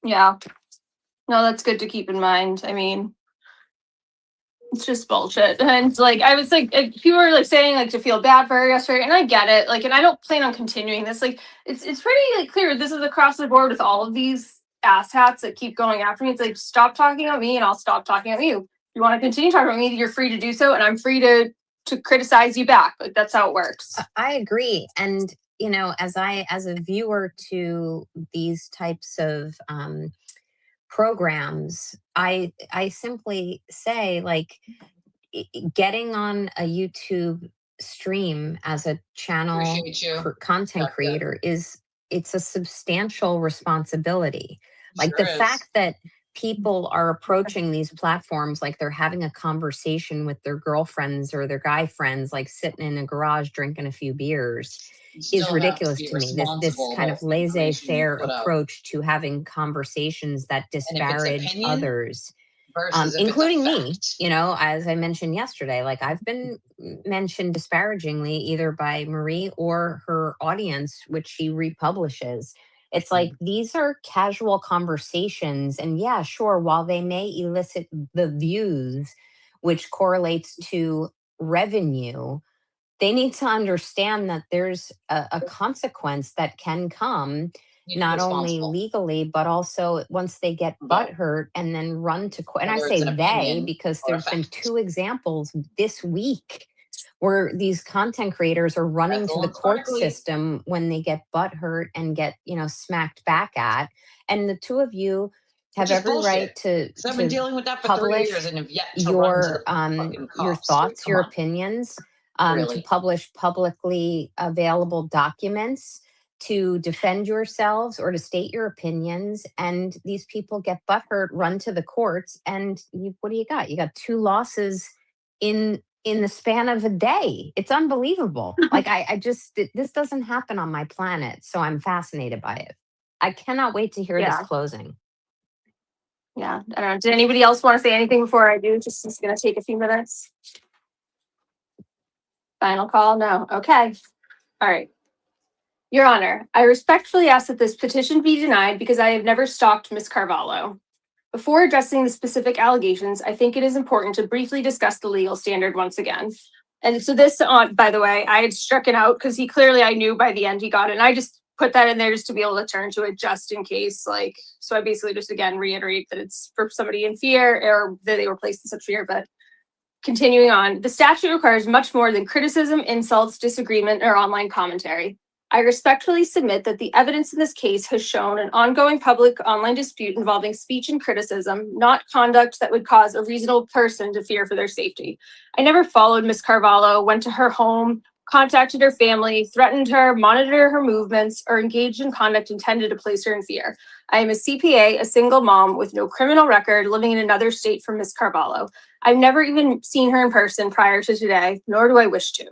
Yeah. No, that's good to keep in mind. I mean, it's just bullshit. And like, I was like, people were like saying like to feel bad for her yesterday, and I get it. Like, and I don't plan on continuing this. Like, it's pretty like clear. This is across the board with all of these asshats that keep going after me. It's like, stop talking about me and I'll stop talking about you. If you want to continue talking about me, you're free to do so, and I'm free to criticize you back. Like, that's how it works. I agree. And as a viewer to these types of programs, I simply say, like, getting on a YouTube stream as a channel content creator it's a substantial responsibility. Like the fact that people are approaching these platforms like they're having a conversation with their girlfriends or their guy friends, like sitting in a garage drinking a few beers, is ridiculous to me. This kind of laissez-faire approach to having conversations that disparage others, including me, you know, as I mentioned yesterday, like I've been mentioned disparagingly either by Marie or her audience, which she republishes. It's like these are casual conversations. And yeah, sure, while they may elicit the views, which correlates to revenue, they need to understand that there's a consequence that can come, not only legally, but also once they get butthurt and then run to court. And I say they because there's been 2 examples this week where these content creators are running to the court system when they get butthurt and get, you know, smacked back at. And the 2 of you have every right to I've been dealing with that for 3 years and have yet to your thoughts, your opinions, to publish publicly available documents to defend yourselves or to state your opinions. And these people get butthurt, run to the courts, and what do you got? You got 2 losses in the span of a day. It's unbelievable. Like I just, this doesn't happen on my planet. So I'm fascinated by it. I cannot wait to hear this closing. Yeah, I don't know. Did anybody else want to say anything before I do? It's going to take a few minutes. Final call? No. Okay. All right. Your Honor, I respectfully ask that this petition be denied because I have never stalked Ms. Carvalho. Before addressing the specific allegations, I think it is important to briefly discuss the legal standard once again. And so this, by the way, I had struck it out because I knew by the end he got it. And I just put that in there just to be able to turn to it just in case. Like, so I basically just again reiterate that it's for somebody in fear or that they were placed in such fear. But continuing on, the statute requires much more than criticism, insults, disagreement, or online commentary. I respectfully submit that the evidence in this case has shown an ongoing public online dispute involving speech and criticism, not conduct that would cause a reasonable person to fear for their safety. I never followed Ms. Carvalho, went to her home, contacted her family, threatened her, monitored her movements, or engaged in conduct intended to place her in fear. I am a CPA, a single mom with no criminal record, living in another state from Ms. Carvalho. I've never even seen her in person prior to today, nor do I wish to.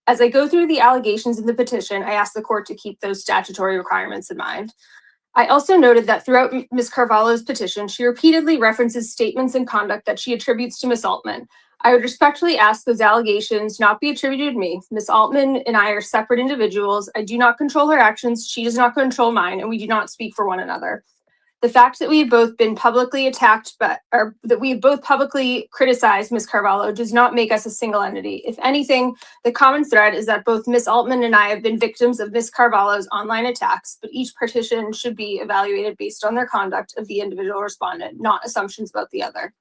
As I go through the allegations in the petition, I ask the court to keep those statutory requirements in mind. I also noted that throughout Ms. Carvalho's petition, she repeatedly references statements and conduct that she attributes to Ms. Altman. I would respectfully ask those allegations not be attributed to me. Ms. Altman and I are separate individuals. I do not control her actions. She does not control mine, and we do not speak for one another. The fact that we have both been publicly attacked, or that we have both publicly criticized Ms. Carvalho does not make us a single entity. If anything, the common thread is that both Ms. Altman and I have been victims of Ms. Carvalho's online attacks, but each petition should be evaluated based on their conduct of the individual respondent, not assumptions about the other.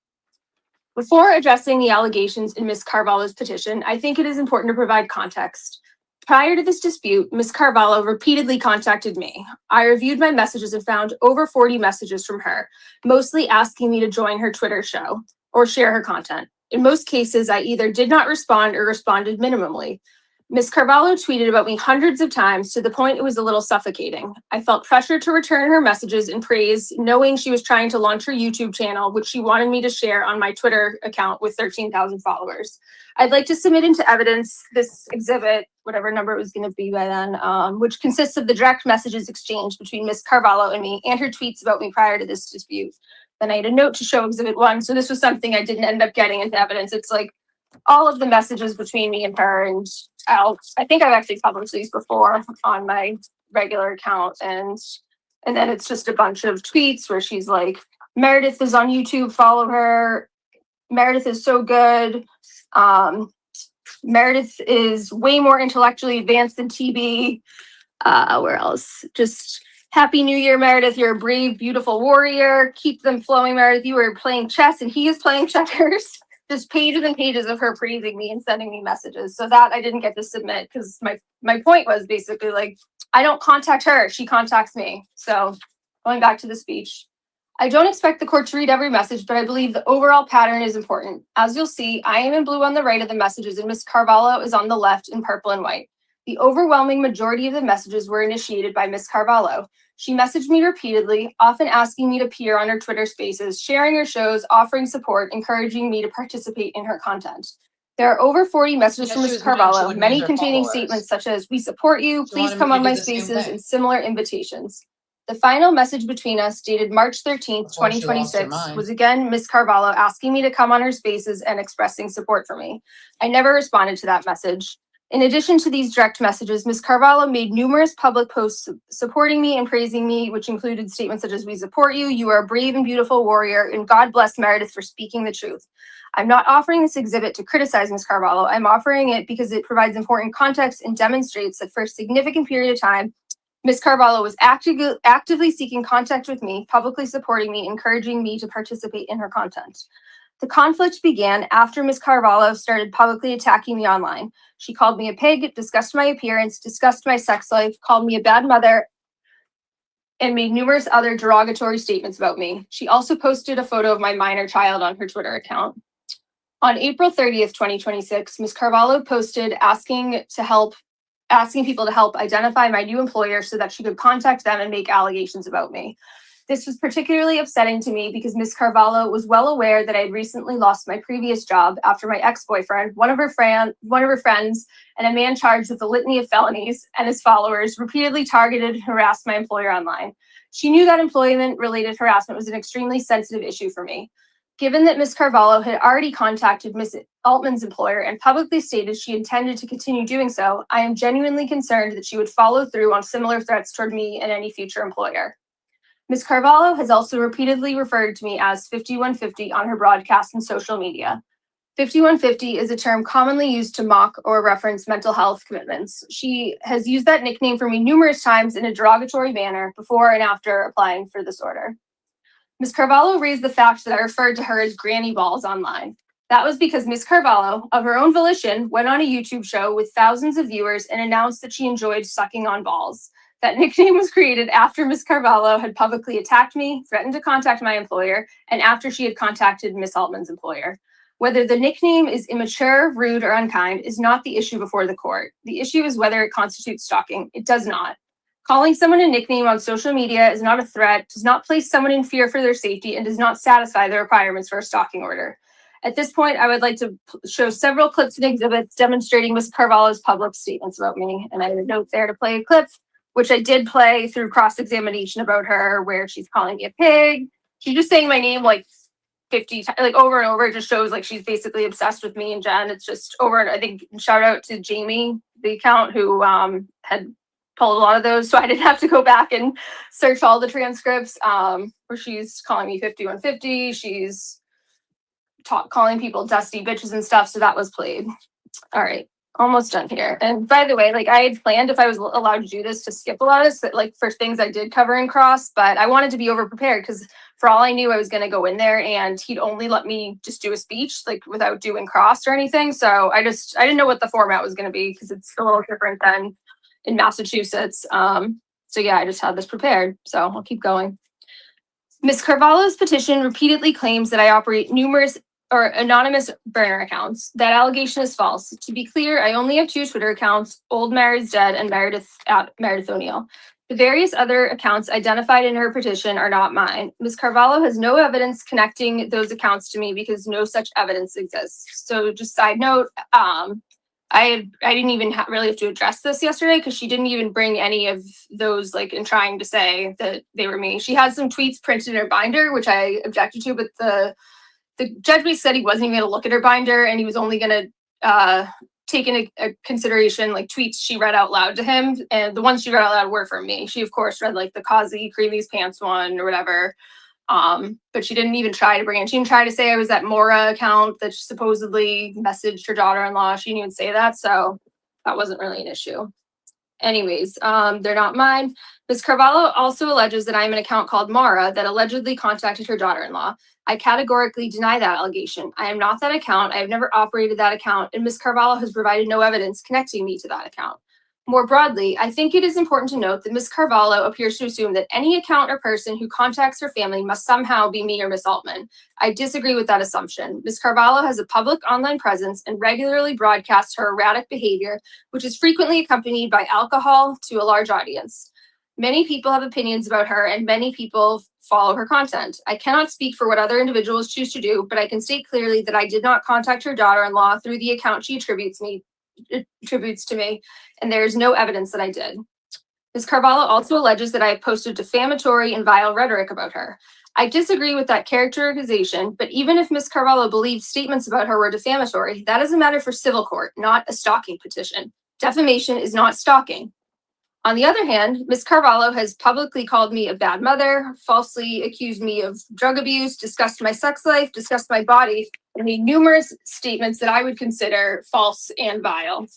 Before addressing the allegations in Ms. Carvalho's petition, I think it is important to provide context. Prior to this dispute, Ms. Carvalho repeatedly contacted me. I reviewed my messages and found over 40 messages from her, mostly asking me to join her Twitter show or share her content. In most cases, I either did not respond or responded minimally. Ms. Carvalho tweeted about me hundreds of times to the point it was a little suffocating. I felt pressure to return her messages and praise, knowing she was trying to launch her YouTube channel, which she wanted me to share on my Twitter account with 13,000 followers. I'd like to submit into evidence this exhibit, whatever number it was going to be by then, which consists of the direct messages exchanged between Ms. Carvalho and me and her tweets about me prior to this dispute. Then I had a note to show exhibit 1. So this was something I didn't end up getting into evidence. It's like all of the messages between me and her, and I think I've actually published these before on my regular account, and then it's just a bunch of tweets where she's like, Meredith is on YouTube, follow her. Meredith is so good. Meredith is way more intellectually advanced than TB. Where else? Just Happy New Year, Meredith. You're a brave, beautiful warrior. Keep them flowing, Meredith. You are playing chess and he is playing checkers. Just pages and pages of her praising me and sending me messages. So that I didn't get to submit because my point was basically like, I don't contact her. She contacts me. So going back to the speech, I don't expect the court to read every message, but I believe the overall pattern is important. As you'll see, I am in blue on the right of the messages and Ms. Carvalho is on the left in purple and white. The overwhelming majority of the messages were initiated by Ms. Carvalho. She messaged me repeatedly, often asking me to appear on her Twitter spaces, sharing her shows, offering support, encouraging me to participate in her content. There are over 40 messages from Ms. Carvalho, many containing statements such as, "We support you, please come on my spaces," and similar invitations. The final message between us, dated March 13th, 2026, was again Ms. Carvalho asking me to come on her spaces and expressing support for me. I never responded to that message. In addition to these direct messages, Ms. Carvalho made numerous public posts supporting me and praising me, which included statements such as, "We support you, you are a brave and beautiful warrior, and God bless Meredith for speaking the truth." I'm not offering this exhibit to criticize Ms. Carvalho. I'm offering it because it provides important context and demonstrates that for a significant period of time, Ms. Carvalho was actively seeking contact with me, publicly supporting me, encouraging me to participate in her content. The conflict began after Ms. Carvalho started publicly attacking me online. She called me a pig, discussed my appearance, discussed my sex life, called me a bad mother, and made numerous other derogatory statements about me. She also posted a photo of my minor child on her Twitter account. On April 30th, 2026, Ms. Carvalho posted asking people to help identify my new employer so that she could contact them and make allegations about me. This was particularly upsetting to me because Ms. Carvalho was well aware that I had recently lost my previous job after my ex-boyfriend, one of her friends, and a man charged with a litany of felonies and his followers repeatedly targeted and harassed my employer online. She knew that employment-related harassment was an extremely sensitive issue for me. Given that Ms. Carvalho had already contacted Ms. Altman's employer and publicly stated she intended to continue doing so, I am genuinely concerned that she would follow through on similar threats toward me and any future employer. Ms. Carvalho has also repeatedly referred to me as 5150 on her broadcast and social media. 5150 is a term commonly used to mock or reference mental health commitments. She has used that nickname for me numerous times in a derogatory manner before and after applying for this order. Ms. Carvalho raised the fact that I referred to her as Granny Balls online. That was because Ms. Carvalho, of her own volition, went on a YouTube show with thousands of viewers and announced that she enjoyed sucking on balls. That nickname was created after Ms. Carvalho had publicly attacked me, threatened to contact my employer, and after she had contacted Ms. Altman's employer. Whether the nickname is immature, rude, or unkind is not the issue before the court. The issue is whether it constitutes stalking. It does not. Calling someone a nickname on social media is not a threat, does not place someone in fear for their safety, and does not satisfy the requirements for a stalking order. At this point, I would like to show several clips and exhibits demonstrating Ms. Carvalho's public statements about me. And I have a note there to play a clip, which I did play through cross-examination about her, where she's calling me a pig. She's just saying my name like 50 times, like over and over. It just shows like she's basically obsessed with me and Jen. It's just over. And I think shout out to Jamie, the account, who had pulled a lot of those, so I didn't have to go back and search all the transcripts where she's calling me 5150. She's calling people dusty bitches and stuff, so that was played. All right, almost done here. And by the way, like I had planned, if I was allowed to do this, to skip a lot of this, like for things I did cover in cross, but I wanted to be over prepared because for all I knew, I was going to go in there and he'd only let me just do a speech, like without doing cross or anything. So I didn't know what the format was going to be because it's a little different than in Massachusetts. So yeah, I just had this prepared. So I'll keep going. Ms. Carvalho's petition repeatedly claims that I operate numerous or anonymous burner accounts. That allegation is false. To be clear, I only have 2 Twitter accounts, Old Mary's Dead and Meredith O'Neill. The various other accounts identified in her petition are not mine. Ms. Carvalho has no evidence connecting those accounts to me because no such evidence exists. So just side note, I didn't even really have to address this yesterday because she didn't even bring any of those like in trying to say that they were me. She had some tweets printed in her binder, which I objected to, but the judge basically said he wasn't even going to look at her binder and he was only going to take into consideration like tweets she read out loud to him. And the ones she read out loud were from me. She of course read like the Kazi Creamy's Pants one or whatever. But she didn't even try to bring in. She didn't try to say I was that Mora account that supposedly messaged her daughter-in-law. She didn't even say that, so that wasn't really an issue. Anyways, they're not mine. Ms. Carvalho also alleges that I'm an account called Mara that allegedly contacted her daughter-in-law. I categorically deny that allegation. I am not that account. I have never operated that account, and Ms. Carvalho has provided no evidence connecting me to that account. More broadly, I think it is important to note that Ms. Carvalho appears to assume that any account or person who contacts her family must somehow be me or Ms. Altman. I disagree with that assumption. Ms. Carvalho has a public online presence and regularly broadcasts her erratic behavior, which is frequently accompanied by alcohol to a large audience. Many people have opinions about her and many people follow her content. I cannot speak for what other individuals choose to do, but I can state clearly that I did not contact her daughter-in-law through the account she attributes to me, and there is no evidence that I did. Ms. Carvalho also alleges that I have posted defamatory and vile rhetoric about her. I disagree with that characterization, but even if Ms. Carvalho believed statements about her were defamatory, that is a matter for civil court, not a stalking petition. Defamation is not stalking. On the other hand, Ms. Carvalho has publicly called me a bad mother, falsely accused me of drug abuse, discussed my sex life, discussed my body, and made numerous statements that I would consider false and vile.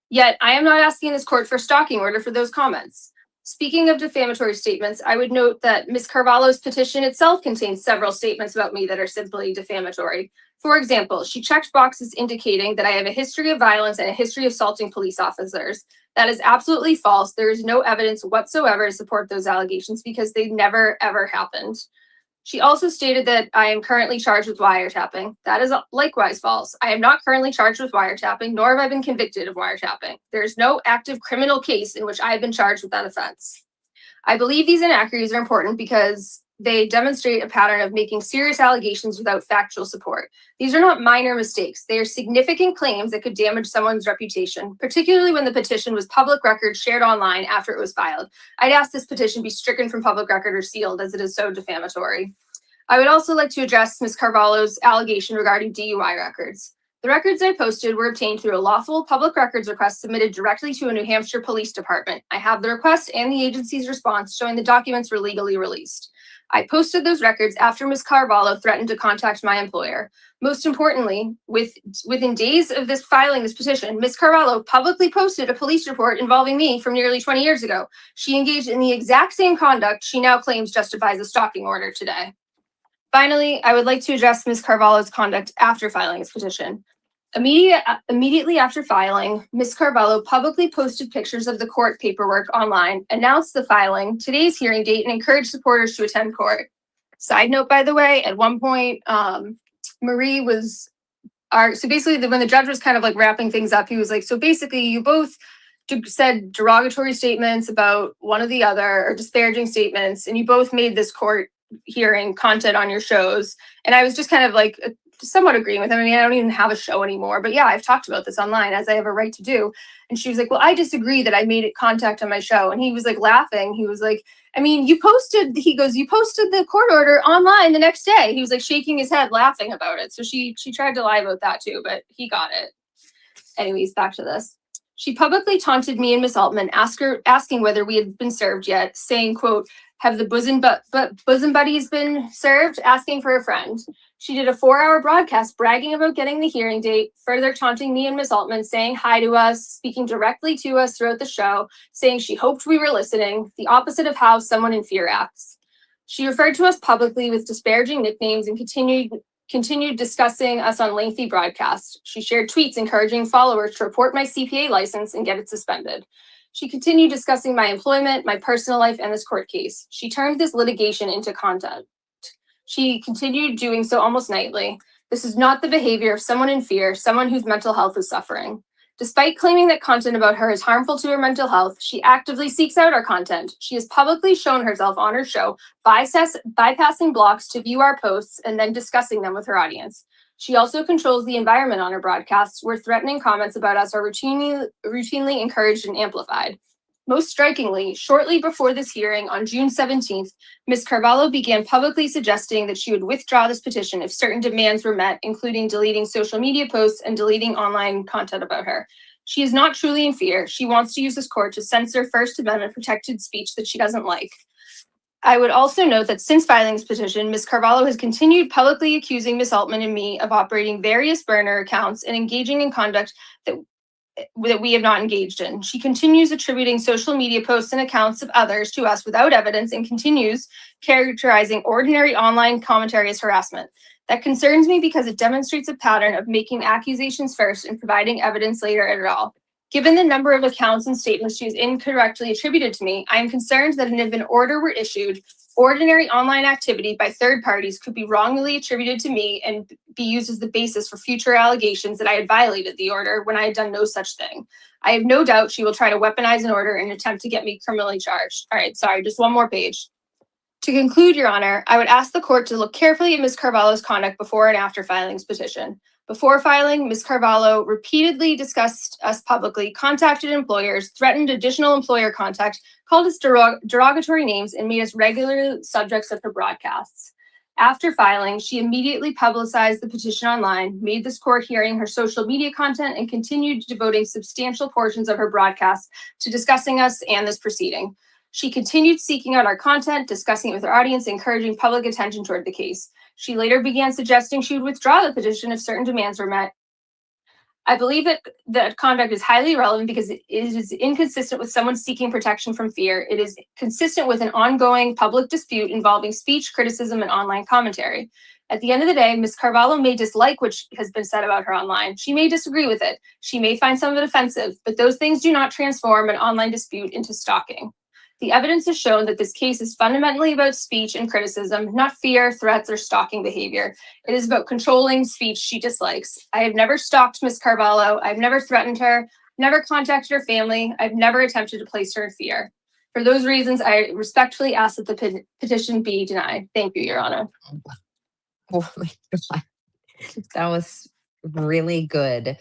Yet, I am not asking this court for a stalking order for those comments. Speaking of defamatory statements, I would note that Ms. Carvalho's petition itself contains several statements about me that are simply defamatory. For example, she checked boxes indicating that I have a history of violence and a history of assaulting police officers. That is absolutely false. There is no evidence whatsoever to support those allegations because they never, ever happened. She also stated that I am currently charged with wiretapping. That is likewise false. I am not currently charged with wiretapping, nor have I been convicted of wiretapping. There is no active criminal case in which I have been charged with that offense. I believe these inaccuracies are important because they demonstrate a pattern of making serious allegations without factual support. These are not minor mistakes. They are significant claims that could damage someone's reputation, particularly when the petition was public record shared online after it was filed. I'd ask this petition be stricken from public record or sealed as it is so defamatory. I would also like to address Ms. Carvalho's allegation regarding DUI records. The records I posted were obtained through a lawful public records request submitted directly to a New Hampshire Police Department. I have the request and the agency's response showing the documents were legally released. I posted those records after Ms. Carvalho threatened to contact my employer. Most importantly, within days of filing this petition, Ms. Carvalho publicly posted a police report involving me from nearly 20 years ago. She engaged in the exact same conduct she now claims justifies a stalking order today. Finally, I would like to address Ms. Carvalho's conduct after filing this petition. Immediately after filing, Ms. Carvalho publicly posted pictures of the court paperwork online, announced the filing, today's hearing date, and encouraged supporters to attend court. Side note, by the way, at one point, Marie was, so basically when the judge was kind of like wrapping things up, he was like, so basically you both said derogatory statements about one or the other, or disparaging statements, and you both made this court hearing content on your shows. And I was just kind of like somewhat agreeing with him. I mean, I don't even have a show anymore, but yeah, I've talked about this online as I have a right to do. And she was like, well, I disagree that I made it contact on my show. And he was like laughing. He was like, I mean, you posted the court order online the next day. He was like shaking his head, laughing about it. So she tried to lie about that too, but he got it. Anyways, back to this. She publicly taunted me and Miss Altman, asking whether we had been served yet, saying, quote, have the bosom buddies been served? Asking for a friend. She did a 4-hour broadcast bragging about getting the hearing date, further taunting me and Miss Altman, saying hi to us, speaking directly to us throughout the show, saying she hoped we were listening, the opposite of how someone in fear acts. She referred to us publicly with disparaging nicknames and continued discussing us on lengthy broadcasts. She shared tweets encouraging followers to report my CPA license and get it suspended. She continued discussing my employment, my personal life, and this court case. She turned this litigation into content. She continued doing so almost nightly. This is not the behavior of someone in fear, someone whose mental health is suffering. Despite claiming that content about her is harmful to her mental health, she actively seeks out our content. She has publicly shown herself on her show, bypassing blocks to view our posts and then discussing them with her audience. She also controls the environment on her broadcasts, where threatening comments about us are routinely encouraged and amplified. Most strikingly, shortly before this hearing on June 17th, Ms. Carvalho began publicly suggesting that she would withdraw this petition if certain demands were met, including deleting social media posts and deleting online content about her. She is not truly in fear. She wants to use this court to censor First Amendment protected speech that she doesn't like. I would also note that since filing this petition, Ms. Carvalho has continued publicly accusing Ms. Altman and me of operating various burner accounts and engaging in conduct that we have not engaged in. She continues attributing social media posts and accounts of others to us without evidence and continues characterizing ordinary online commentary as harassment. That concerns me because it demonstrates a pattern of making accusations first and providing evidence later at all. Given the number of accounts and statements she has incorrectly attributed to me, I am concerned that if an order were issued, ordinary online activity by third parties could be wrongly attributed to me and be used as the basis for future allegations that I had violated the order when I had done no such thing. I have no doubt she will try to weaponize an order and attempt to get me criminally charged. All right, sorry, just one more page. To conclude, Your Honor, I would ask the court to look carefully at Ms. Carvalho's conduct before and after filing this petition. Before filing, Ms. Carvalho repeatedly discussed us publicly, contacted employers, threatened additional employer contact, called us derogatory names, and made us regular subjects of her broadcasts. After filing, she immediately publicized the petition online, made this court hearing her social media content, and continued devoting substantial portions of her broadcasts to discussing us and this proceeding. She continued seeking out our content, discussing it with her audience, encouraging public attention toward the case. She later began suggesting she would withdraw the petition if certain demands were met. I believe that conduct is highly relevant because it is inconsistent with someone seeking protection from fear. It is consistent with an ongoing public dispute involving speech, criticism, and online commentary. At the end of the day, Ms. Carvalho may dislike what has been said about her online. She may disagree with it. She may find some of it offensive, but those things do not transform an online dispute into stalking. The evidence has shown that this case is fundamentally about speech and criticism, not fear, threats, or stalking behavior. It is about controlling speech she dislikes. I have never stalked Ms. Carvalho. I've never threatened her, never contacted her family. I've never attempted to place her in fear. For those reasons, I respectfully ask that the petition be denied. Thank you, Your Honor. Oh my God. That was really good.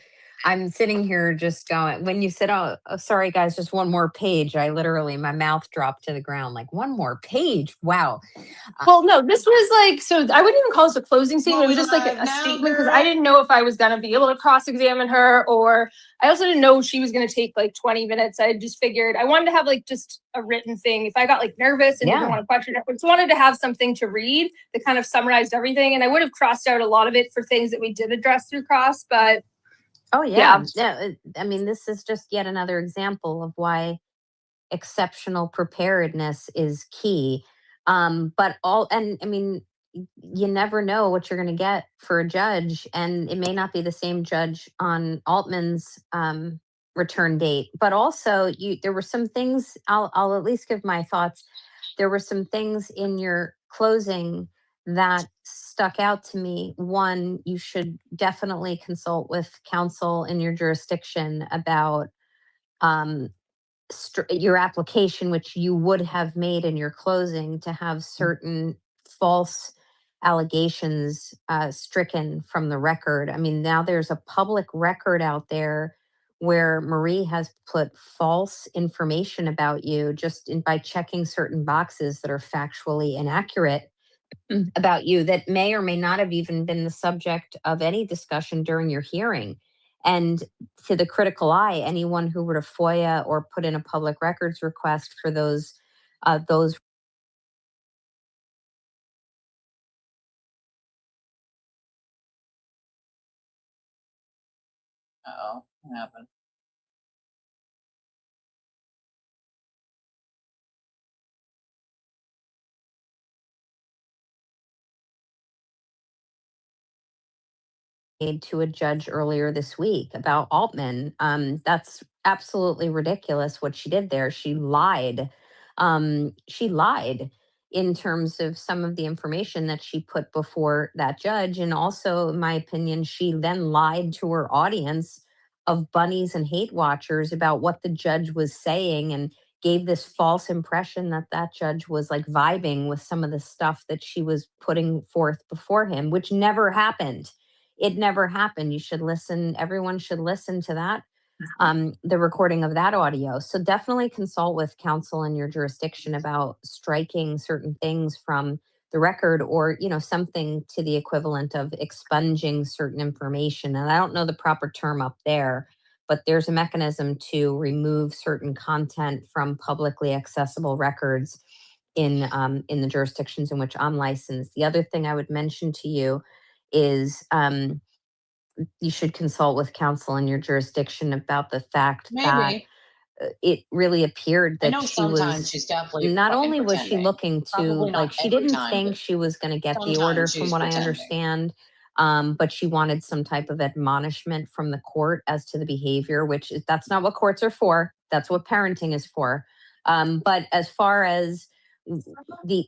I'm sitting here just going, when you said, oh, sorry guys, just one more page, I literally, my mouth dropped to the ground, like, one more page. Wow. Well, no, this was like, so I wouldn't even call this a closing statement. It was just like a statement because I didn't know if I was going to be able to cross-examine her, or I also didn't know she was going to take like 20 minutes. I just figured I wanted to have like just a written thing. If I got like nervous and didn't want to question it, I just wanted to have something to read that kind of summarized everything. And I would have crossed out a lot of it for things that we did address through cross, but oh yeah. I mean, this is just yet another example of why exceptional preparedness is key. And I mean, you never know what you're going to get for a judge, and it may not be the same judge on Altman's return date, but also there were some things, I'll at least give my thoughts. There were some things in your closing that stuck out to me. One, you should definitely consult with counsel in your jurisdiction about your application, which you would have made in your closing, to have certain false allegations stricken from the record. I mean, now there's a public record out there where Marie has put false information about you just by checking certain boxes that are factually inaccurate about you, that may or may not have even been the subject of any discussion during your hearing. And to the critical eye, anyone who were to FOIA or put in a public records request for those Oh, what happened? to a judge earlier this week about Altman. That's absolutely ridiculous what she did there. She lied. She lied in terms of some of the information that she put before that judge. And also, in my opinion, she then lied to her audience of bunnies and hate watchers about what the judge was saying, and gave this false impression that that judge was like vibing with some of the stuff that she was putting forth before him, which never happened. It never happened. You should listen. Everyone should listen to that, the recording of that audio. So definitely consult with counsel in your jurisdiction about striking certain things from the record, or, something to the equivalent of expunging certain information. And I don't know the proper term up there, but there's a mechanism to remove certain content from publicly accessible records in the jurisdictions in which I'm licensed. The other thing I would mention to you is you should consult with counsel in your jurisdiction about the fact that it really appeared that she was, she's definitely not only was she looking to, Probably not like, she every didn't time, think but she was going to get the sometimes order, she's from what I pretending. understand. but she wanted some type of admonishment from the court as to the behavior, which that's not what courts are for. That's what parenting is for. But as far as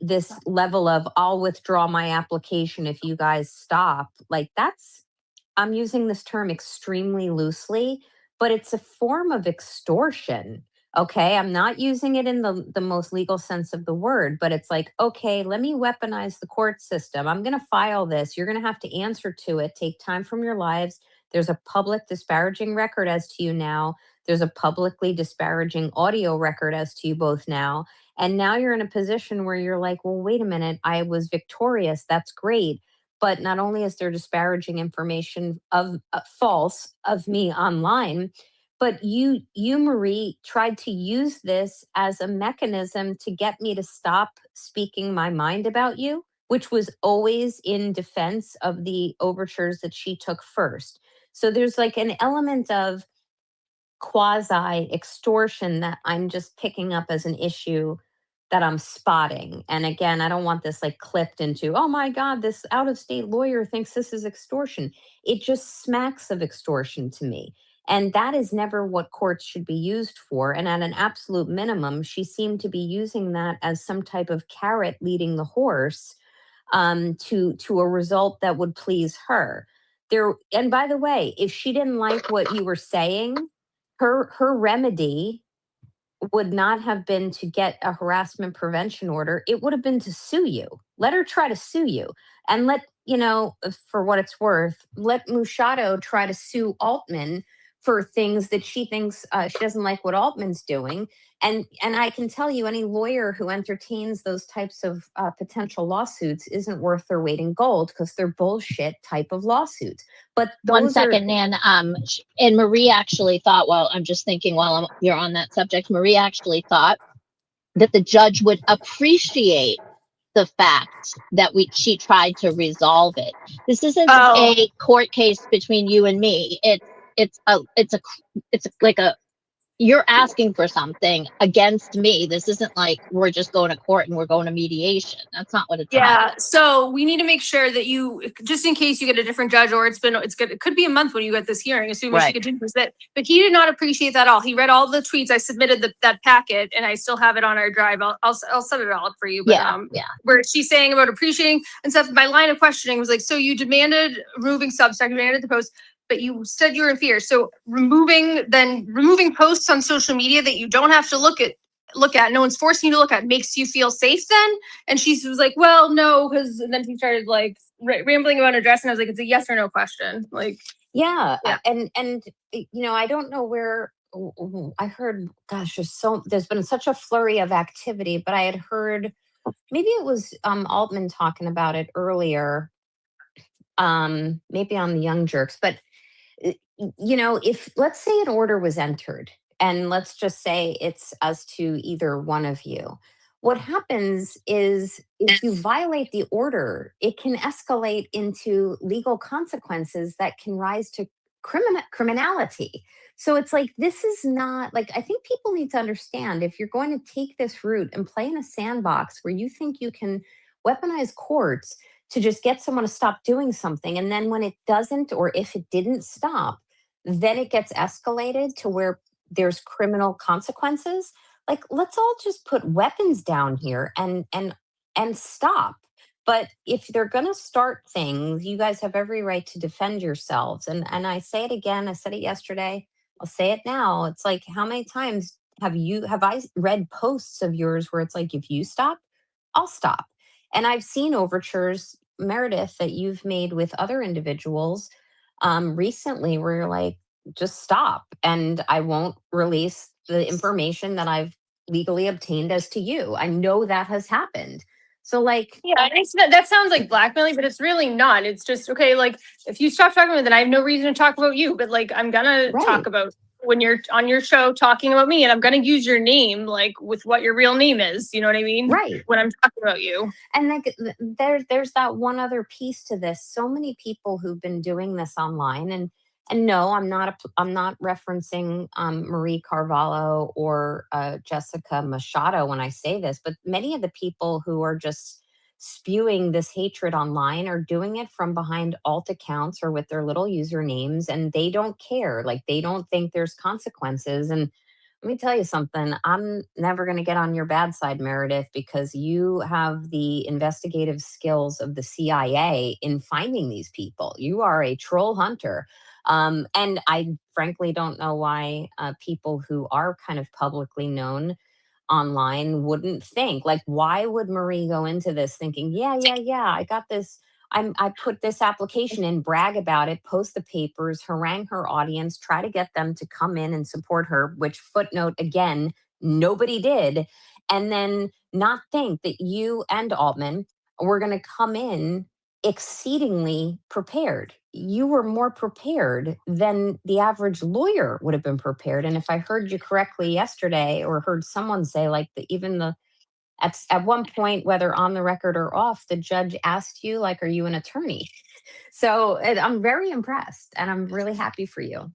this level of I'll withdraw my application if you guys stop, like I'm using this term extremely loosely, but it's a form of extortion. Okay, I'm not using it in the most legal sense of the word, but it's like, okay, let me weaponize the court system. I'm going to file this. You're going to have to answer to it. Take time from your lives. There's a public disparaging record as to you now. There's a publicly disparaging audio record as to you both now. And now you're in a position where you're like, well, wait a minute, I was victorious. That's great. But not only is there disparaging information of false of me online, but you, Marie, tried to use this as a mechanism to get me to stop speaking my mind about you, which was always in defense of the overtures that she took first. So there's like an element of quasi extortion that I'm just picking up as an issue that I'm spotting. And again, I don't want this like clipped into, oh my God, this out of state lawyer thinks this is extortion. It just smacks of extortion to me. And that is never what courts should be used for. And at an absolute minimum, she seemed to be using that as some type of carrot leading the horse to a result that would please her. And by the way, if she didn't like what you were saying, her remedy would not have been to get a harassment prevention order. It would have been to sue you. Let her try to sue you. And let, for what it's worth, let Mushato try to sue Altman for things that she thinks she doesn't like what Altman's doing. And I can tell you, any lawyer who entertains those types of potential lawsuits isn't worth their weight in gold, because they're bullshit type of lawsuits. But one second, Nan. And Marie actually thought, well, I'm just thinking while you're on that subject, Marie actually thought that the judge would appreciate the fact that she tried to resolve it. This isn't a court case between you and me. It's like you're asking for something against me. This isn't like we're just going to court and we're going to mediation. That's not what it's about. Yeah. So we need to make sure that you, just in case you get a different judge, or it could be a month when you get this hearing, assuming she continues that. But he did not appreciate that at all. He read all the tweets. I submitted that packet, and I still have it on our drive. I'll set it all up for you. But, where she's saying about appreciating and stuff. My line of questioning was like, so you demanded removing Substack, demanded the post, but you said you were in fear. So removing posts on social media that you don't have to look at, no one's forcing you to look at, makes you feel safe then? And she was like, well, no, because then he started like rambling about her dress, and I was like, it's a yes or no question. Like, yeah. And I don't know where I heard, gosh, there's been such a flurry of activity, but I had heard, maybe it was Altman talking about it earlier, maybe on the Young Jerks, but if, let's say, an order was entered, and let's just say it's as to either one of you, what happens is if you violate the order, it can escalate into legal consequences that can rise to criminality. So it's like, this is not like, I think people need to understand, if you're going to take this route and play in a sandbox where you think you can weaponize courts to just get someone to stop doing something, and then when it doesn't, or if it didn't stop, then it gets escalated to where there's criminal consequences. Like, let's all just put weapons down here and stop. But if they're going to start things, you guys have every right to defend yourselves. And I say it again, I said it yesterday, I'll say it now. It's like, how many times have I read posts of yours where it's like, if you stop, I'll stop. And I've seen overtures, Meredith, that you've made with other individuals recently where you're like, just stop, and I won't release the information that I've legally obtained as to you. I know that has happened. So like, yeah, that sounds like blackmailing, but it's really not. It's just, okay, like, if you stop talking about me, then I have no reason to talk about you. But like, I'm gonna talk about when you're on your show talking about me, and I'm gonna use your name, like, with what your real name is. You know what I mean? Right. When I'm talking about you. And like, there's that one other piece to this. So many people who've been doing this online, and no, I'm not referencing Marie Carvalho or Jessica Machado when I say this, but many of the people who are just spewing this hatred online are doing it from behind alt accounts or with their little usernames, and they don't care. Like, they don't think there's consequences. And let me tell you something. I'm never going to get on your bad side, Meredith, because you have the investigative skills of the CIA in finding these people. You are a troll hunter. And I frankly don't know why people who are kind of publicly known online wouldn't think. Like, why would Marie go into this thinking, yeah, I got this. I put this application in, brag about it, post the papers, harangue her audience, try to get them to come in and support her, which, footnote again, nobody did. And then not think that you and Altman were going to come in exceedingly prepared. You were more prepared than the average lawyer would have been prepared. And if I heard you correctly yesterday, or heard someone say, like, at one point, whether on the record or off, the judge asked you, like, are you an attorney? So I'm very impressed, and I'm really happy for you.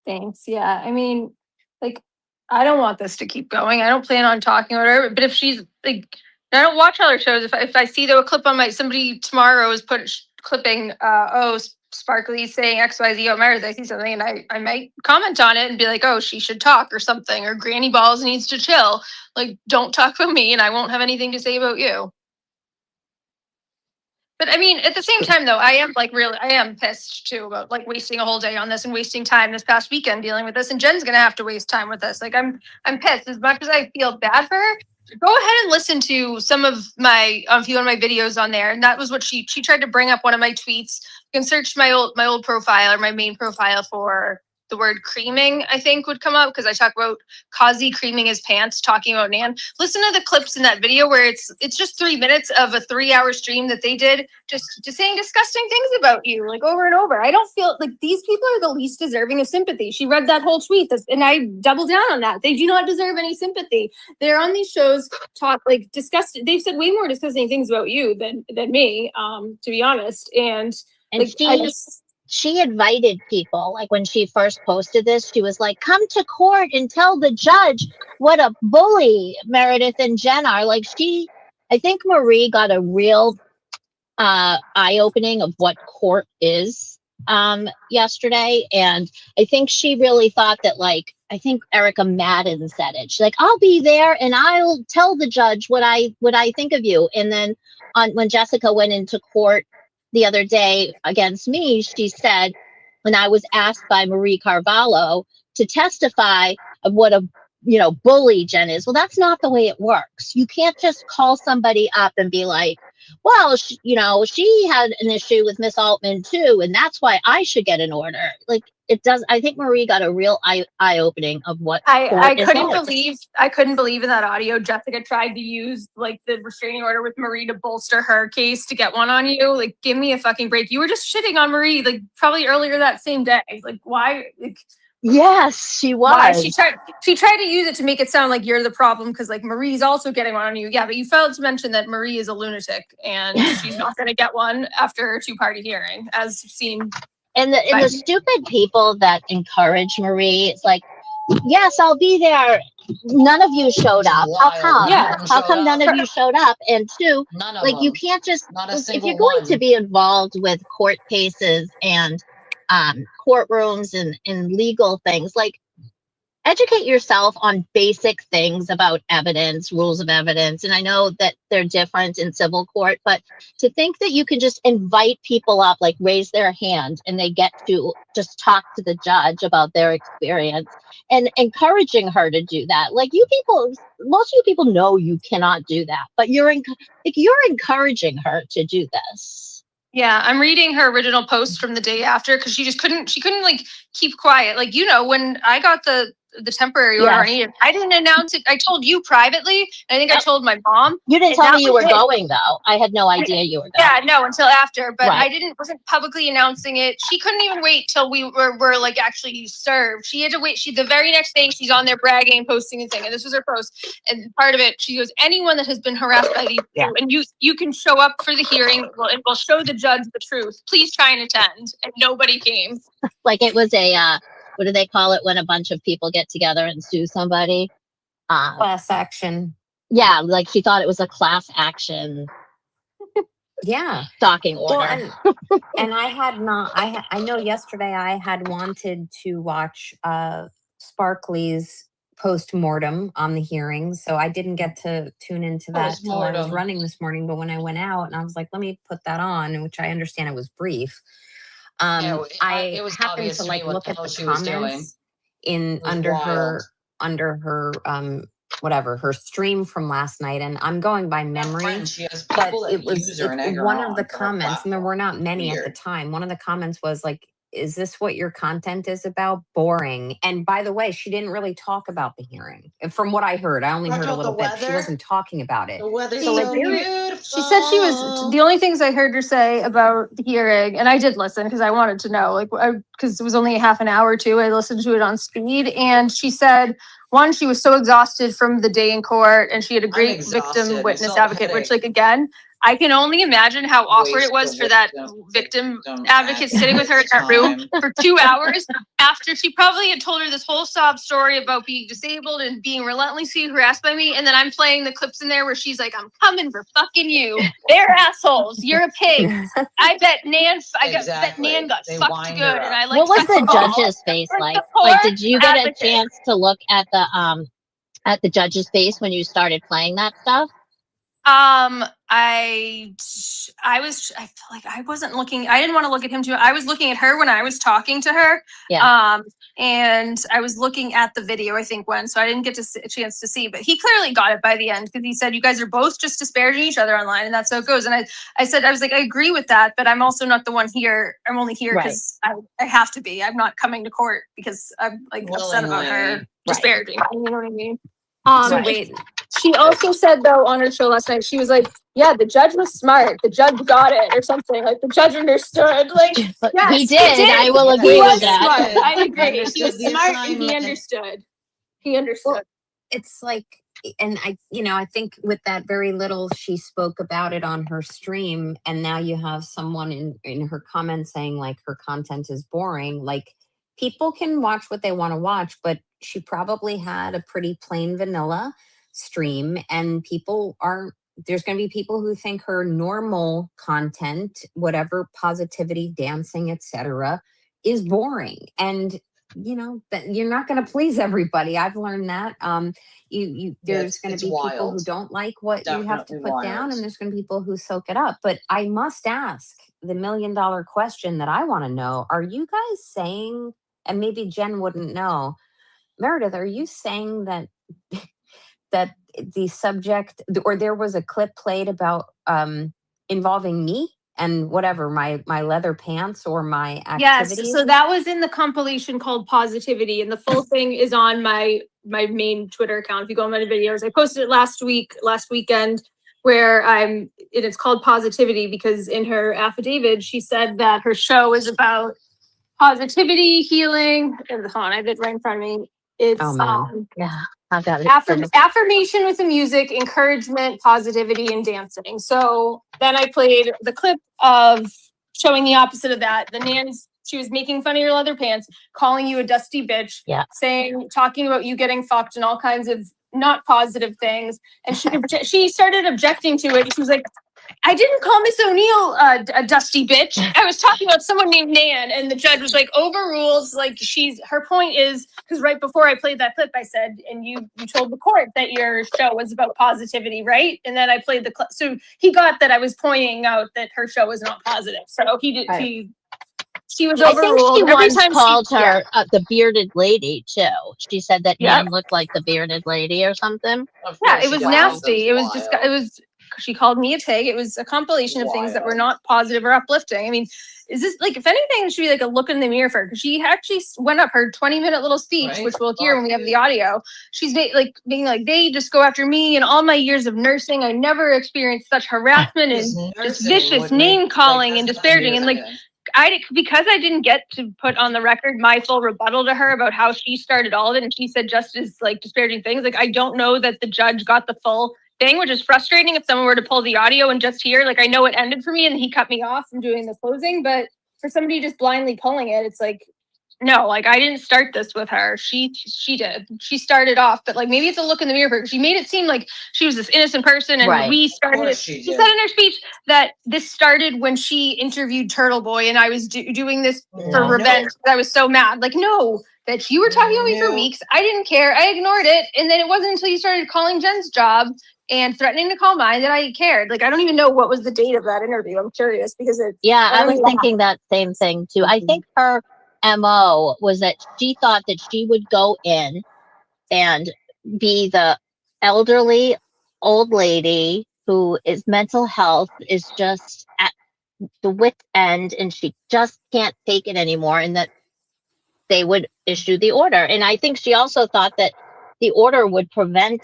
Thanks. Yeah. I mean, like, I don't want this to keep going. I don't plan on talking about her, but if she's like, I don't watch all her shows. If I see though a clip on somebody tomorrow is clipping, Sparkly saying XYZ on Meredith, I see something and I might comment on it and be like, oh, she should talk or something, or Granny Balls needs to chill. Like, don't talk about me and I won't have anything to say about you. But I mean, at the same time, though, I am pissed too about like wasting a whole day on this and wasting time this past weekend dealing with this. And Jen's gonna have to waste time with this. Like, I'm pissed. As much as I feel bad for her, go ahead and listen to some of my a few of my videos on there. And that was what she tried to bring up one of my tweets. You can search my old profile or my main profile for the word creaming, I think would come up, because I talk about Kazi creaming his pants, talking about Nan. Listen to the clips in that video where it's just 3 minutes of a 3-hour stream that they did, just saying disgusting things about you, like, over and over. I don't feel like these people are the least deserving of sympathy. She read that whole tweet, and I double down on that. They do not deserve any sympathy. They're on these shows, talk like disgusting. They've said way more disgusting things about you than me, to be honest. And like, she invited people, like when she first posted this, she was like, come to court and tell the judge what a bully Meredith and Jen are. Like, I think Marie got a real eye-opening of what court is yesterday. And I think she really thought that, like, I think Erica Madden said it. She's like, I'll be there and I'll tell the judge what I think of you. And then when Jessica went into court the other day against me, she said, when I was asked by Marie Carvalho to testify of what a bully Jen is, well, that's not the way it works. You can't just call somebody up and be like, well, she had an issue with Miss Altman too, and that's why I should get an order. Like, it does. I think Marie got a real eye opening of what I couldn't believe in that audio. Jessica tried to use like the restraining order with Marie to bolster her case to get one on you. Like, give me a fucking break. You were just shitting on Marie like probably earlier that same day. Like, why? Like, yes, she was. Why? She tried to use it to make it sound like you're the problem because like Marie's also getting one on you. Yeah, but you failed to mention that Marie is a lunatic and she's not going to get one after a 2-party hearing, as seen. And the stupid people that encourage Marie, it's like, yes, I'll be there. None of you showed up. How come? Yeah. How come none of you showed up? And two, like, you can't just, if you're going to be involved with court cases and courtrooms and legal things, like, educate yourself on basic things about evidence, rules of evidence. And I know that they're different in civil court, but to think that you can just invite people up, like raise their hand and they get to just talk to the judge about their experience and encouraging her to do that. Like, most of you people know you cannot do that, but you're encouraging her to do this. Yeah, I'm reading her original post from the day after because she couldn't like keep quiet. Like, when I got the temporary order, I didn't announce it. I told you privately. I think I told my mom. You didn't tell me you were going though. I had no idea you were going. Yeah, no, until after. But I wasn't publicly announcing it. She couldn't even wait till we were like actually served. She had to wait. The very next day she's on there bragging, posting and saying, and this was her post. And part of it, she goes, anyone that has been harassed by these two, and you can show up for the hearing and we'll show the judge the truth. Please try and attend. And nobody came. Like, it was a what do they call it when a bunch of people get together and sue somebody? Class action. Yeah, like she thought it was a class action. Yeah. Stalking order. Well, and I had not. I know yesterday I had wanted to watch Sparkley's post-mortem on the hearing, so I didn't get to tune into that till I was running this morning. But when I went out and I was like, let me put that on, which I understand it was brief. I happened to like look at the comments in under her whatever her stream from last night, and I'm going by memory, but it was one of the comments, and there were not many at the time. One of the comments was like, is this what your content is about? Boring. And by the way, she didn't really talk about the hearing. From what I heard, I only heard a little bit. She wasn't talking about it. The weather's So, so beautiful. She said she was the only things I heard her say about the hearing, and I did listen because I wanted to know, like, because it was only a half an hour too. I listened to it on speed, and she said, one, she was so exhausted from the day in court, and she had a great victim witness advocate, which, like, again, I can only imagine how awkward it was for that victim advocate sitting with her in that room for 2 hours after she probably had told her this whole sob story about being disabled and being relentlessly harassed by me. And then I'm playing the clips in there where she's like, I'm coming for fucking you. They're assholes. You're a pig. I bet Nan got fucked good. And I like. What was the judge's face like? Like, did you get a chance to look at the judge's face when you started playing that stuff? I feel like I wasn't looking. I didn't want to look at him too. I was looking at her when I was talking to her. Yeah. And I was looking at the video, I think, so I didn't get a chance to see, but he clearly got it by the end because he said, you guys are both just disparaging each other online, and that's how it goes. And I said, I was like, I agree with that, but I'm also not the one here. I'm only here because I have to be. I'm not coming to court because I'm like upset about her disparaging. You know what I mean? So wait. She also said, though, on her show last night, she was like, yeah, the judge was smart. The judge got it or something. Like, the judge understood. Like, yes, he did. I will agree with that. Smart. I agree. He was smart and he understood. He understood. Well, it's like, and I think with that very little, she spoke about it on her stream. And now you have someone in her comments saying, like, her content is boring. Like, people can watch what they want to watch, but she probably had a pretty plain vanilla stream, and there's going to be people who think her normal content, whatever, positivity, dancing, etc., is boring. And that you're not going to please everybody. I've learned that. There's going to be people who don't like what you have to put down, and there's going to be people who soak it up. But I must ask the $1 million question that I want to know: are you guys saying, and maybe Jen wouldn't know, Meredith, are you saying that the subject, or there was a clip played about involving me and whatever, my leather pants or my activities? Yes, so that was in the compilation called Positivity, and the full thing is on my main Twitter account. If you go on my videos, I posted it last weekend, where it's called Positivity because in her affidavit, she said that her show is about positivity, healing. Hold on, I have it right in front of me. It's yeah, I've got it. Affirmation with the music, encouragement, positivity, and dancing. So then I played the clip of showing the opposite of that. The Nan's, she was making fun of your leather pants, calling you a dusty bitch, talking about you getting fucked and all kinds of not positive things. And she started objecting to it. She was like, I didn't call Miss O'Neill a dusty bitch. I was talking about someone named Nan, and the judge was like, overrules. Like, her point is, because right before I played that clip, I said, and you told the court that your show was about positivity, right? And then I played the clip. So he got that I was pointing out that her show was not positive. So he did. She was overruled. I think she once called her the bearded lady too. She said that Nan looked like the bearded lady or something. Yeah, it was nasty. It was just. It was. She called me a pig. It was a compilation of things that were not positive or uplifting. I mean, is this like, if anything, it should be like a look in the mirror for her, because she actually went up her 20-minute little speech, which we'll hear when we have the audio. She's being like, they just go after me and all my years of nursing. I never experienced such harassment and just vicious name calling and disparaging. And because I didn't get to put on the record my full rebuttal to her about how she started all of it, and she said just as disparaging things. Like, I don't know that the judge got the full thing, which is frustrating if someone were to pull the audio and just hear, I know it ended for me and he cut me off from doing the closing, but for somebody just blindly pulling it, it's like, no, like I didn't start this with her. She did. She started off, but like maybe it's a look in the mirror for her. She made it seem like she was this innocent person, and Right. we started it. She said in her speech that this started when she interviewed Turtleboy, and I was doing this for revenge. I was so mad. Like, no, that you were talking about me for weeks. I didn't care. I ignored it, and then it wasn't until you started calling Jen's job and threatening to call mine that I cared. Like, I don't even know what was the date of that interview. I'm curious because it. Yeah, I was thinking that same thing too. I think her MO was that she thought that she would go in and be the elderly old lady who is mental health is just at the wit's end and she just can't take it anymore, and that they would issue the order. And I think she also thought that the order would prevent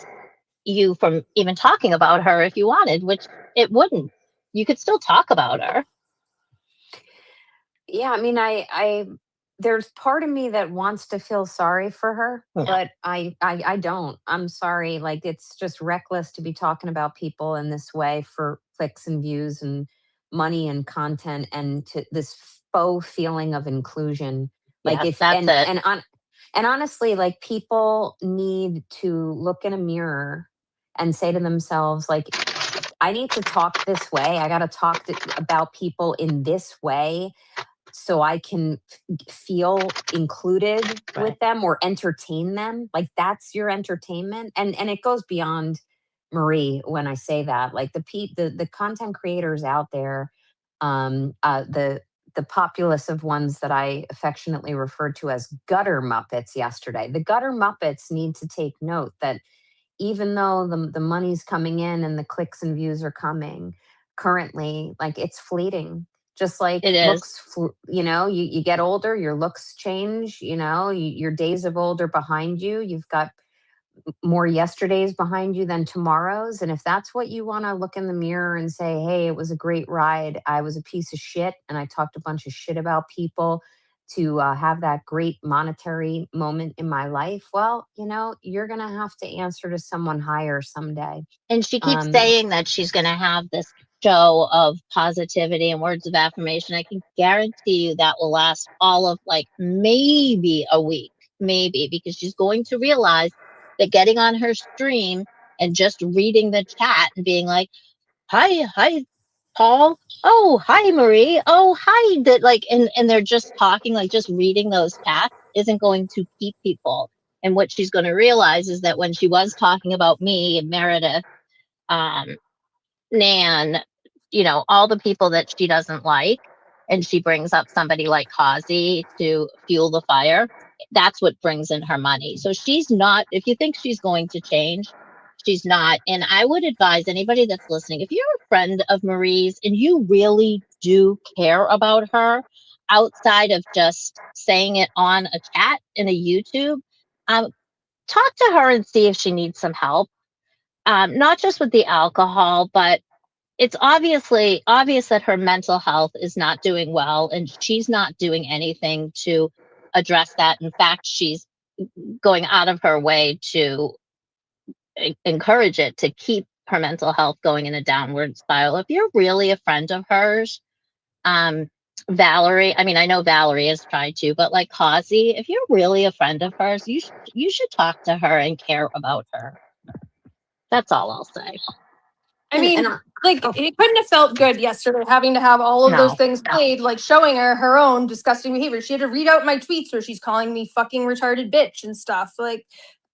you from even talking about her if you wanted, which it wouldn't. You could still talk about her. Yeah, I mean, I there's part of me that wants to feel sorry for her, but I don't. I'm sorry. Like, it's just reckless to be talking about people in this way for clicks and views and money and content, and to this faux feeling of inclusion. Like, if and honestly, like, people need to look in a mirror and say to themselves, like, I need to talk this way. I got to talk about people in this way so I can feel included with them or entertain them. Like, that's your entertainment. And it goes beyond Marie when I say that. Like, the content creators out there, the populace of ones that I affectionately referred to as gutter Muppets yesterday. The gutter Muppets need to take note that even though the money's coming in and the clicks and views are coming currently, like, it's fleeting. Just like it looks, you know, you get older, your looks change, you know, your days of old are behind you. You've got more yesterdays behind you than tomorrows. And if that's what you want to look in the mirror and say, hey, it was a great ride, I was a piece of shit, and I talked a bunch of shit about people to have that great monetary moment in my life, well, you know, you're going to have to answer to someone higher someday. And she keeps saying that she's going to have this show of positivity and words of affirmation. I can guarantee you that will last all of like maybe a week, maybe, because she's going to realize that getting on her stream and just reading the chat and being like, hi, Paul. Oh, hi, Marie. Oh, hi. That, like, and they're just talking, like, just reading those chats isn't going to keep people. And what she's going to realize is that when she was talking about me and Meredith, Nan, you know, all the people that she doesn't like, and she brings up somebody like Hazy to fuel the fire, that's what brings in her money. So she's not, if you think she's going to change, she's not. And I would advise anybody that's listening, if you're a friend of Marie's and you really do care about her outside of just saying it on a chat in a YouTube, talk to her and see if she needs some help. Not just with the alcohol, but it's obvious that her mental health is not doing well, and she's not doing anything to address that. In fact, she's going out of her way to encourage it, to keep her mental health going in a downward spiral. If you're really a friend of hers, Valerie, I mean, I know Valerie has tried to, but like Hazy, if you're really a friend of hers, you should talk to her and care about her. That's all I'll say. I mean, like, it couldn't have felt good yesterday having to have all of those things played, like showing her own disgusting behavior. She had to read out my tweets where she's calling me fucking retarded bitch and stuff, like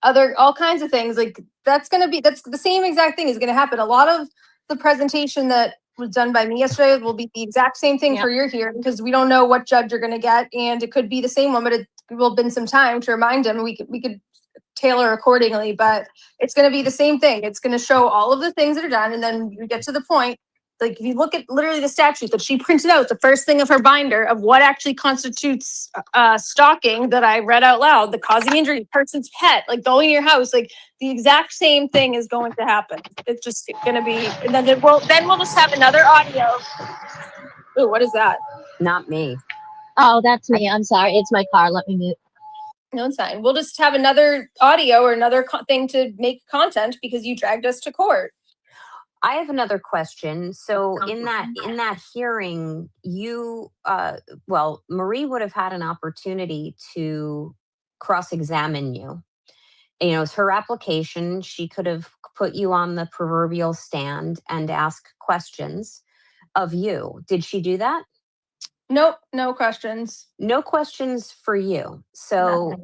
all kinds of things. Like, that's the same exact thing is going to happen. A lot of the presentation that was done by me yesterday will be the exact same thing for your hearing, because we don't know what judge you're going to get, and it could be the same one, but it will have been some time to remind him. We could tailor accordingly, but it's going to be the same thing. It's going to show all of the things that are done, and then you get to the point, like, if you look at literally the statute that she printed out, the first thing of her binder of what actually constitutes stalking that I read out loud, the causing injury, person's pet, like going to your house, like the exact same thing is going to happen. It's just going to be, and then we'll just have another audio. Ooh, what is that? Not me. Oh, that's me. I'm sorry. It's my car. Let me mute. No, it's fine. We'll just have another audio or another thing to make content because you dragged us to court. I have another question. So in that hearing, you well, Marie would have had an opportunity to cross-examine you. You know, it's her application. She could have put you on the proverbial stand and ask questions of you. Did she do that? Nope, no questions. No questions for you. So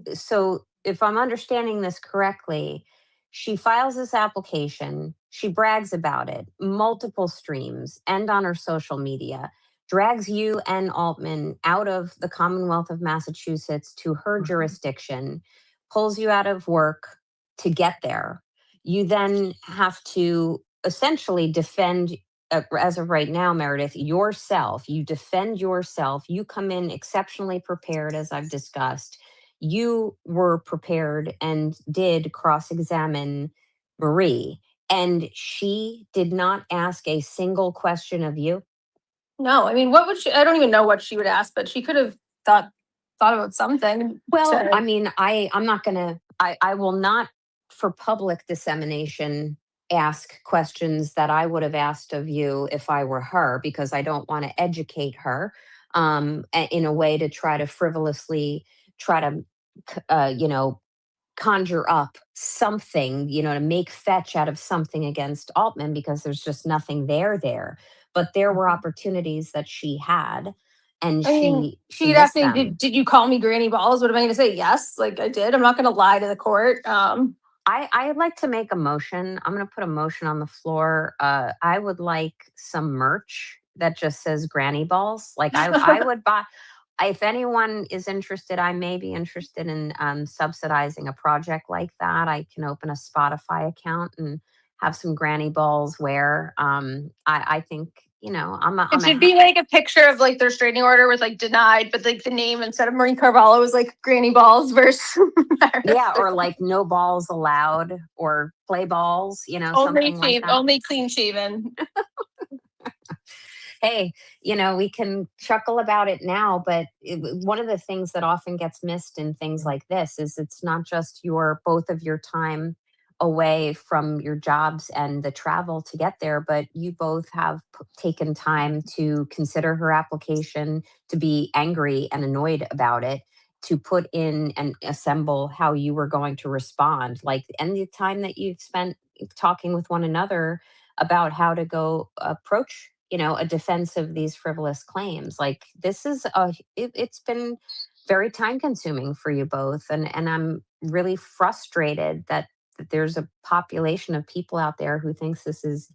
if I'm understanding this correctly, she files this application, she brags about it, multiple streams, and on her social media, drags you and Altman out of the Commonwealth of Massachusetts to her jurisdiction, pulls you out of work to get there. You then have to essentially defend, as of right now, Meredith, yourself. You defend yourself. You come in exceptionally prepared, as I've discussed. You were prepared and did cross-examine Marie, and she did not ask a single question of you. No, I mean, what would she? I don't even know what she would ask, but she could have thought about something. Well, I mean, I'm not gonna. I will not, for public dissemination, ask questions that I would have asked of you if I were her, because I don't want to educate her in a way to try to frivolously try to, conjure up something, to make fetch out of something against Altman, because there's just nothing there. But there were opportunities that she had, and she she'd asked me, did you call me Granny Balls? What am I going to say? Yes, like I did. I'm not going to lie to the court. I'd like to make a motion. I'm going to put a motion on the floor. I would like some merch that just says Granny Balls. Like I would buy. If anyone is interested, I may be interested in subsidizing a project like that. I can open a Spotify account and have some Granny Balls wear. I think, it should be like a picture of like their restraining order was like denied, but like the name instead of Marie Carvalho was like Granny Balls versus yeah, or like no balls allowed, or play balls, something like that. Only clean shaven. Hey, we can chuckle about it now, but one of the things that often gets missed in things like this is it's not just both of your time away from your jobs and the travel to get there, but you both have taken time to consider her application, to be angry and annoyed about it, to put in and assemble how you were going to respond, and the time that you've spent talking with one another about how to go approach a defense of these frivolous claims. Like this is it's been very time consuming for you both. And I'm really frustrated that there's a population of people out there who thinks this is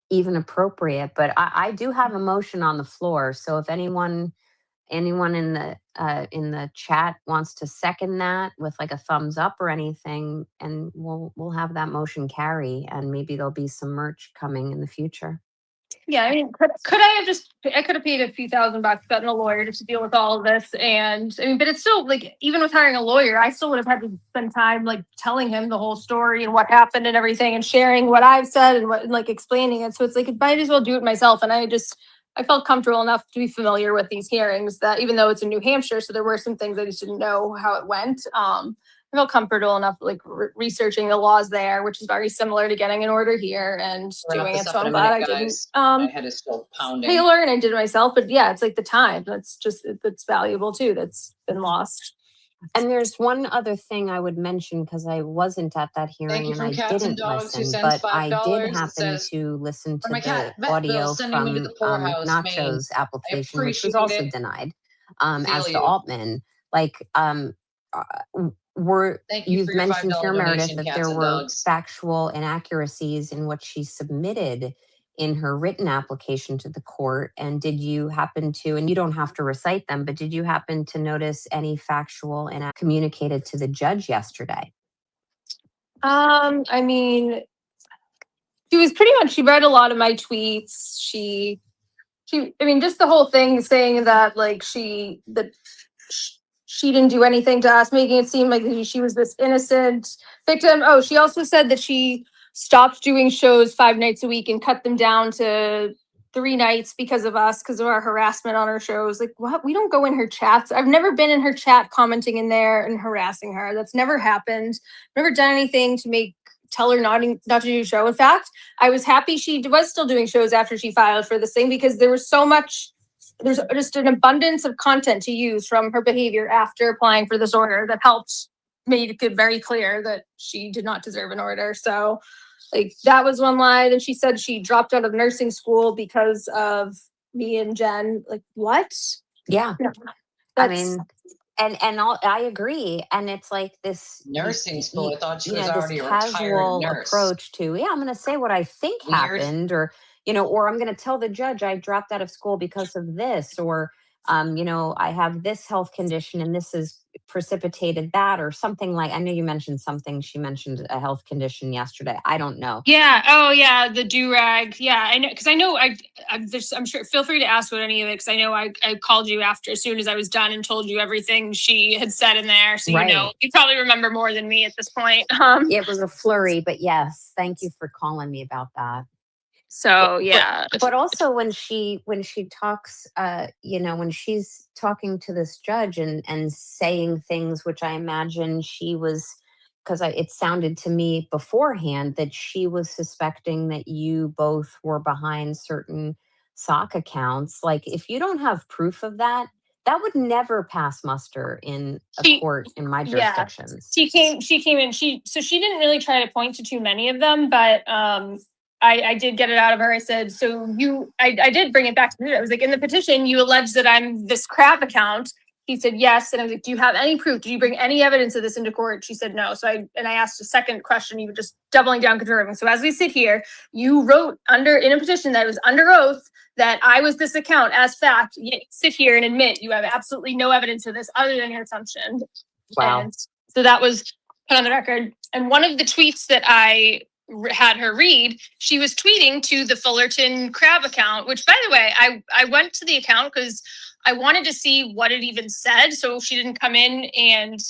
even appropriate. But I do have a motion on the floor. So if anyone in the chat wants to second that with like a thumbs up or anything, and we'll have that motion carry, and maybe there'll be some merch coming in the future. Yeah, I mean, could I could have paid a few $1,000, gotten a lawyer just to deal with all of this. And I mean, but it's still like, even with hiring a lawyer, I still would have had to spend time like telling him the whole story and what happened and everything, and sharing what I've said and what, like, explaining it. So it's like, I might as well do it myself. And I felt comfortable enough to be familiar with these hearings that even though it's in New Hampshire, so there were some things I just didn't know how it went. I felt comfortable enough, like researching the laws there, which is very similar to getting an order here and doing it. So I'm glad I didn't. My head is still pounding. Taylor, and I did it myself, but yeah, it's like the time that's valuable too. That's been lost. And there's one other thing I would mention, because I wasn't at that hearing and I didn't listen, but I did happen to listen to the audio from Nacho's application, which was also denied, as to Altman. You've mentioned here, Meredith, that there were factual inaccuracies in what she submitted in her written application to the court. And did you happen to, and you don't have to recite them, but did you happen to notice any factual and communicated to the judge yesterday? I mean, she read a lot of my tweets. I mean, just the whole thing saying that like she didn't do anything to us, making it seem like she was this innocent victim. Oh, she also said that she stopped doing shows 5 nights a week and cut them down to 3 nights because of us, because of our harassment on her shows. Like, what? We don't go in her chats. I've never been in her chat commenting in there and harassing her. That's never happened. Never done anything tell her not to do a show. In fact, I was happy she was still doing shows after she filed for this thing, because there was there's just an abundance of content to use from her behavior after applying for this order that helped make it very clear that she did not deserve an order. So like that was one lie. Then she said she dropped out of nursing school because of me and Jen. Like what? Yeah. No, I mean, I agree. And it's like this nursing school. I thought she was this already a retired casual nurse. approach to, I'm going to say what I think happened, or, or I'm going to tell the judge I dropped out of school because of this, or, I have this health condition and this has precipitated that, or something like, I know you mentioned something. She mentioned a health condition yesterday. I don't know. Yeah. Oh yeah. The do-rag. Yeah. I know. Cause I know I'm sure, feel free to ask about any of it. Cause I know I called you after, as soon as I was done, and told you everything she had said in there. So, you probably remember more than me at this point. It was a flurry, but yes, thank you for calling me about that. So yeah, but also when she talks, when she's talking to this judge and saying things, which I imagine she was, because it sounded to me beforehand that she was suspecting that you both were behind certain sock accounts. Like if you don't have proof of that, that would never pass muster in a court in my jurisdictions. She came in. She didn't really try to point to too many of them, but I did get it out of her. I said, I did bring it back to me. I was like, in the petition, you allege that I'm this crap account. He said, yes. And I was like, do you have any proof? Did you bring any evidence of this into court? She said, no. So I asked a second question, even just doubling down, confirming. So as we sit here, you wrote in a petition that was under oath that I was this account as fact. You sit here and admit you have absolutely no evidence of this other than your assumption. Wow. And so that was put on the record. And one of the tweets that I had her read, she was tweeting to the Fullerton Crab account, which, by the way, I went to the account because I wanted to see what it even said. So she didn't come in and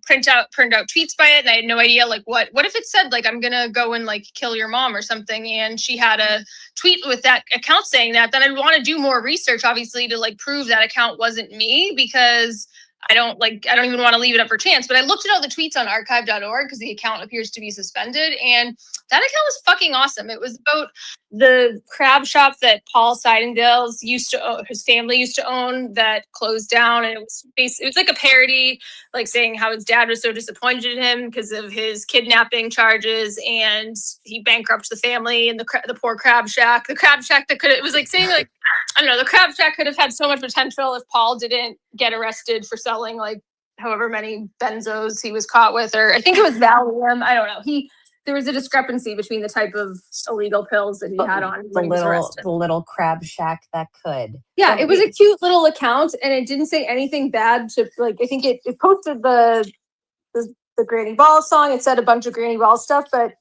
print out tweets by it. And I had no idea, like, what if it said, like, I'm going to go and, like, kill your mom or something. And she had a tweet with that account saying that. Then I'd want to do more research, obviously, to, like, prove that account wasn't me, because I don't even want to leave it up for chance. But I looked at all the tweets on archive.org because the account appears to be suspended. And that account was fucking awesome. It was about the crab shop that Paul Seidendale's his family used to own, that closed down. And it was like a parody, like saying how his dad was so disappointed in him because of his kidnapping charges, and he bankrupted the family and the poor crab shack. The crab shack it was like saying, like, I don't know, the crab shack could have had so much potential if Paul didn't get arrested for selling, like, however many benzos he was caught with, or I think it was Valium. I don't know. There was a discrepancy between the type of illegal pills that he had on. The little crab shack that could. Yeah, it was a cute little account, and it didn't say anything bad to, like, I think it posted the Granny Ball song. It said a bunch of Granny Ball stuff, but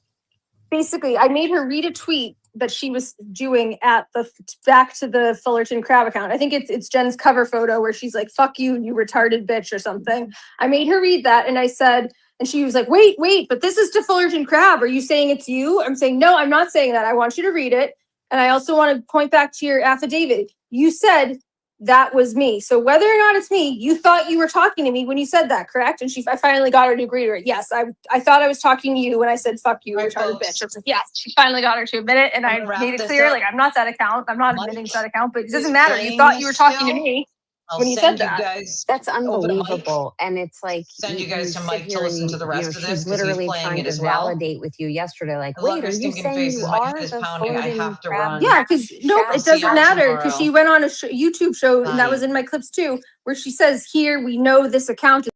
basically I made her read a tweet that she was doing back to the Fullerton Crab account. I think it's Jen's cover photo where she's like, fuck you, you retarded bitch, or something. I made her read that, and I said, and she was like, wait, but this is to Fullerton Crab. Are you saying it's you? I'm saying, no, I'm not saying that. I want you to read it. And I also want to point back to your affidavit. You said that was me. So whether or not it's me, you thought you were talking to me when you said that, correct? And I finally got her to agree to it. Yes, I thought I was talking to you when I said, fuck you, retarded bitch. I was like, yes, she finally got her to admit it. And I made it clear, like, I'm not that account. I'm not admitting to that account, but it doesn't matter. You thought you were talking to me. When you said that, that's unbelievable. And it's like, send you guys to Mike to listen to the rest of this. She's literally trying to validate with you yesterday, like, wait, are you saying you are the Fullerton Crab? Yeah, because it doesn't matter, because she went on a YouTube show, and that was in my clips too, where she says, here, we know this account